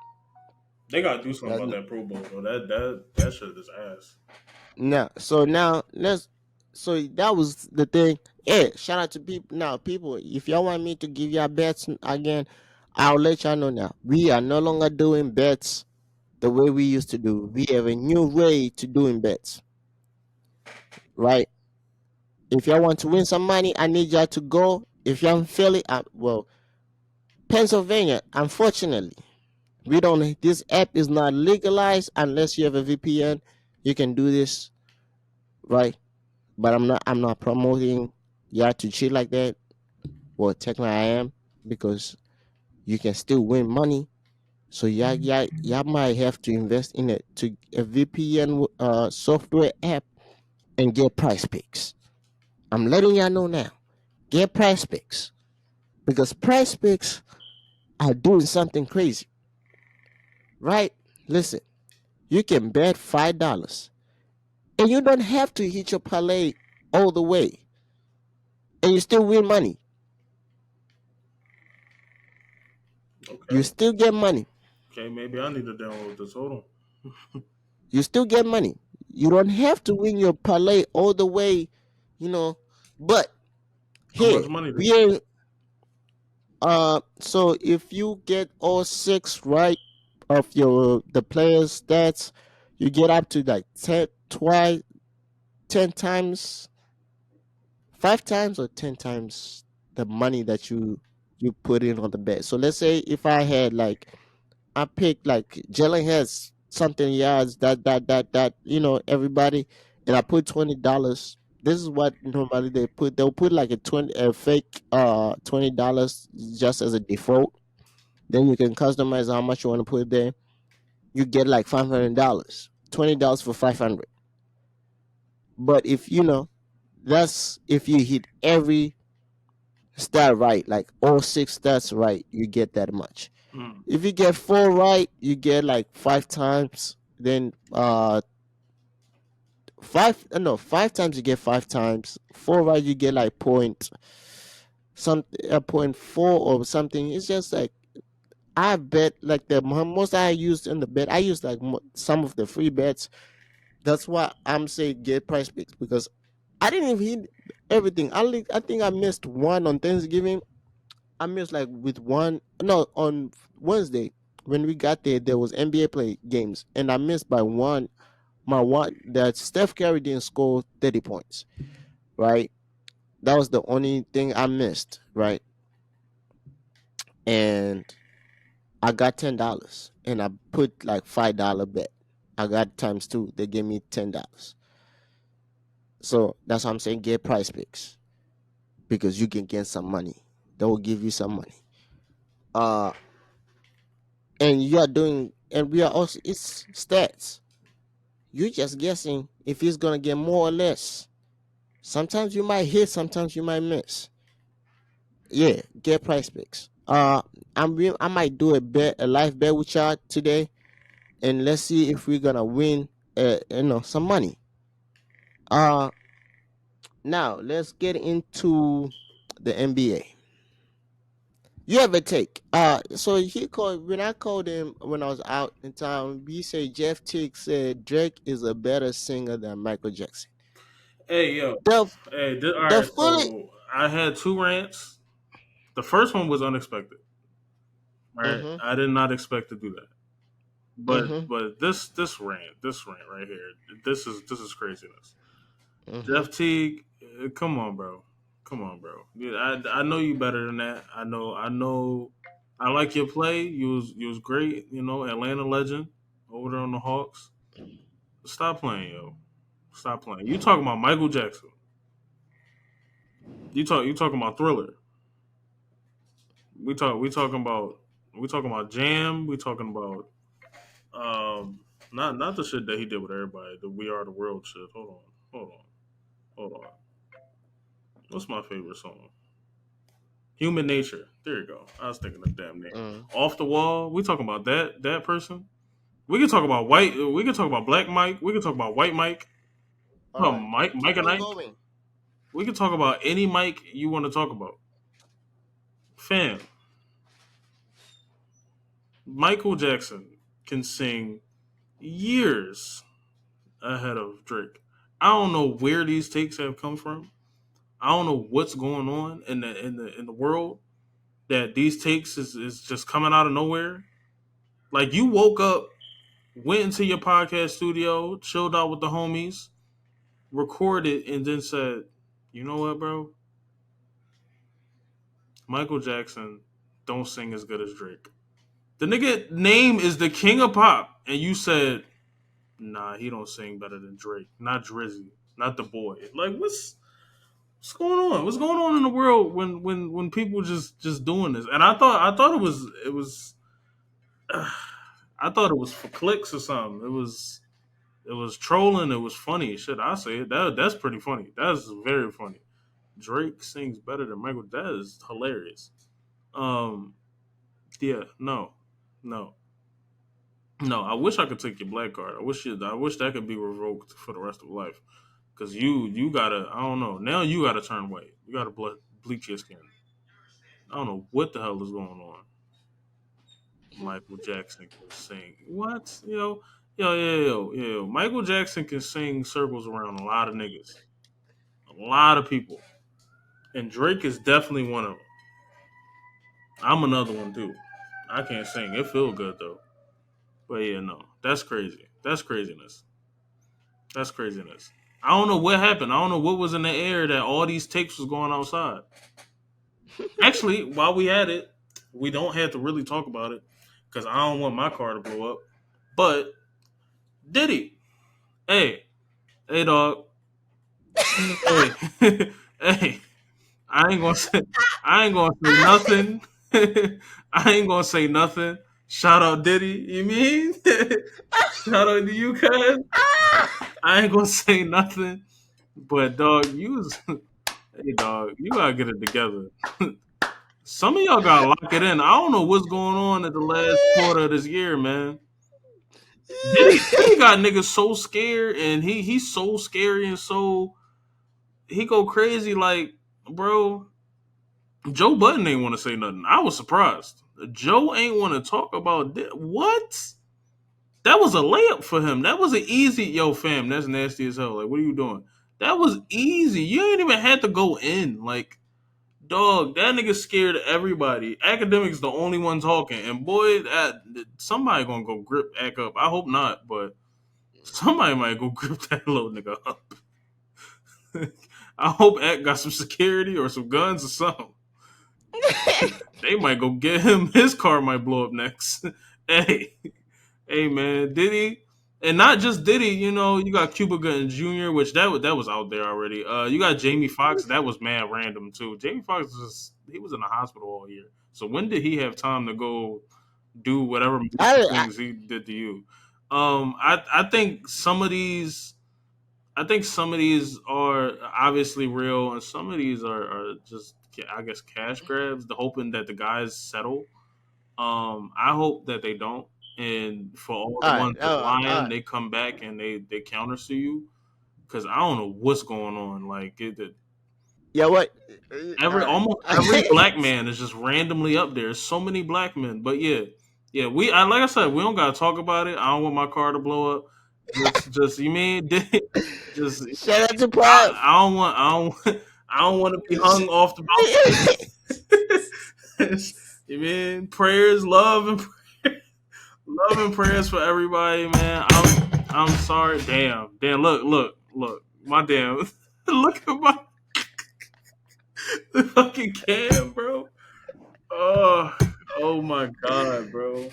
They gotta do something
That's
about that Pro Bowl though. That shit is ass.
no. So now let's. So that was the thing. Yeah, shout out to people. Now, people, if y'all want me to give y'all bets again, I'll let y'all know now. We are no longer doing bets the way we used to do. We have a new way to doing bets, right? If y'all want to win some money, I need y'all to go. If y'all in Philly, well, Pennsylvania, unfortunately, we don't. This app is not legalized unless you have a VPN. You can do this, right? But I'm not promoting y'all to cheat like that. Well, technically I am because you can still win money. So y'all might have to invest in a VPN software app and get price picks. I'm letting y'all know now. Get price picks because price picks are doing something crazy, right? Listen, you can bet $5 and you don't have to hit your parlay all the way and you still win money. You
Okay.
still get money.
Okay, maybe I need to download this. Hold on.
You still get money. You don't have to win your parlay all the way, you know. But
How
here
much money they
we
give?
ain't. So if you get all six right of the players' stats, you get up to like 10 times, 5 times or 10 times the money that you put in on the bet. So let's say if I had like I picked like Jalen has something yards that everybody, and I put $20. This is what normally they put. They'll put like a fake $20 just as a default. Then you can customize how much you want to put there. You get like $500, $20 for 500. But if that's if you hit every stat right, like all six stats right, you get that much.
Mm.
If you get four right, you get like 5 times. Then 5 times you get 5 times. Four right you get like point four or something. It's just like I bet like the most I used in the bet. I used like some of the free bets. That's why I'm saying get price picks because I didn't even hit everything. I think I missed one on Thanksgiving. I missed like with one. No, on Wednesday when we got there, there was NBA play games, and I missed by one. My one that Steph Curry didn't score 30 points. Right, that was the only thing I missed. Right, and I got $10, and I put like $5 bet. I got times two. They gave me $10. So that's why I'm saying get price picks because you can get some money. They will give you some money. Uh, and you are doing, and we are also it's stats. You're just guessing if he's gonna get more or less. Sometimes you might hit, sometimes you might miss. Yeah, get price picks. I might do a live bet with y'all today, and let's see if we're gonna win. Some money. Uh, Now let's get into the NBA. You have a take. So he called when I called him when I was out in town. He said Jeff Tick said Drake is a better singer than Michael Jackson.
Hey yo,
The
hey, all
the
right.
fully.
So I had two rants. The first one was unexpected. Right,
Mm-hmm.
I did not expect to do that.
Mm-hmm.
But this rant right here, this is craziness.
Mm-hmm.
Jeff Teague, come on, bro, come on, bro. Yeah, I know you better than that. I know. I like your play. You was great. You know, Atlanta legend over there on the Hawks. Stop playing, yo. Stop playing. You talking about Michael Jackson? You talking about Thriller? We talking about Jam. We talking about not the shit that he did with everybody. The We Are the World shit. Hold on, hold on. What's my favorite song? Human Nature. There you go. I was thinking of the damn name.
Mm.
Off the Wall. We talking about that person. We can talk about white. We can talk about Black Mike. We can talk about White Mike.
All right.
Mike
Keep
and
on
Ike.
going.
We can talk about any Mike you want to talk about. Fam, Michael Jackson can sing years ahead of Drake. I don't know where these takes have come from. I don't know what's going on in the world that these takes is just coming out of nowhere. Like you woke up, went into your podcast studio, chilled out with the homies, recorded, and then said, "You know what, bro? Michael Jackson don't sing as good as Drake. The nigga name is the king of pop, and you said, nah, he don't sing better than Drake. Not Drizzy, not the boy. Like what's going on? What's going on in the world when people just doing this? And I thought it was I thought it was for clicks or something. It was trolling. It was funny. Shit, I say it. That's pretty funny. That's very funny. Drake sings better than Michael. That is hilarious. Um, yeah, no, no. I wish I could take your black card. I wish that could be revoked for the rest of life. Cause you gotta. I don't know. Now you gotta turn white. You gotta bleach your skin. I don't know what the hell is going on. Michael Jackson can sing. What? Yo. Michael Jackson can sing circles around a lot of niggas, a lot of people, and Drake is definitely one of them. I'm another one too. I can't sing. It feel good though. But yeah, no, that's crazy. That's craziness. That's craziness. I don't know what happened. I don't know what was in the air that all these tapes was going outside. Actually, while we at it, we don't have to really talk about it because I don't want my car to blow up. But Diddy, hey, hey, dog, hey, hey, I ain't gonna say, I ain't gonna say nothing. I ain't gonna say nothing. Shout out Diddy, you mean? Shout out to you, cuz. I ain't gonna say nothing. But dog, hey dog, you gotta get it together. Some of y'all gotta lock it in. I don't know what's going on at the last quarter of this year, man. Diddy got niggas so scared, and he's so scary and so he go crazy. Like, bro, Joe Budden ain't want to say nothing. I was surprised. Joe ain't want to talk about what? That was a layup for him. That was an easy fam. That's nasty as hell. Like, what are you doing? That was easy. You ain't even had to go in. Like, dog, that nigga scared everybody. Academics the only one talking, and boy, somebody gonna go grip Ack up. I hope not, but somebody might go grip that little nigga up. I hope Ack got some security or some guns or something. They might go get him. His car might blow up next. hey, hey, man, Diddy, and not just Diddy. You know, you got Cuba Gooding Jr., which that was out there already. You got Jamie Foxx. That was mad random too. Jamie Foxx he was in the hospital all year. So when did he have time to go do whatever malicious
I,
things he did to you? I think some of these. I think some of these are obviously real, and some of these are just, I guess, cash grabs. The hoping that the guys settle. I hope that they don't, and for all the
all right.
ones that's
All
lying,
right.
they come back and they counter sue you because I don't know what's going on. Like
Yeah, what? All
Every
right.
almost every black man is just randomly up there. So many black men, but yeah, yeah. Like I said, we don't gotta talk about it. I don't want my car to blow up. Just you mean just
Shout out to Prime.
I don't want to be hung off the balcony. You mean prayers, love and prayers for everybody, man. I'm sorry. Damn. Look. My damn. Look at my the fucking cam, bro. Oh, oh my god, bro.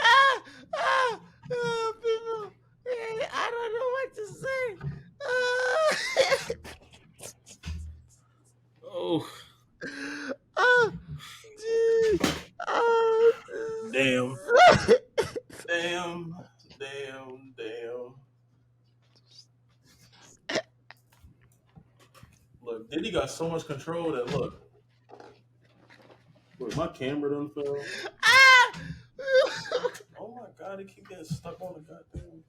Ah, ah, people, I don't know what to say.
Oh,
Oh, gee. Oh,
damn, damn, damn. Look, Diddy got so much control that look, my camera done fell.
ah.
Oh my god, it keep getting stuck on the goddamn.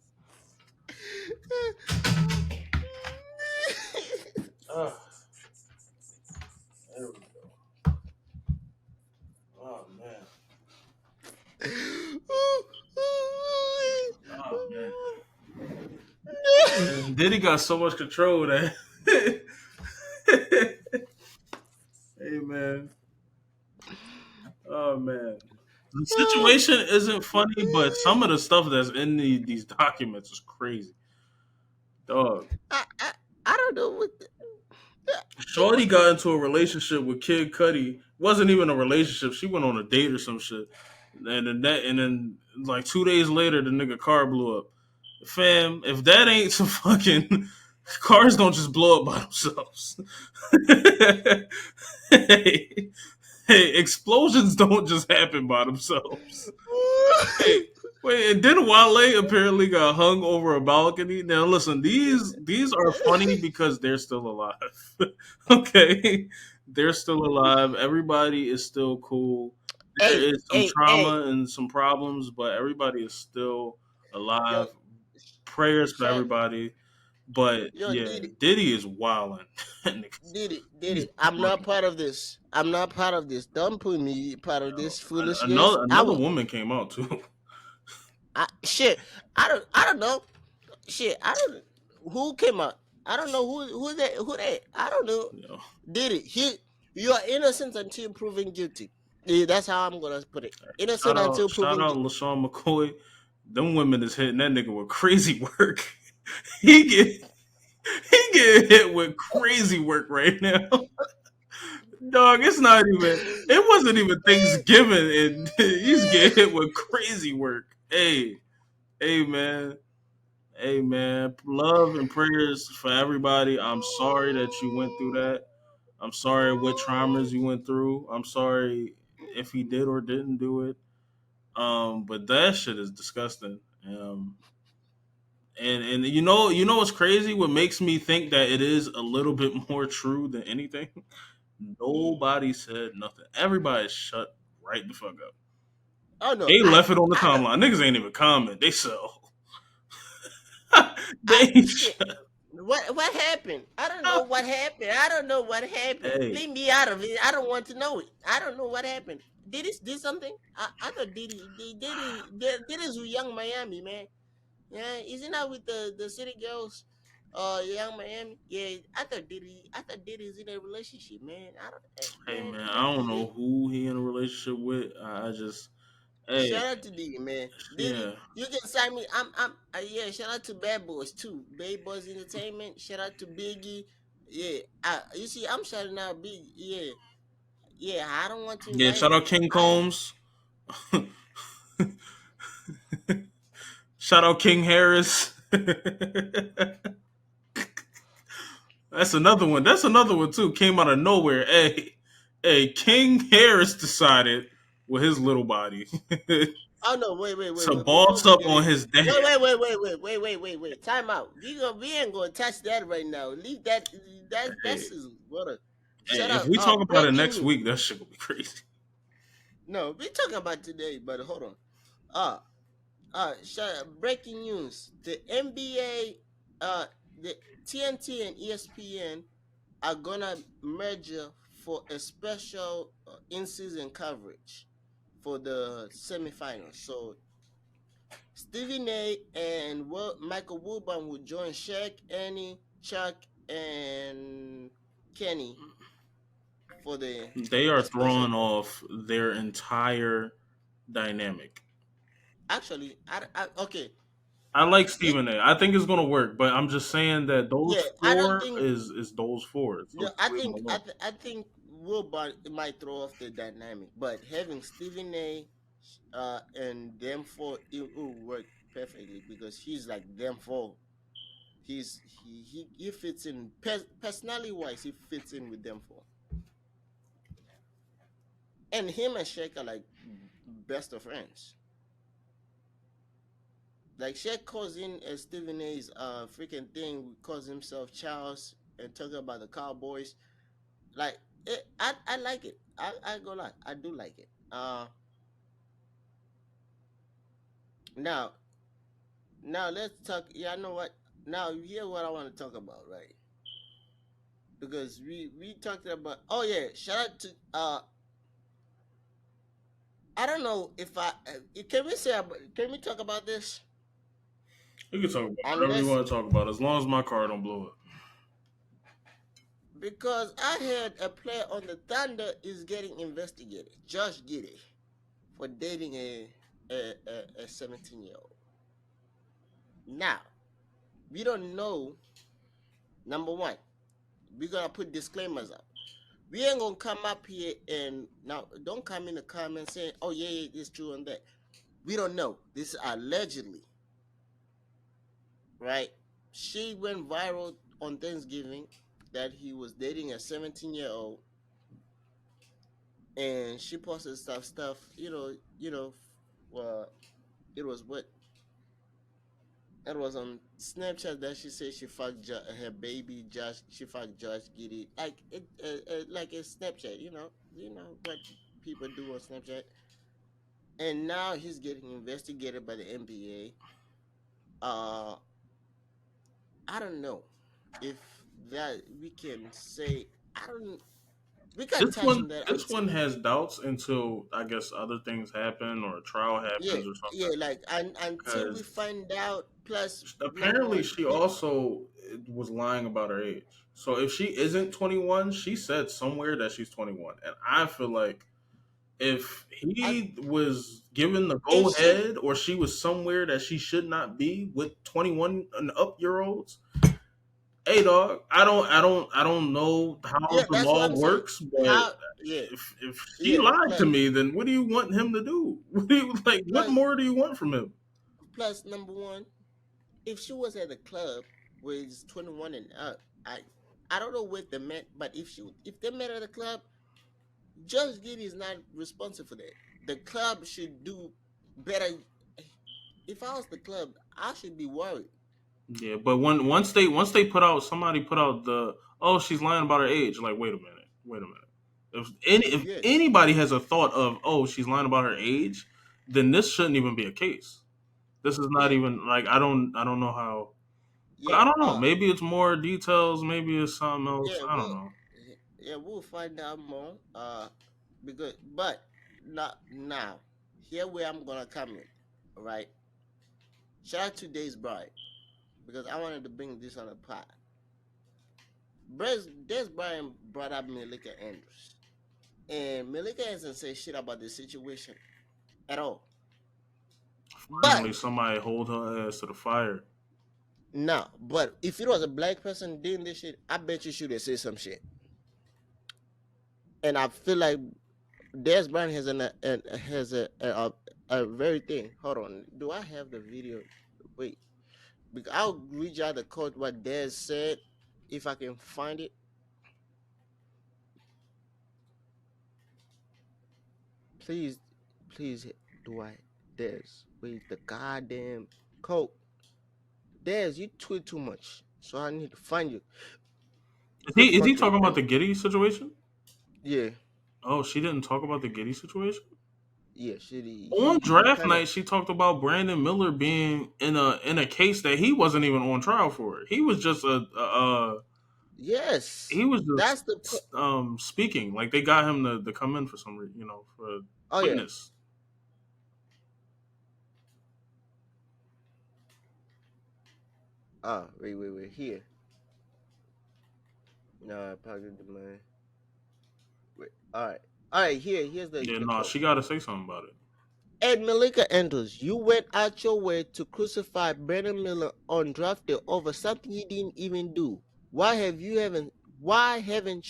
Ah, there we go. Oh man, oh man. And Diddy got so much control that. Hey man, oh man. The situation isn't funny, but some of the stuff that's in these documents is crazy. Dog.
I, I, I don't know what.
Shorty got into a relationship with Kid Cudi. Wasn't even a relationship. She went on a date or some shit. And then like 2 days later, the nigga car blew up. Fam, if that ain't some fucking cars don't just blow up by themselves. hey, hey, explosions don't just happen by themselves. Wait, wait, and then Wale apparently got hung over a balcony. Now listen, these are funny because they're still alive. Okay, they're still alive. Everybody is still cool. There
Hey,
is some
hey, hey,
trauma and some problems, but everybody is still
yo,
alive. Prayers for
shut,
everybody. But
yo,
yeah, Diddy is wilding.
Did
He's
it. I'm not
bugging.
part of this. I'm not part of this. Don't put me part of this foolishness.
Another woman came out too.
Shit. I don't know. Shit. I don't. Who came out? I don't know who that. Who that? I don't know.
You know.
Did it? You are innocent until proven guilty. Yeah, that's how I'm gonna put it. Innocent until
Shout
proven
out,
guilty.
LaShawn McCoy. Them women is hitting that nigga with crazy work. he get he get hit with crazy work right now. Dog, it's not even. It wasn't even Thanksgiving, and he's getting hit with crazy work. Hey, man. Hey, man. Love and prayers for everybody. I'm sorry that you went through that. I'm sorry what traumas you went through. I'm sorry if he did or didn't do it. But that shit is disgusting. And you know what's crazy? What makes me think that it is a little bit more true than anything? Nobody said nothing. Everybody shut right the fuck up.
Oh no,
They left it on the
I don't.
timeline. Niggas ain't even comment. They sell. they
I
ain't
shit.
shut.
What happened? I don't know what happened. I don't know what happened.
Hey,
Leave me out of it. I don't want to know it. I don't know what happened. Did it did something? I thought did this with Young Miami, man. Yeah, isn't that with the city girls? Young Miami. Yeah, I thought Diddy's in a relationship, man. I don't
hey,
man,
man. I
man,
don't know who he in a relationship with. I just, hey,
shout out to Diddy, man. Diddy,
yeah,
you can sign me. I'm yeah, shout out to Bad Boys too. Bad Boys Entertainment. Shout out to Biggie. Yeah. You see, I'm shouting out Big, yeah. Yeah, I don't want to
yeah.
invite
Shout out King
I
Combs. Shout out King Harris. That's another one. That's another one too. Came out of nowhere. Hey, King Harris decided with his little body
Oh no, wait,
to
wait. Before
boss
we
up
get
on
it.
his dad.
Wait. Time out. We ain't gonna touch that right now. Leave that
Hey,
that's his brother. Shut
hey, if
up.
we talk about it
Breaking
next
news.
week, that shit will be crazy.
No, we talking about today, but hold on. Uh breaking news: the NBA, the TNT and ESPN are gonna merge for a special in-season coverage for the semifinals. So Stephen A. and Michael Wilbon will join Shaq, Annie, Chuck, and Kenny for
They are
the special.
throwing off their entire dynamic.
Actually, okay.
I like
It,
Stephen A. I think it's gonna work, but I'm just saying that those
yeah, I don't
four
think.
is those four. So
No,
just leave them alone.
I think Wilbon might throw off the dynamic, but having Stephen A. And them four, it will work perfectly because he's like them four. He fits in personality wise. He fits in with them four, and him and Shaq are like best of friends. Like Shaq calls in Stephen A's freaking thing, calls himself Charles and talking about the Cowboys. Like I like it. I go like I do like it. Now now let's talk. Yeah, I know what. Now you hear what I want to talk about, right? Because we talked about. Oh yeah, shout out to. I don't know if can we say can we talk about this?
You can talk about whatever you
Unless
want to talk about, as long as my car don't blow up.
because I heard a player on the Thunder is getting investigated, Josh Giddey, for dating a 17-year-old. Now we don't know. Number one, we're gonna put disclaimers up. We ain't gonna come up here and now don't come in the comments saying, "Oh yeah, yeah, it's true and that." We don't know. This is allegedly, right? She went viral on Thanksgiving that he was dating a 17-year-old, and she posted stuff. It was what it was on Snapchat that she said she fucked her baby Josh. She fucked Josh Giddy, like like a Snapchat. You know what people do on Snapchat. And now he's getting investigated by the NBA. I don't know if that we can say. I don't. We can touch on that
This
until
one has doubts until I guess other things happen or a trial
yeah,
happens or
yeah.
something.
Like until we
Because
find out. Plus, number
apparently
one,
she also was lying about her age. So if she isn't 21, she said somewhere that she's 21, and I feel like if
I,
he was given the
if
go
she,
ahead or she was somewhere that she should not be with 21 and up year olds, hey dog, I don't know how
yeah,
the
that's what
law
I'm saying.
works, but
How, yeah,
if she
yeah.
lied to me, then what do you want him to do? What do you like? What
Plus,
more do you want from him?
number one, if she was at the club with 21 and up, I don't know what they met, but if they met at the club, Judge Giddy is not responsible for that. The club should do better. If I was the club, I should be worried.
Yeah, but once they put out somebody put out the oh she's lying about her age. Like wait a minute. If
Yeah,
anybody has a thought of oh she's lying about her age, then this shouldn't even be a case. This is not
yeah,
even like I don't know how. But
yeah.
I don't know. Maybe it's more details. Maybe it's something else.
Yeah.
I don't know.
Yeah, we'll find out more. Because but not now. Here where I'm gonna come in. All right. Shout out to Days Bride because I wanted to bring this on the pot. Des Bryant brought up Melissa Andrews, and Melissa hasn't said shit about the situation at all.
Finally,
But
somebody hold her ass to the fire.
no, but if it was a black person doing this shit, I bet you should have said some shit. And I feel like Des Bryant has has a very thing. Hold on, do I have the video? Wait, because I'll read out the quote what Des said if I can find it. Please, please, do I? Des, wait, the goddamn quote. Des, you tweet too much, so I need to find you the
Is he
fucking
talking about
quote.
the Giddy situation?
Yeah,
Oh, she didn't talk about the Giddy situation.
Yeah,
On
he
draft
kind of
night, she talked about Brandon Miller being in a case that he wasn't even on trial for. He was just
yes.
he was
That's the
just speaking like they got him to come in for some you know for
oh yeah.
witness.
Wait here. No, I pocket the money. Wait. All right. Here's
Yeah,
the
no,
quote.
she got to say something about it.
Ed Malika Andrews, you went out your way to crucify Brandon Miller undrafted over something he didn't even do. Why haven't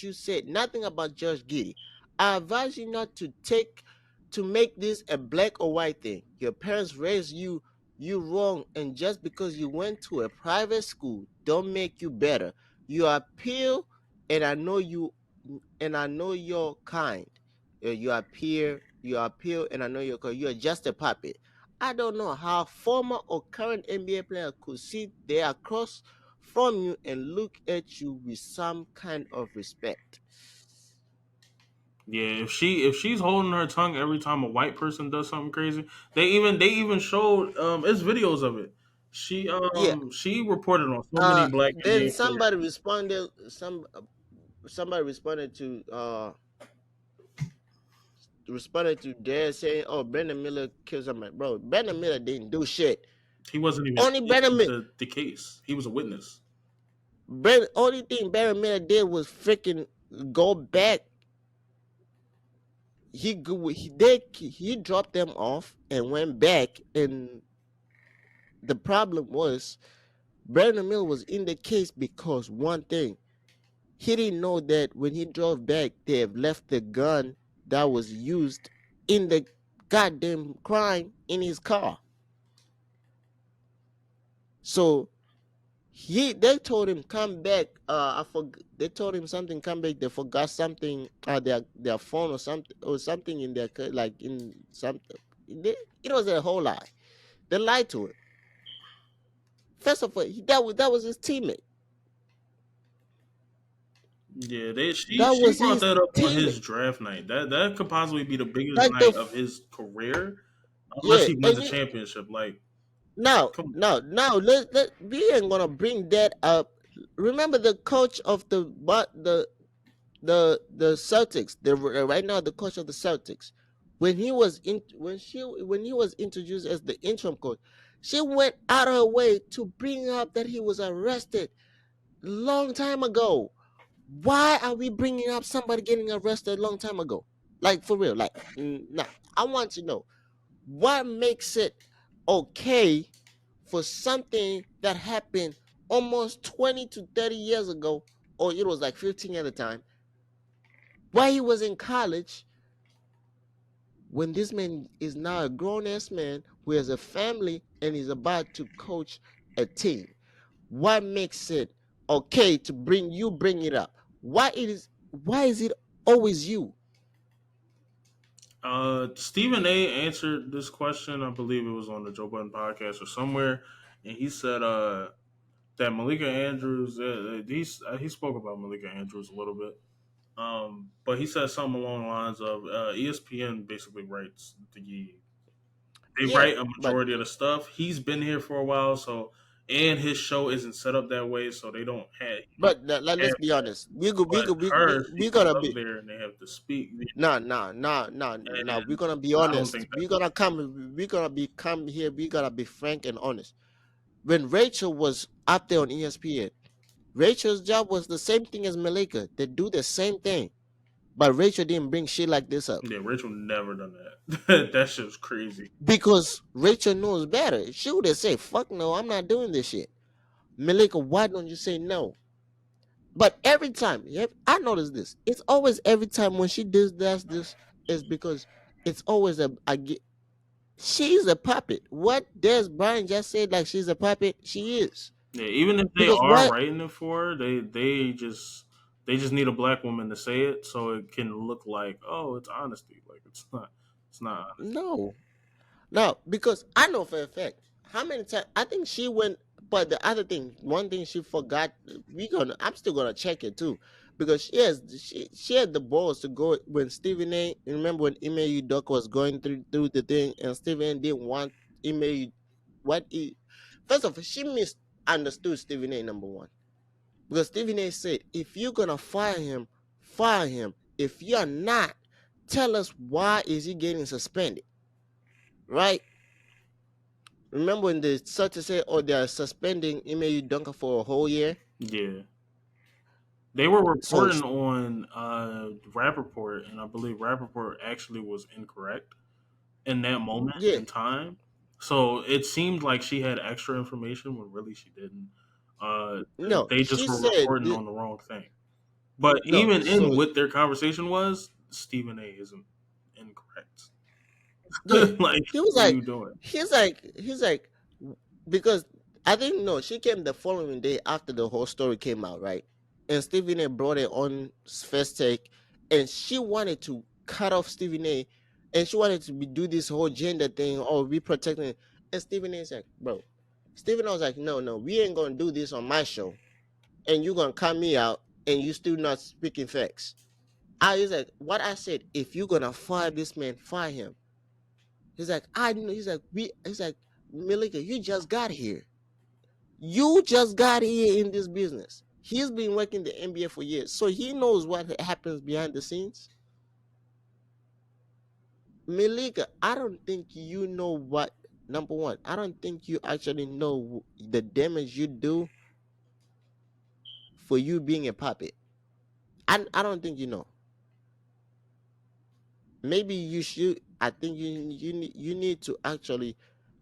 you said nothing about Josh Giddey? I advise you not to make this a black or white thing. Your parents raised you wrong, and just because you went to a private school don't make you better. You are pure, and I know you're kind. You are pure, and I know you're just a puppet. I don't know how former or current NBA player could sit there across from you and look at you with some kind of respect.
Yeah, if she's holding her tongue every time a white person does something crazy, they even showed it's videos of it.
Yeah.
She reported on so many black
Then
NBA players.
somebody responded to Dad saying, "Oh, Brandon Miller killed somebody." Bro, Brandon Miller didn't do shit.
He wasn't even
Only
in
Brandon Miller.
the case. He was a witness.
Only thing Barry Miller did was freaking go back. He dropped them off and went back, and the problem was Brandon Miller was in the case because one thing, he didn't know that when he drove back, they have left the gun that was used in the goddamn crime in his car. So they told him come back. They told him something. Come back. They forgot something. Their phone or something in their like in some. It was a whole lie. They lied to him. First of all, that was his teammate.
Yeah,
That
she
was
brought
his
that up on his
teammate.
draft night. That could possibly be the biggest
Like
night of his career, unless
yeah,
he wins
and
a championship. Like, come on.
now we ain't gonna bring that up. Remember the coach of the Celtics. Right now the coach of the Celtics. When he was introduced as the interim coach, she went out of her way to bring up that he was arrested long time ago. Why are we bringing up somebody getting arrested a long time ago? Like for real, like nah. I want to know what makes it okay for something that happened almost 20 to 30 years ago, or it was like 15 at the time, while he was in college, when this man is now a grown ass man who has a family and is about to coach a team. What makes it okay to bring it up? Why is it always you?
Stephen A. answered this question. I believe it was on the Joe Budden podcast or somewhere, and he said that Malika Andrews. He spoke about Malika Andrews a little bit. But he said something along the lines of ESPN basically writes they
Yeah,
write a majority of the stuff. He's been here for a while, so and his show isn't set up that way, so they don't have he
but
have
let's be
that.
honest.
But her, she
We
comes
gotta
up
be
there and they have to speak,
no. We're
and
gonna be
I don't
honest.
think that's
We're gonna be come here. We gotta be frank and honest. When Rachel was up there on ESPN, Rachel's job was the same thing as Malika. They do the same thing, but Rachel didn't bring shit like this up
yeah. Rachel never done that. That shit was crazy.
because Rachel knows better. She would have said, "Fuck no, I'm not doing this shit." Malika, why don't you say no? But every time, yeah, I notice this. It's always every time when she does this, is because it's always I get. She's a puppet. What Des Bryant just said, like she's a puppet, she is.
Yeah, even if they
Because
are
what?
writing it for her, they just need a black woman to say it so it can look like oh it's honesty. Like it's not honesty.
No, no, because I know for a fact how many times I think she went. But the other thing, one thing she forgot, I'm still gonna check it too. because she had the balls to go when Stephen A. Remember when Ime Udoka was going through the thing, and Stephen A. didn't want Ime what he first of all she misunderstood Stephen A. Number one, because Stephen A. said if you're gonna fire him, fire him. If you're not, tell us why is he getting suspended, right? Remember when the such said, "Oh, they are suspending Ime Udoka for a whole year."
Yeah. They were
So
reporting on Rappaport, and I believe Rappaport actually was incorrect in that moment
yeah,
in time. So it seemed like she had extra information when really she didn't. Uh,
no,
they just
she
were
said
reporting on the wrong thing. But
no.
even in
So
what their conversation was, Stephen A. isn't incorrect.
yeah,
Like,
he was
what are
like,
you doing?
he's like, because I didn't know she came the following day after the whole story came out, right? And Stephen A. brought it on first take, and she wanted to cut off Stephen A. and she wanted to do this whole gender thing or be protecting. And Stephen A. is like, bro, Stephen A. was like, no, no, we ain't gonna do this on my show, and you're gonna cut me out, and you still not speaking facts. I was like, what I said, if you're gonna fire this man, fire him. He's like, I know. He's like, Malika, you just got here. You just got here in this business. He's been working the NBA for years, so he knows what happens behind the scenes. Malika, I don't think you know what. Number one, I don't think you actually know the damage you do for you being a puppet. I don't think you know. Maybe you should. I think you need to actually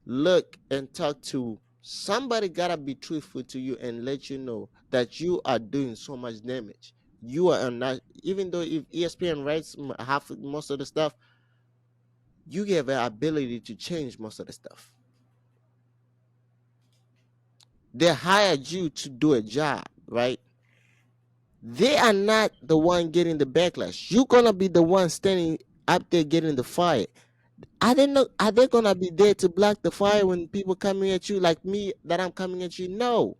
look and talk to somebody. Gotta be truthful to you and let you know that you are doing so much damage. You are not, even though if ESPN writes half most of the stuff, you have the ability to change most of the stuff. They hired you to do a job, right? They are not the one getting the backlash. You're gonna be the one standing up there getting the fire. Are they gonna be there to block the fire when people coming at you like me that I'm coming at you? No.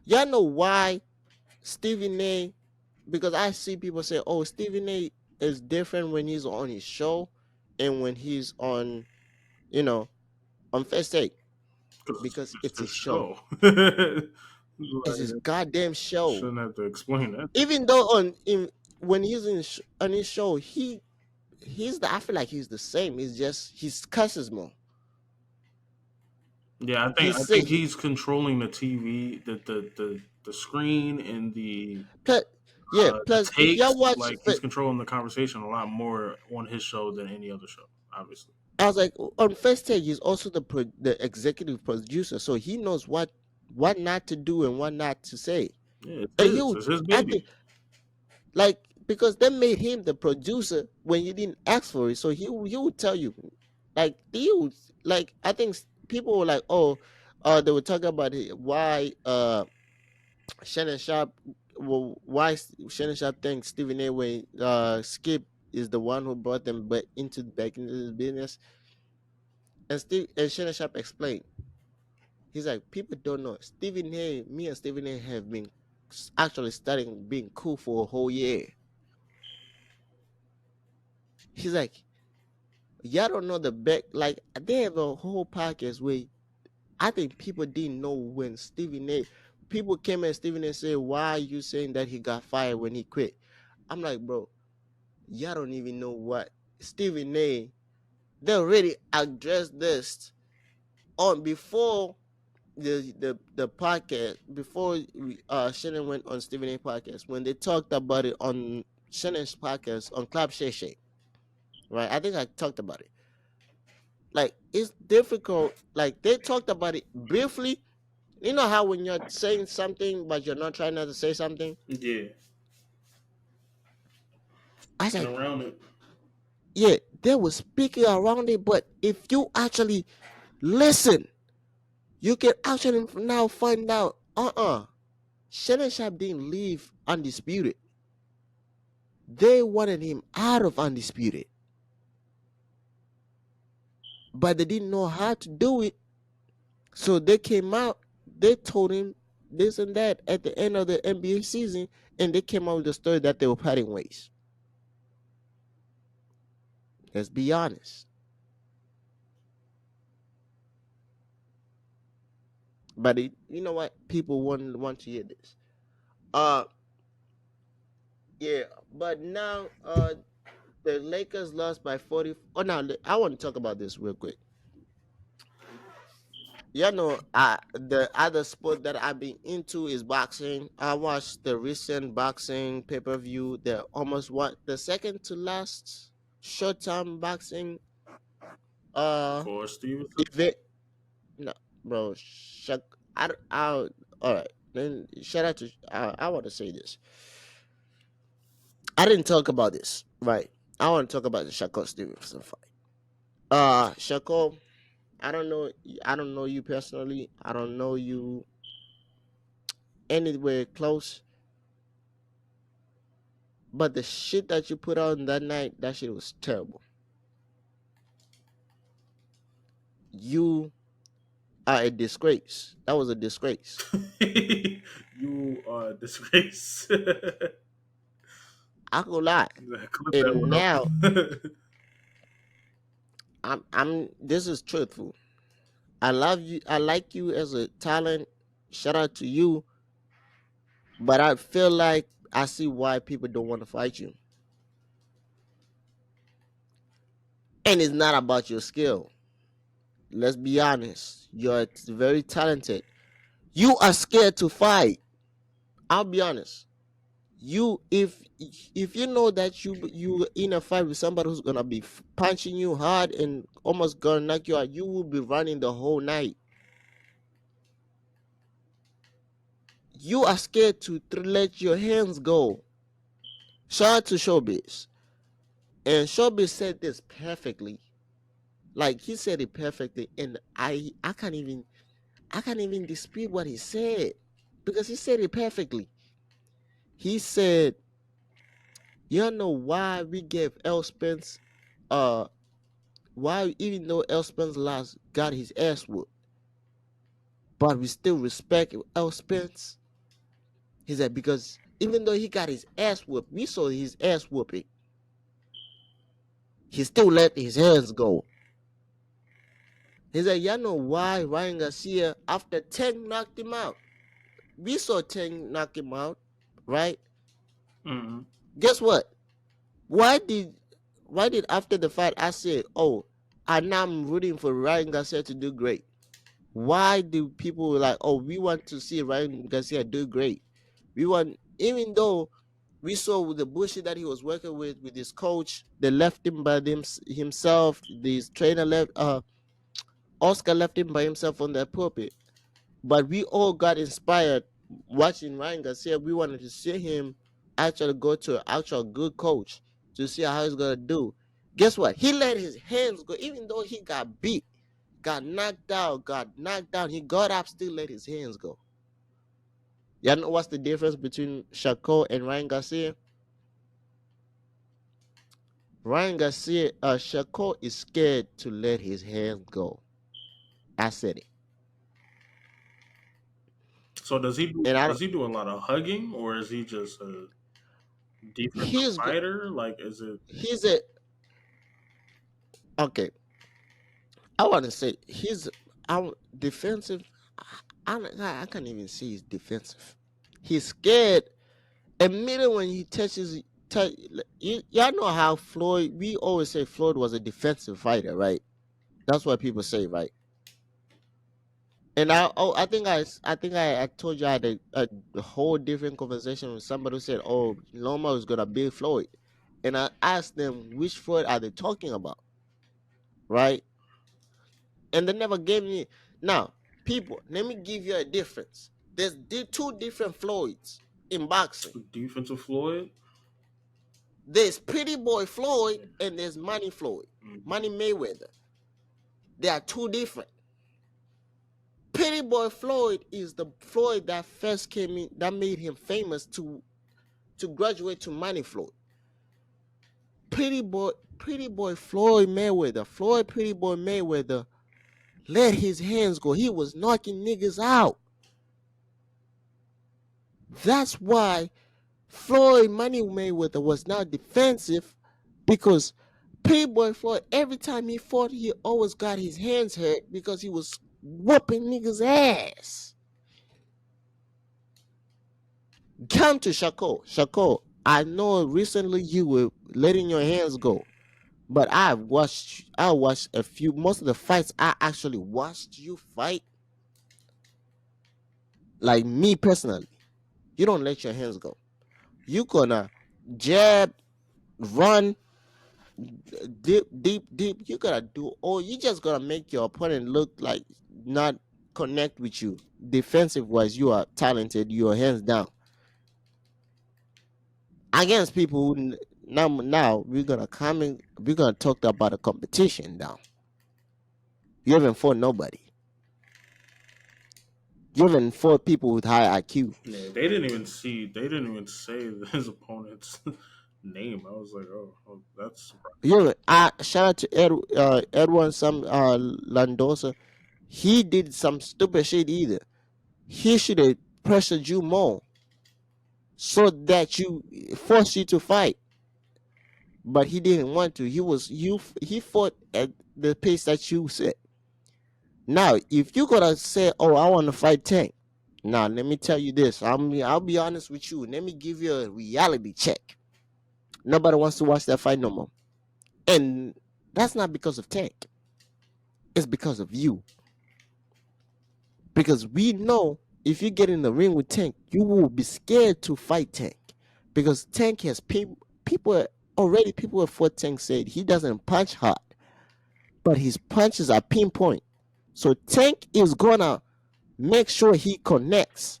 Y'all know why Stephen A, because I see people say, oh, Stephen A is different when he's on his show and when he's on, you know, on first take.
Because
Because
it's
it's
the
his show.
show.
It's his
Like,
goddamn show.
shouldn't have to explain that.
Even though when he's on his show, he's the I feel like he's the same. He's just he cusses more.
Yeah,
He
I
say
think
he
he's controlling the TV, the screen, and
plus, yeah,
the
plus if y'all
takes.
watch
Like he's controlling the conversation a lot more on his show than any other show. Obviously,
I was like, on first take, he's also the executive producer, so he knows what not to do and what not to say.
yeah, it's
And
his. It's his
I think,
baby.
like, because they made him the producer when you didn't ask for it, so he would tell you, like he would, like I think people were like, oh, they were talking about it, why Shannon Sharp, well, why Shannon Sharp thinks Stephen A. When Skip is the one who brought them back into this business. And Shannon Sharp explained. He's like, people don't know. Me and Stephen A have been actually starting being cool for a whole year. He's like, y'all don't know the back. Like, they have a whole podcast where I think people didn't know when Stephen A. People came at Stephen A and said, why are you saying that he got fired when he quit? I'm like, bro, y'all don't even know what Stephen A. They already addressed this on before the podcast before Shannon went on Stephen A podcast when they talked about it on Shannon's podcast on Club Shay Shay, right? I think I talked about it. Like it's difficult. Like they talked about it briefly. You know how when you're saying something but you're not trying not to say something.
Yeah,
I was
and
like,
around it.
yeah, they were speaking around it, but if you actually listen, you can actually now find out. Shannon Sharp didn't leave undisputed. They wanted him out of undisputed, but they didn't know how to do it. So they came out, they told him this and that at the end of the NBA season, and they came out with the story that they were parting ways. Let's be honest. But you know what? People want to hear this. Uh yeah, but now the Lakers lost by 40. Oh, now I want to talk about this real quick. You know, the other sport that I've been into is boxing. I watched the recent boxing pay per view. The almost what the second to last Showtime boxing uh
For Stevenson.
event. No, bro, I all right. Then shout out to I want to say this. I didn't talk about this, right? I want to talk about the Shakur Stevenson fight. Shakur, I don't know. I don't know you personally. I don't know you anywhere close. But the shit that you put on that night, that shit was terrible. You are a disgrace. That was a disgrace.
You are a disgrace.
I could lie.
Clip that
And
one up.
now I'm this is truthful. I love you. I like you as a talent. Shout out to you. But I feel like I see why people don't want to fight you. And it's not about your skill. Let's be honest. You're very talented. You are scared to fight. I'll be honest. You if you know that you in a fight with somebody who's gonna be punching you hard and almost gonna knock you out, you will be running the whole night. You are scared to let your hands go. Shout out to Showbiz. And Showbiz said this perfectly. Like he said it perfectly, and I can't even dispute what he said because he said it perfectly. He said, "You know why we gave L Spence, uh, why even though L Spence last got his ass whooped, but we still respect L Spence." He said because even though he got his ass whooped, we saw his ass whooping. He still let his hands go. He said, "You know why Ryan Garcia after Tank knocked him out? We saw Tank knock him out, right?
Mhm.
Guess what? Why did after the fight I said, oh, and now I'm rooting for Ryan Garcia to do great? Why do people like, oh, we want to see Ryan Garcia do great? We want, even though we saw with the bullshit that he was working with his coach, they left him by himself. This trainer left, Oscar left him by himself on the pulpit. But we all got inspired watching Ryan Garcia. We wanted to see him actually go to an actual good coach to see how he's gonna do. Guess what? He let his hands go, even though he got beat, got knocked down. He got up, still let his hands go. You know what's the difference between Shakur and Ryan Garcia? Shakur is scared to let his hands go. I said it,
So
and I
does he do a lot of hugging or is he just a defensive
he's
fighter? Like is it
he's a okay. I want to say he's our defensive. I can't even see he's defensive. He's scared. Immediately when he touches, y'all know how Floyd. We always say Floyd was a defensive fighter, right? That's what people say, right? And I think I told you I had a whole different conversation with somebody who said, "Oh, Loma was gonna beat Floyd," and I asked them which Floyd are they talking about, right? And they never gave me. Now, people, let me give you a difference. There's two different Floyds in boxing.
defensive Floyd?
There's Pretty Boy Floyd and there's Money Floyd,
Mhm.
Money Mayweather. They are two different. Pretty Boy Floyd is the Floyd that first came in, that made him famous to graduate to Money Floyd. Pretty Boy Floyd Mayweather, Floyd Pretty Boy Mayweather let his hands go. He was knocking niggas out. That's why Floyd Money Mayweather was not defensive, because Playboy Floyd, every time he fought, he always got his hands hurt because he was whooping niggas' ass. Come to Shako. Shako, I know recently you were letting your hands go, but I watched a few, most of the fights I actually watched you fight, like me personally. You don't let your hands go. You gonna jab, run, deep, deep, deep. You gotta do, or you just gotta make your opponent look like not connect with you. Defensive wise, you are talented. Your hands down against people who now we're gonna come in. We're gonna talk about the competition now. You haven't fought nobody. You haven't fought people with high
Yeah,
IQs.
they didn't even see. They didn't even say his opponent's name. I was like, oh, that's surprising.
You haven't. I shout out to Edwin some Landosa. He did some stupid shit either. He should have pressured you more so that you force you to fight. But he didn't want to. He fought at the pace that you said. Now, if you gotta say, "Oh, I want to fight Tank," now let me tell you this. I'll be honest with you. Let me give you a reality check. Nobody wants to watch that fight no more, and that's not because of Tank. It's because of you. Because we know if you get in the ring with Tank, you will be scared to fight Tank, because Tank has people already. People have fought Tank said he doesn't punch hard, but his punches are pinpoint. So Tank is gonna make sure he connects.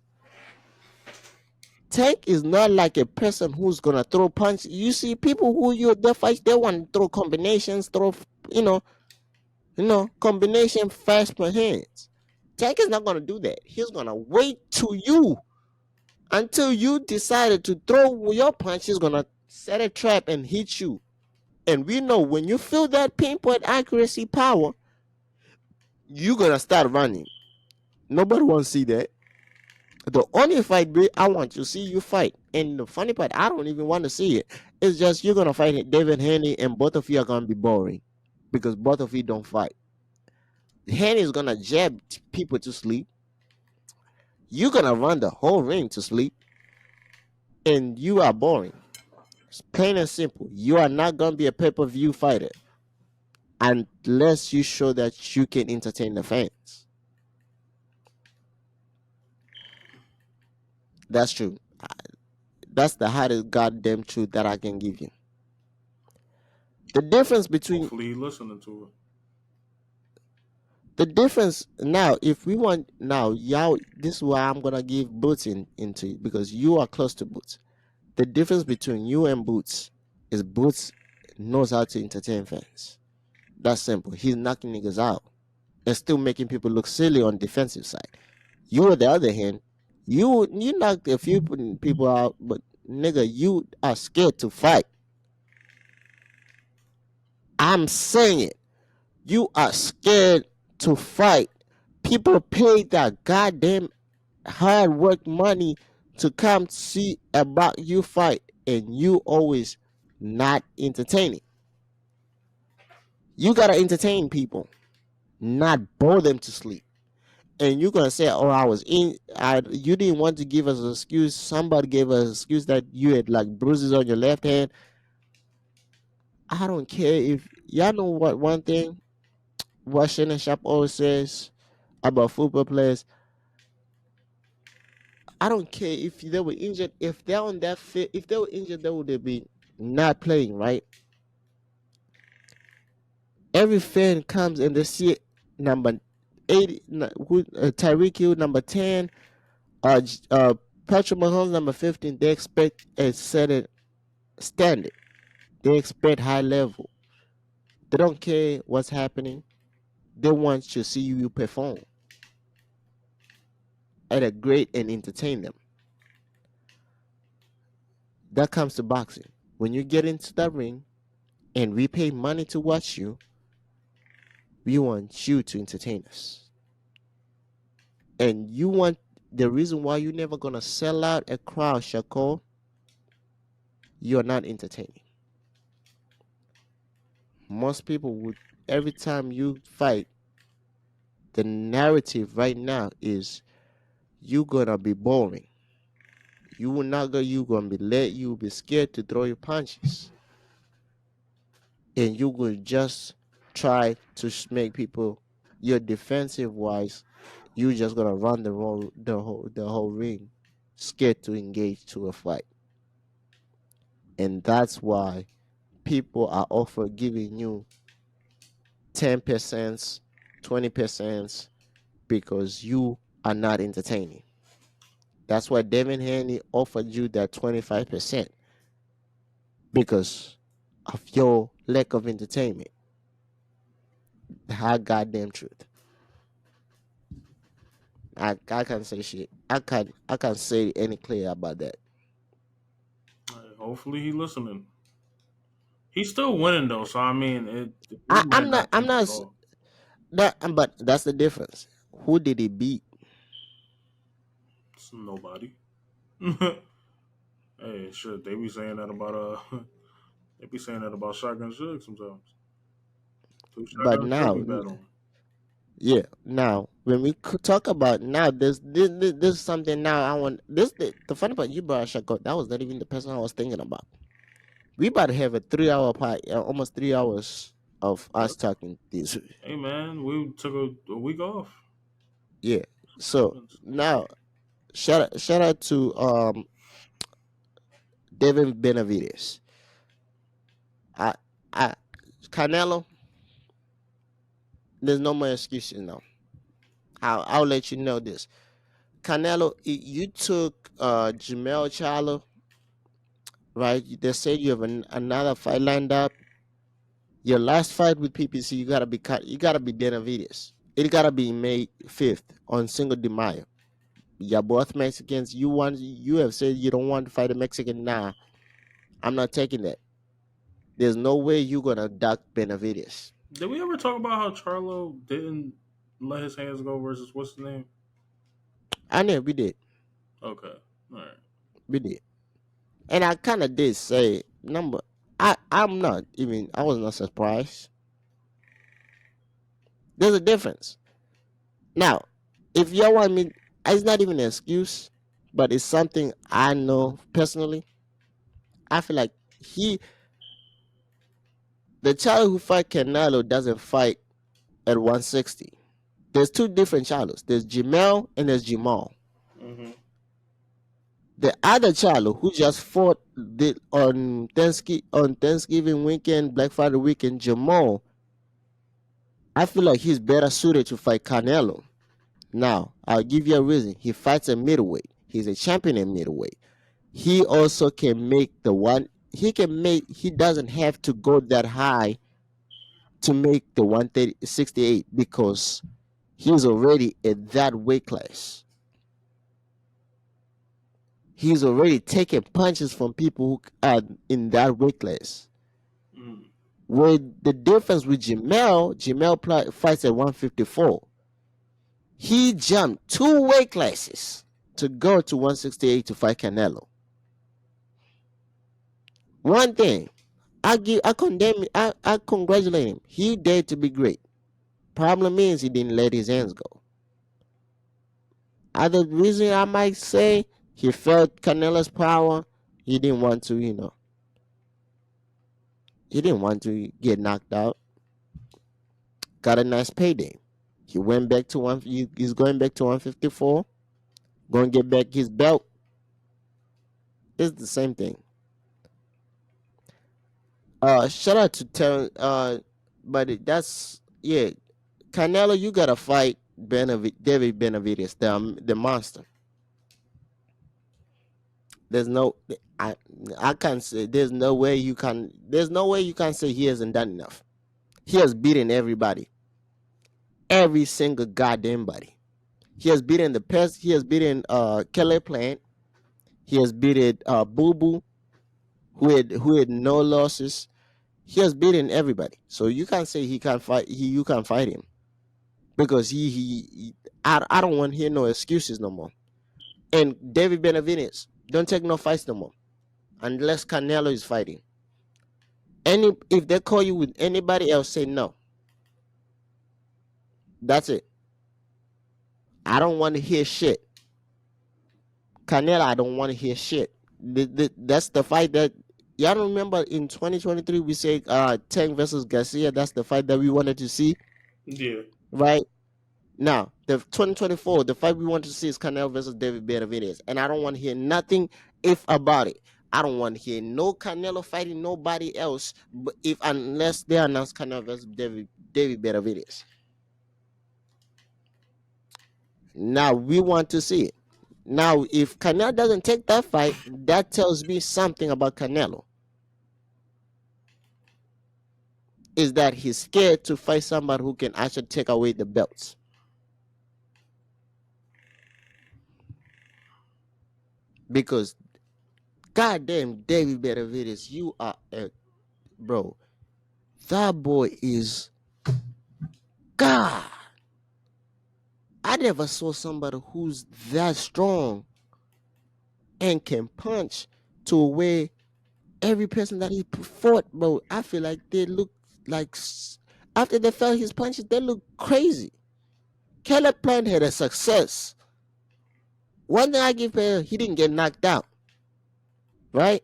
Tank is not like a person who's gonna throw punch. You see people who you they fight, they want to throw combinations, throw you know, combination fast per hands. Tank is not gonna do that. He's gonna wait to you until you decided to throw your punch. He's gonna set a trap and hit you. And we know when you feel that pinpoint accuracy power, you're gonna start running. Nobody wants to see that. The only fight I want to see you fight, and the funny part, I don't even want to see it. It's just you're gonna fight David Haney, and both of you are gonna be boring because both of you don't fight. Haney is gonna jab people to sleep. You're gonna run the whole ring to sleep, and you are boring. It's plain and simple. You are not gonna be a pay-per-view fighter unless you show that you can entertain the fans. That's true. That's the hardest goddamn truth that I can give you. The difference between
Hopefully, he listening to it.
the difference now, if we want now, y'all, this is why I'm gonna give Boots into it, because you are close to Boots. The difference between you and Boots is Boots knows how to entertain fans. That's simple. He's knocking niggas out and still making people look silly on defensive side. You, on the other hand, you knocked a few people out, but nigga, you are scared to fight. I'm saying it. You are scared to fight. People pay that goddamn hard work money to come see about you fight, and you always not entertaining. You gotta entertain people, not bore them to sleep. And you're gonna say, "Oh, I was in. You didn't want to give us an excuse. Somebody gave us an excuse that you had like bruises on your left hand." I don't care if y'all know what one thing. What Shannon Sharp always says about football players. I don't care if they were injured. If they're on that fit, if they were injured, they would be not playing, right? Every fan comes and they see number 80, Tyreek Hill number 10, Patrick Mahomes number 15. They expect a certain standard. They expect high level. They don't care what's happening. They want to see you perform at a great and entertain them. That comes to boxing. When you get into that ring and we pay money to watch you, We want you to entertain us. And you want the reason why you're never gonna sell out a crowd, Shako, you're not entertaining. Most people would every time you fight, the narrative right now is you gonna be boring. You will not go. You gonna be let. You will be scared to throw your punches, and you will just try to make people. Your defensive wise, you just gonna run the whole ring, scared to engage to a fight, and that's why people are offer giving you 10%, 20% because you are not entertaining. That's why Devin Haney offered you that 25% because of your lack of entertainment. The hot goddamn truth. I can't say shit. I can't say any clear about that.
Hopefully he listening. He's still winning though, so I mean, he
I,
might
I'm not
not
I'm
take
not
it off.
that but that's the difference. Who did he beat?
It's nobody. Hey, shit, they be saying that about they be saying that about Shotgun Suge sometimes. Who
But
Shotgun Suge
now,
be battling?
yeah, now when we could talk about now, this is something now I want. The funny part you brought Shako. That was not even the person I was thinking about. We about to have a 3 hour part, almost 3 hours of
Yep.
us talking this.
Hey man, we took a week off.
Yeah. So
Happens.
now shout out to Devin Benavides. I I Canelo, there's no more excuses now. I'll let you know this. Canelo, you took Jamel Charlo, right? They said you have another fight lined up. Your last fight with PPC, you gotta be Benavides. It gotta be May 5th on Cinco de Mayo. You're both Mexicans. You have said you don't want to fight a Mexican. Nah, I'm not taking that. There's no way you're gonna duck Benavides.
Did we ever talk about how Charlo didn't let his hands go versus what's the name?
I know we did.
Okay, all right.
We did. And I kinda did say number I'm not even I was not surprised. There's a difference. Now, if y'all want me it's not even an excuse, but it's something I know personally. I feel like he the child who fight Canelo doesn't fight at 160. There's two different Charlos. There's Jamel and there's Jamal.
Mm-hmm.
The other Charlo who just fought on Thanksgiving weekend, Black Friday weekend, Jamal, I feel like he's better suited to fight Canelo. Now, I'll give you a reason. He fights at middleweight. He's a champion in middleweight. He also can make the one he doesn't have to go that high to make the 168 because he's already at that weight class. He's already taking punches from people who are in that weight class.
Mm.
With the difference with Jamel fights at 154. He jumped two weight classes to go to 168 to fight Canelo. One thing, I congratulate him. He dared to be great. Problem is he didn't let his hands go. Other reason I might say he felt Canelo's power. He didn't want to, he didn't want to get knocked out. Got a nice payday. He went back to he's going back to 154. Going to get back his belt. It's the same thing. Shout out to but that's yeah. Canelo, you gotta fight David Benavides, the monster. There's no, I, I can't say. There's no way you can say he hasn't done enough. He has beaten everybody, every single goddamn body. He has beaten the pest. He has beaten Kelly Plant. He has beaten Boo Boo, who had no losses. He has beaten everybody. So you can't say he can't fight. You can't fight him because I don't want to hear no excuses no more. And David Benavidez don't take no fights no more unless Canelo is fighting. Any if they call you with anybody else, say no. That's it. I don't want to hear shit. Canelo, I don't want to hear shit. That's the fight that y'all don't remember in 2023 we said Tank versus Garcia. That's the fight that we wanted to see,
Yeah.
right? Now the 2024, the fight we want to see is Canelo versus David Benavidez, and I don't want to hear nothing if about it. I don't want to hear no Canelo fighting nobody else, but if unless they announce Canelo versus David Benavidez. Now we want to see it. Now, if Canelo doesn't take that fight, that tells me something about Canelo. Is that he's scared to fight somebody who can actually take away the belts. Because goddamn David Benavidez, you are a bro. That boy is God. I never saw somebody who's that strong and can punch to away every person that he fought, bro. I feel like they look like after they felt his punches, they look crazy. Caleb Plant had a success. One thing I give him, he didn't get knocked out, right?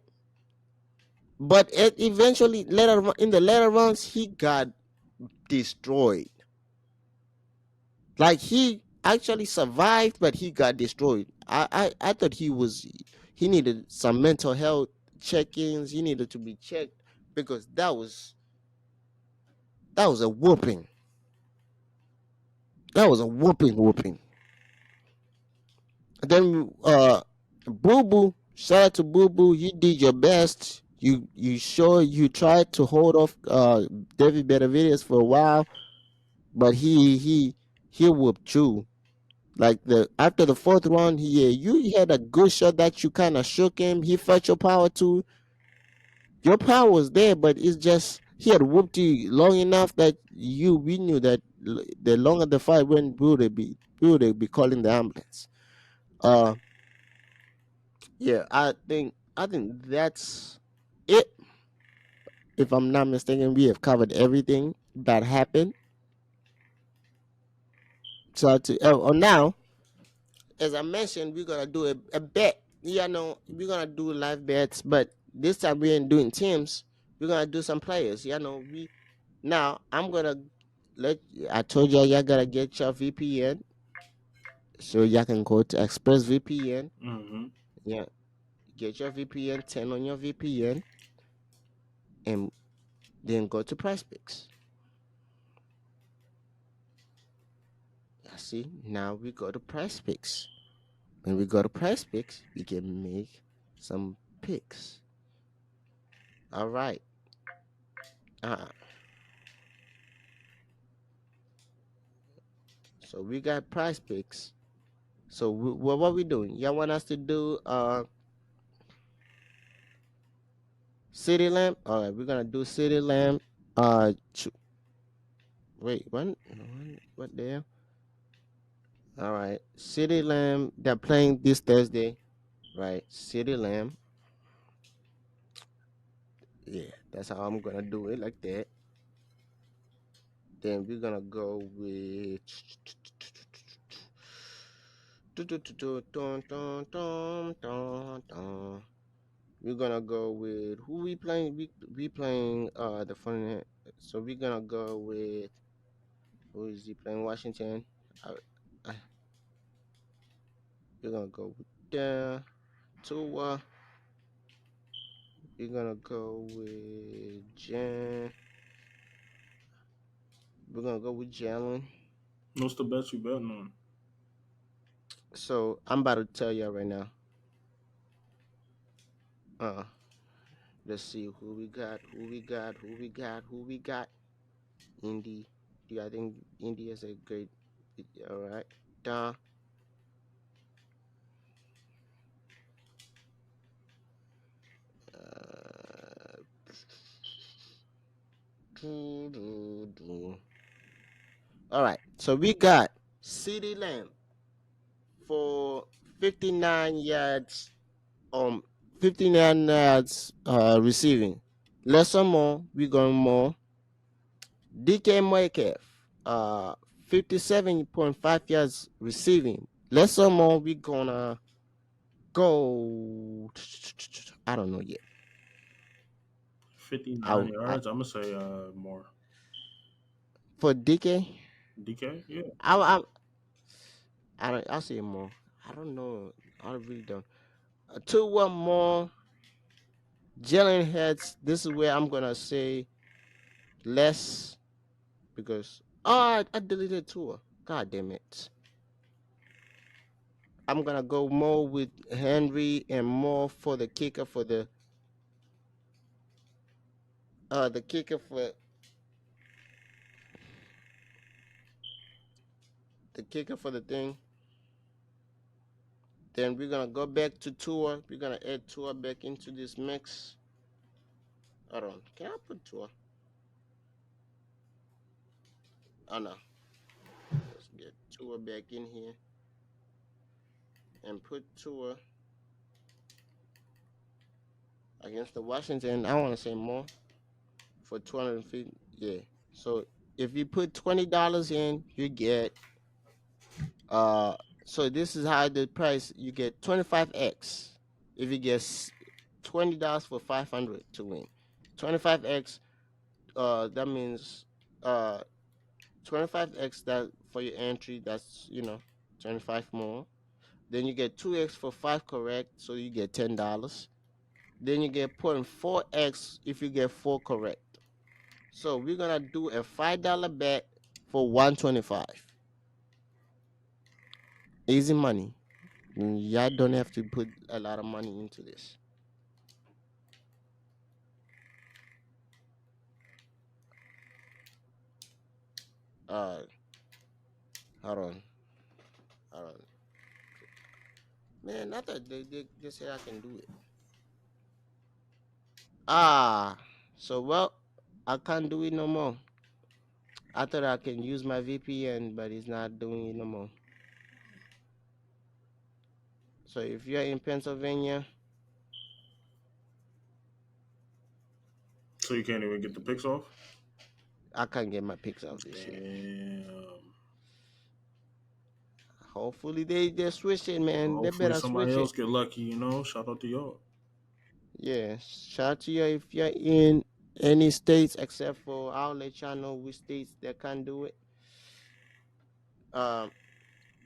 But eventually, later in the later rounds, he got destroyed. Like he actually survived, but he got destroyed. I thought he needed some mental health check-ins. He needed to be checked because that was a whooping. That was a whooping. Then Boo Boo, shout out to Boo Boo. You did your best. You sure you tried to hold off David Benavidez for a while, but he whooped you. Like the after the fourth round, yeah, you had a good shot that you kind of shook him. He felt your power too. Your power was there, but it's just he had whooped you long enough that we knew that the longer the fight went, we would be calling the ambulance. Uh, yeah, I think that's it. If I'm not mistaken, we have covered everything that happened. So now, as I mentioned, we're gonna do a bet. We're gonna do live bets, but this time we ain't doing teams. We're gonna do some players. We now I'm gonna let. I told y'all gotta get your VPN so y'all can go to Express VPN.
Mm-hmm.
Yeah, get your VPN, turn on your VPN, and then go to Price Picks. I see. Now we go to Price Picks. When we go to Price Picks, we can make some picks. All right. Uh, so we got Price Picks. So what we doing? Y'all want us to do City Lamp? All right, we're gonna do City Lamp. Wait, what the hell? All right, City Lamp. They're playing this Thursday, right? City Lamp. Yeah, that's how I'm gonna do it, like that. Then we're gonna go with we're gonna go with who we playing. We playing the fun. So we're gonna go with who is he playing? Washington. I, I, we're gonna go with Tua. We're gonna go with Jan. We're gonna go with Jalen.
What's the best you betting on?
So I'm about to tell you right now. Uh, let's see who we got. Who we got. Indy. Yeah, I think Indy is a great. All right. Da. Uh, All right. So we got CD Lamb for 59 yards, um 59 yards receiving. Lesson more, we going more. DK Metcalf, 57.5 yards receiving. Lesson more, we gonna go. I don't know yet.
59
I
yards. I'm gonna say more.
for DK,
DK, yeah.
I I don't. I say more. I don't know. I really don't. Two one more. Jalen heads. This is where I'm gonna say less because I deleted two. God damn it. I'm gonna go more with Henry and more for the kicker for the kicker for the kicker for the thing. Then we're gonna go back to tour. We're gonna add tour back into this mix. Hold on. Can I put tour? Oh no. Let's get tour back in here and put tour against the Washington. I want to say more for 250. Yeah. So if you put $20 in, you get uh. So this is how the price you get 25x. If you get $20 for 500 to win, 25x. That means 25x that for your entry. That's 25 more. Then you get 2x for five correct, so you get $10. Then you get 0.4x if you get four correct. So we're gonna do a $5 bet for 125. Easy money. Y'all don't have to put a lot of money into this. Uh, hold on, hold on. Man, not that they say I can do it. Ah, so well, I can't do it no more. I thought I can use my VPN, but it's not doing it no more. So if you're in Pennsylvania,
So you can't even get the picks off.
I can't get my picks off this shit.
Damn.
Hopefully they switch it,
Well,
man. They
hopefully
better
somebody
switch
else
it.
get lucky. Shout out to y'all.
Yeah. Shout out to you if you're in any states except for I'll let y'all know which states that can't do it. Um,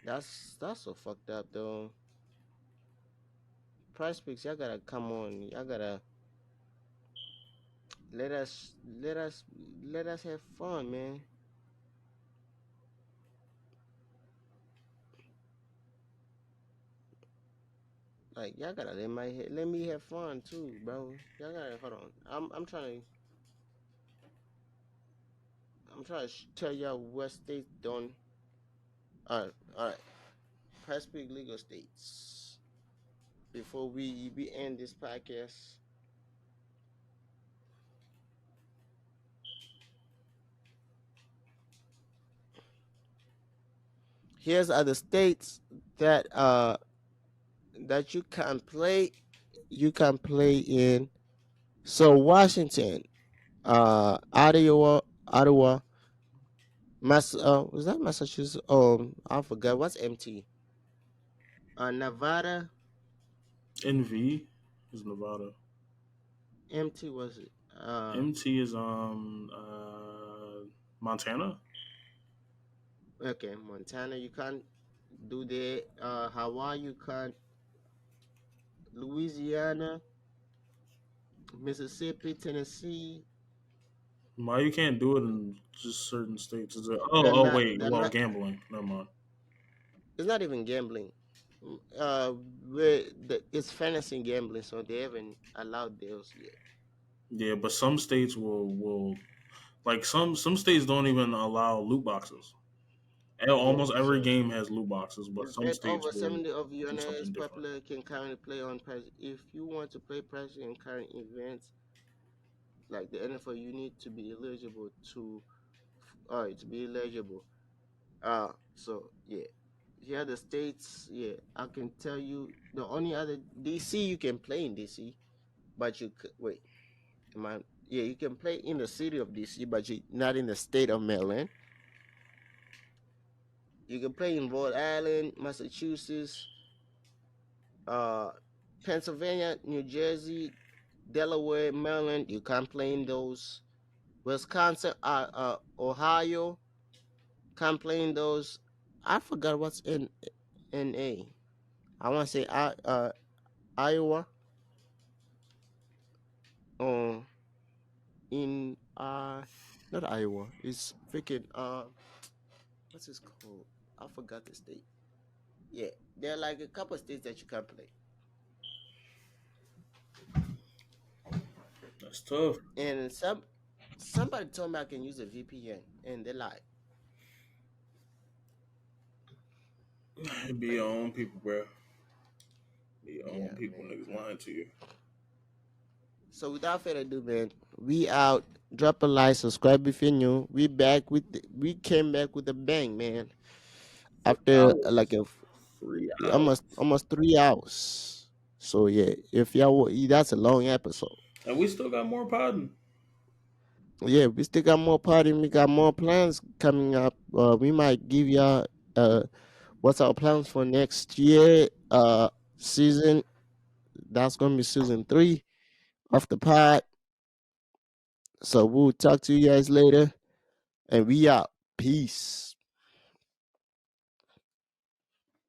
that's so fucked up though. Price picks, y'all gotta come on. Y'all gotta let us let us let us have fun, man. Like y'all gotta let me have fun too, bro. Y'all gotta hold on. I'm trying to tell y'all what states don't. All right. Price pick legal states. Before we end this podcast, here's other states that you can play. You can play in. So Washington, Ottawa, was that Massachusetts? I forgot what's MT. Nevada,
NV is Nevada.
MT was it?
MT is Montana.
Okay, Montana. You can't do that. Hawaii, you can't. Louisiana, Mississippi, Tennessee.
Why you can't do it in just certain states? Is it?
They're
Oh
not.
wait.
They're
Well,
not.
gambling. Never mind.
It's not even gambling. Where it's fantasy gambling, so they haven't allowed those yet.
Yeah, but some states will like some states don't even allow loot boxes.
Yeah.
Almost every
So
game has loot boxes, but
is
some
that
states
over
will
70 of
do
United
something different.
popular can currently play on price? If you want to play price in current events, like the NFL, you need to be eligible to be eligible. So yeah, yeah, the states. Yeah, I can tell you the only other DC you can play in DC, but you could wait. Am I? Yeah, you can play in the city of DC, but you not in the state of Maryland. You can play in Rhode Island, Massachusetts, uh, Pennsylvania, New Jersey, Delaware, Maryland. You can't play in those. Wisconsin, Ohio, can't play in those. I forgot what's in NA. I want to say Iowa. Um, in not Iowa. It's freaking what's this called? I forgot the state. Yeah, there are like a couple of states that you can play.
That's tough.
And somebody told me I can use a VPN, and they lied.
It be your
But
own people, bro. Be your own
yeah,
people,
man.
niggas lying to you.
So without further ado, man, we out. Drop a like, subscribe if you're new. We came back with a bang, man. After like
Hours. 3 hours.
almost 3 hours. So yeah, if that's a long episode.
And we still got more podding.
Yeah, we still got more party. We got more plans coming up. We might give y'all what's our plans for next year season. That's gonna be season 3 of the pod. So we'll talk to you guys later, and we out. Peace.